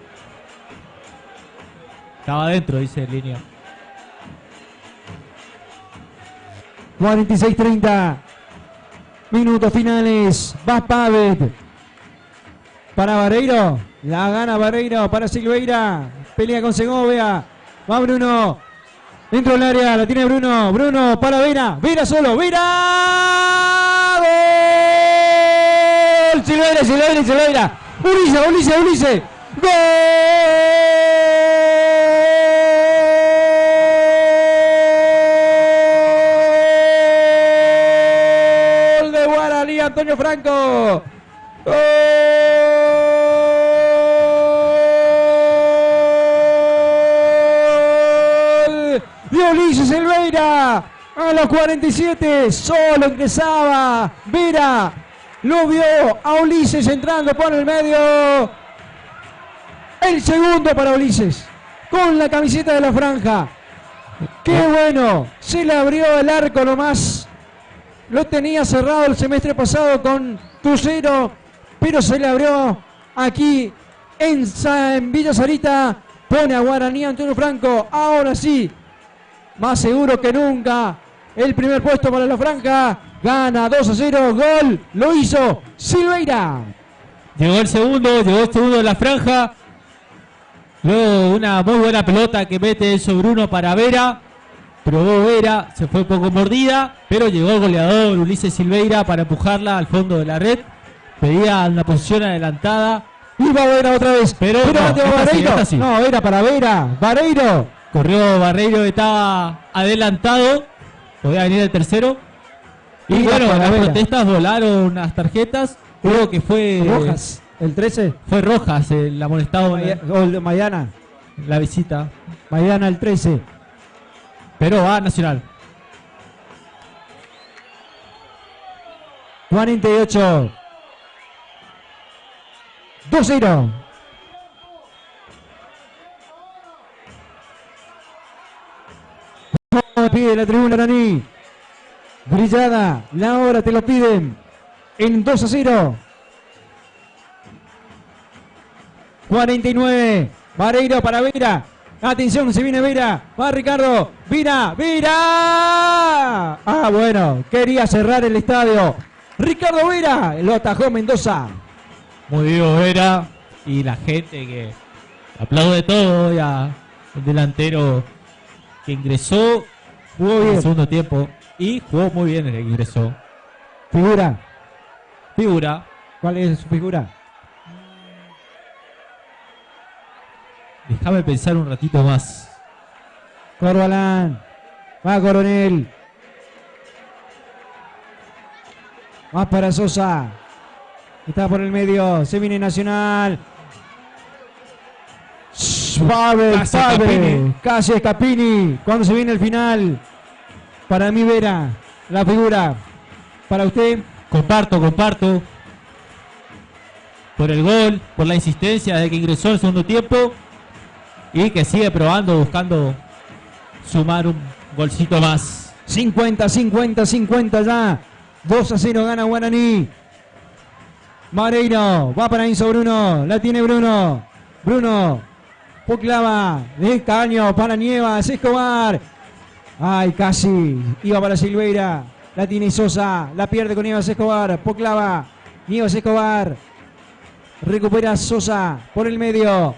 estaba adentro, dice línea. 46-30. Minutos finales. Va Pavet. Para Barreiro. La gana Barreiro para Silveira. Pelea con Segovia. Va Bruno. Dentro del área. La tiene Bruno. Bruno para Vera. Vera solo. Vera. ¡Gol! Silveira, Silveira, Silveira. Ulises, Ulises, Ulises. ¡Gol! De Guaraní Antonio Franco. ¡Gol! De Ulises Silveira. A los 47. Solo ingresaba Vera. Lo vio a Ulises entrando por el medio. El segundo para Ulises. Con la camiseta de la franja. ¡Qué bueno! Se le abrió el arco nomás. Lo tenía cerrado el semestre pasado con Tucero. Pero se le abrió aquí en Villa Sarita. Pone a Guaraní Antonio Franco. Ahora sí. Más seguro que nunca. El primer puesto para la franja. Gana 2-0. Gol. Lo hizo Silveira. Llegó el segundo de la franja. Luego una muy buena pelota que mete eso Bruno para Vera. Probó Vera, se fue un poco mordida, pero llegó el goleador Ulises Silveira para empujarla al fondo de la red. Pedía una posición adelantada. Y va Vera otra vez. Pero no, Barreiro. sí. No, era para Vera. Barreiro. Corrió Barreiro, estaba adelantado. Podía venir el tercero. Y Mira, bueno, para las Vera. protestas volaron unas tarjetas. Creo que fue Rojas. El 13. Fue Rojas el amonestado en Gol de Maidana. la visita. Maidana el 13. Pero va Nacional. 48. 2-0. Pide la tribuna Guaraní. Brillada. La hora te lo piden. En 2-0. 49. Barreiro para Vera. Atención, se viene Vera. Va Ricardo. Vera. Vera. Ah, bueno. Quería cerrar el estadio. Ricardo Vera. Lo atajó Mendoza. Muy vivo Vera. Y la gente que aplaude todo. Ya el delantero que ingresó. Jugó En el bien. segundo tiempo. Y jugó muy bien el que ingresó. Figura. Figura. ¿Cuál es su figura? Déjame pensar un ratito más. Corbalán. Va Coronel. Más para Sosa. Está por el medio. Se viene Nacional. Pavel, casi Escapini. Cuando se viene el final. Para mí Vera, la figura. Para usted. Comparto. Por el gol, por la insistencia de que ingresó el segundo tiempo. Y que sigue probando, buscando sumar un golcito más. 50 ya. 2-0 gana Guaraní. Mareiro, va para Enzo Bruno. La tiene Bruno. Poclava, de Caño para Nievas, Escobar. Ay, casi. Iba para Silveira. La tiene Sosa. La pierde con Nievas Escobar. Poclava. Nievas Escobar. Recupera Sosa por el medio.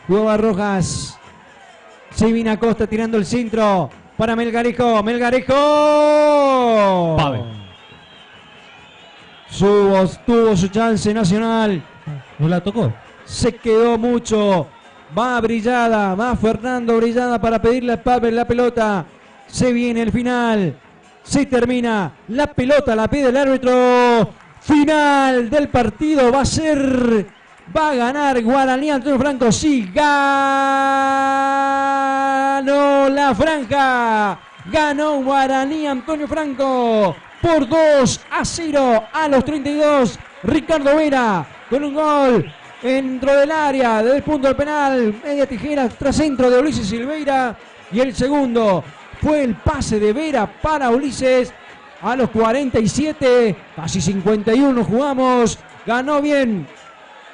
Juega Rojas. Se viene Acosta tirando el centro. Para Melgarejo. Pavel. Tuvo su chance Nacional. ¿No la tocó? Se quedó mucho. Va Brillada. Va Fernando Brillada para pedirle a Pavel la pelota. Se viene el final. Se termina. La pelota la pide el árbitro. Final del partido va a ganar Guaraní. Antonio Franco. Sí, ganó la franja. Ganó Guaraní Antonio Franco por 2-0 a los 32. Ricardo Vera con un gol dentro del área, desde el punto del penal, media tijera tras centro de Ulises Silveira. Y el segundo fue el pase de Vera para Ulises a los 47, casi 51 jugamos. Ganó bien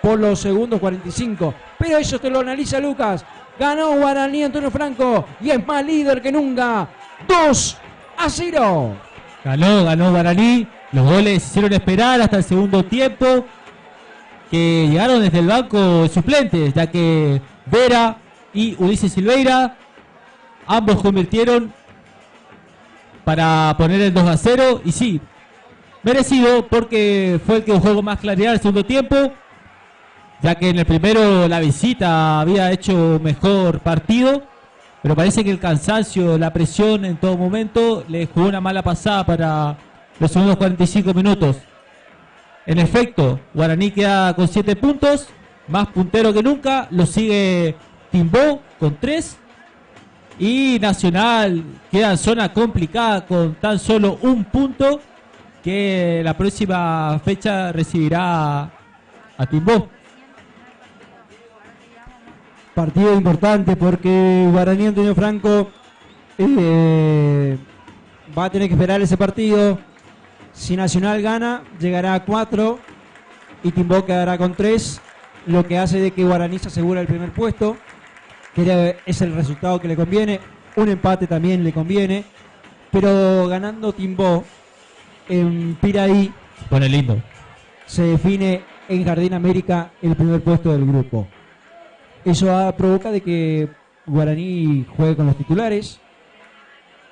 por los segundos 45, pero eso te lo analiza Lucas. Ganó Guaraní Antonio Franco y es más líder que nunca. 2-0. Ganó Guaraní. Los goles se hicieron esperar hasta el segundo tiempo, que llegaron desde el banco de suplentes, ya que Vera y Ulises Silveira ambos convirtieron para poner el 2-0. Y sí, merecido, porque fue el que jugó con más claridad el segundo tiempo, ya que en el primero la visita había hecho mejor partido, pero parece que el cansancio, la presión en todo momento le jugó una mala pasada para los segundos 45 minutos. En efecto, Guaraní queda con 7 puntos, más puntero que nunca. Lo sigue Timbó con 3. Y Nacional queda en zona complicada con tan solo 1 punto, que la próxima fecha recibirá a Timbó. Partido importante porque Guaraní Antonio Franco va a tener que esperar ese partido. Si Nacional gana, llegará a 4 y Timbó quedará con 3, lo que hace de que Guaraní se asegura el primer puesto, que es el resultado que le conviene. Un empate también le conviene, pero ganando Timbó en Piraí, Pone lindo. se define en Jardín América el primer puesto del grupo. Eso provoca de que Guaraní juegue con los titulares,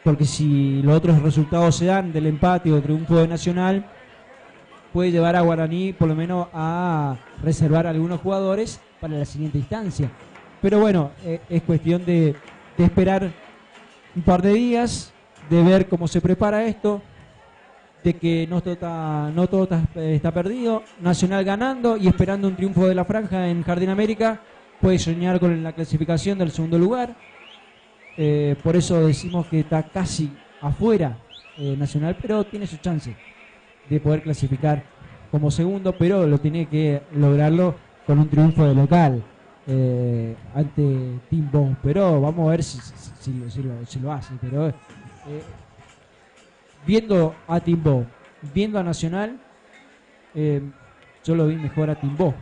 porque si los otros resultados se dan del empate o triunfo de Nacional, puede llevar a Guaraní por lo menos a reservar a algunos jugadores para la siguiente instancia. Pero bueno, es cuestión de esperar un par de días, de ver cómo se prepara esto, de que no todo está perdido. Nacional ganando y esperando un triunfo de la franja en Jardín América, puede soñar con la clasificación del segundo lugar. Por eso decimos que está casi afuera Nacional, pero tiene su chance de poder clasificar como segundo, pero lo tiene que lograrlo con un triunfo de local ante Timbó. Pero vamos a ver si lo hace. Pero viendo a Timbó, viendo a Nacional, yo lo vi mejor a Timbó.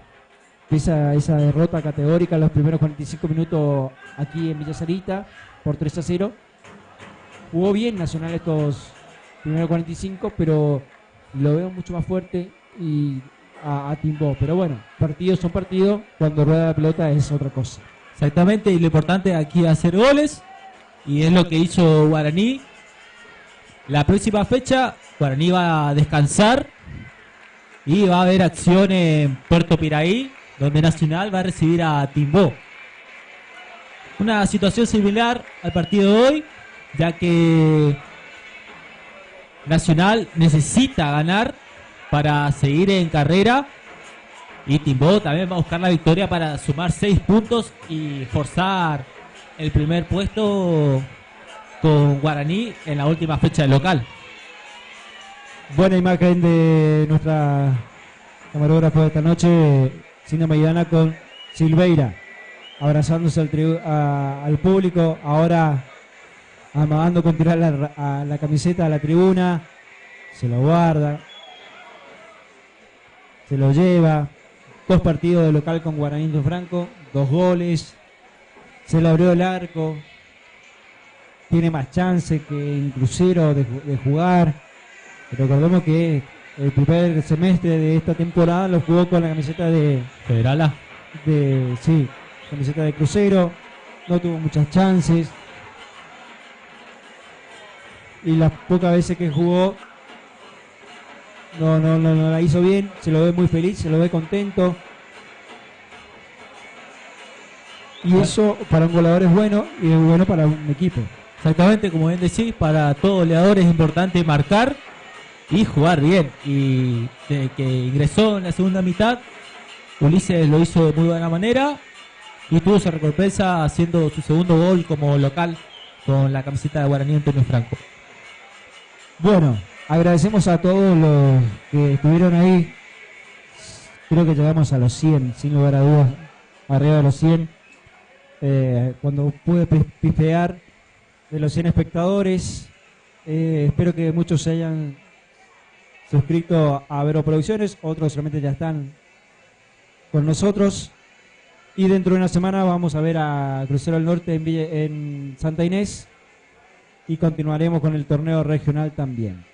Esa derrota categórica en los primeros 45 minutos aquí en Villa Sarita por 3-0. Jugó bien Nacional estos primeros 45, pero lo veo mucho más fuerte y a Timbó. Pero bueno, partidos son partidos, cuando rueda la pelota es otra cosa. Exactamente, y lo importante aquí es hacer goles, y es lo que hizo Guaraní. La próxima fecha, Guaraní va a descansar y va a haber acción en Puerto Piraí donde Nacional va a recibir a Timbó. Una situación similar al partido de hoy, ya que Nacional necesita ganar para seguir en carrera y Timbó también va a buscar la victoria para sumar 6 puntos y forzar el primer puesto con Guaraní en la última fecha del local. Buena imagen de nuestra camarógrafa de esta noche, Cindy Maidana, con Silveira abrazándose al público, ahora amagando con tirar a la camiseta a la tribuna, se lo guarda, se lo lleva. 2 partidos de local con Guaraní Franco, 2 goles, se le abrió el arco, tiene más chance que en Crucero de jugar. Recordemos que el primer semestre de esta temporada lo jugó con la camiseta de Federala. Sí, camiseta de Crucero, no tuvo muchas chances. Y las pocas veces que jugó no la hizo bien, se lo ve muy feliz, se lo ve contento. Y eso para un goleador es bueno y es bueno para un equipo. Exactamente, como bien decís, para todo goleador es importante marcar y jugar bien. Y desde que ingresó en la segunda mitad, Ulises lo hizo de muy buena manera y tuvo su recompensa haciendo su segundo gol como local con la camiseta de Guaraní Antonio Franco. Bueno, agradecemos a todos los que estuvieron ahí. Creo que llegamos a los 100, sin lugar a dudas, arriba de los 100. Cuando pude pispear de los 100 espectadores, espero que muchos se hayan suscrito a Vero Producciones, otros solamente ya están con nosotros. Y dentro de una semana vamos a ver a Crucero del Norte en Santa Inés y continuaremos con el torneo regional también.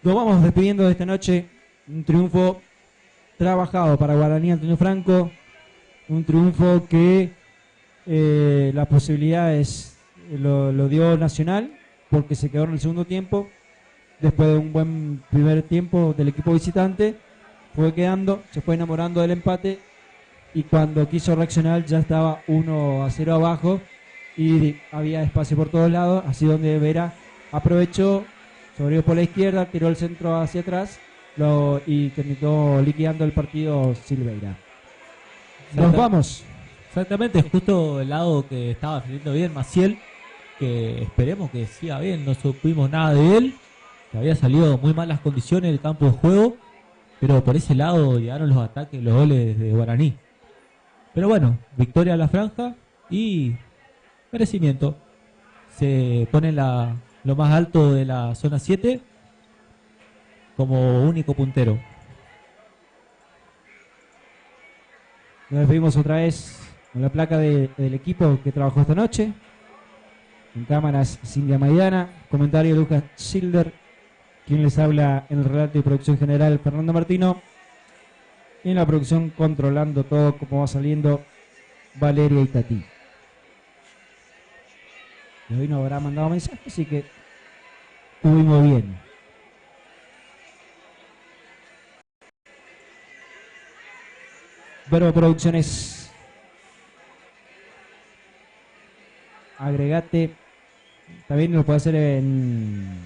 Nos vamos despidiendo de esta noche. Un triunfo trabajado para Guaraní Antonio Franco, un triunfo que las posibilidades lo dio Nacional porque se quedó en el segundo tiempo. Después de un buen primer tiempo del equipo visitante, fue quedando, se fue enamorando del empate y cuando quiso reaccionar ya estaba 1-0 abajo y había espacio por todos lados, así donde Vera aprovechó, sobre por la izquierda, tiró el centro hacia atrás y terminó liquidando el partido Silveira. Nos vamos. Exactamente, justo el lado que estaba defendiendo bien Maciel, que esperemos que siga bien, no supimos nada de él, que había salido muy malas condiciones del campo de juego, pero por ese lado llegaron los ataques, los goles de Guaraní. Pero bueno, victoria a la franja y merecimiento. Se pone lo más alto de la zona 7 como único puntero. Nos despedimos otra vez con la placa del equipo que trabajó esta noche. En cámaras, Cindy Maidana. Comentario, Lucas Schilder. Quien les habla en el relato y producción general, Fernando Martino. Y en la producción, controlando todo como va saliendo, Valeria Itati. Y hoy no habrá mandado mensaje, así que estuvimos bien. Verbo Producciones, agregate, también lo puede hacer en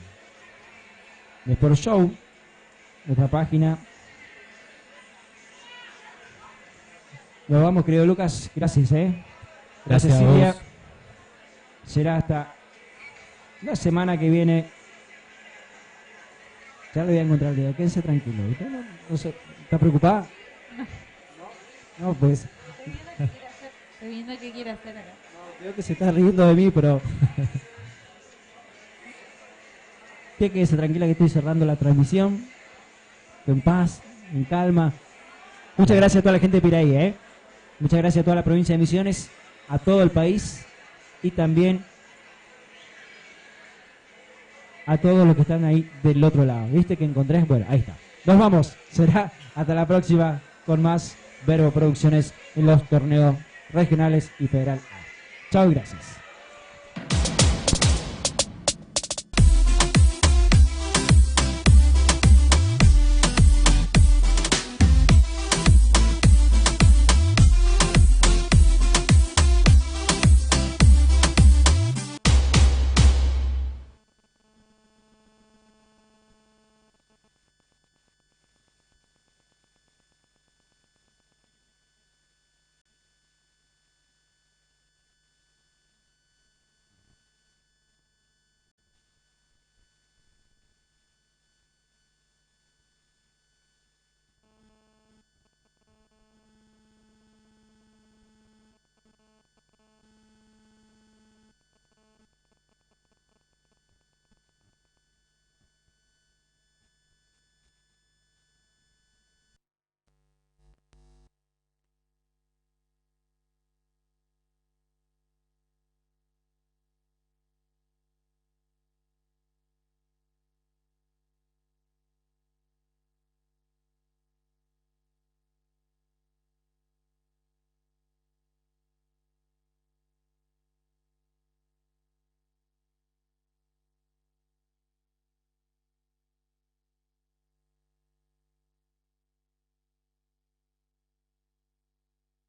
Sport Show, nuestra página. Nos vamos, querido Lucas, gracias, Gracias Silvia. Será hasta la semana que viene. Ya lo voy a encontrar, quédense tranquilo. No sé, ¿está preocupada? No, pues. Estoy viendo qué quiere hacer acá. No, creo que se está riendo de mí, pero. Quédese tranquila que estoy cerrando la transmisión. En paz, en calma. Muchas gracias a toda la gente de Piraí, Muchas gracias a toda la provincia de Misiones, a todo el país y también a todos los que están ahí del otro lado. ¿Viste que encontré? Bueno, ahí está. Nos vamos. Será hasta la próxima con más Verbo Producciones en los torneos regionales y federal A. Chao y gracias.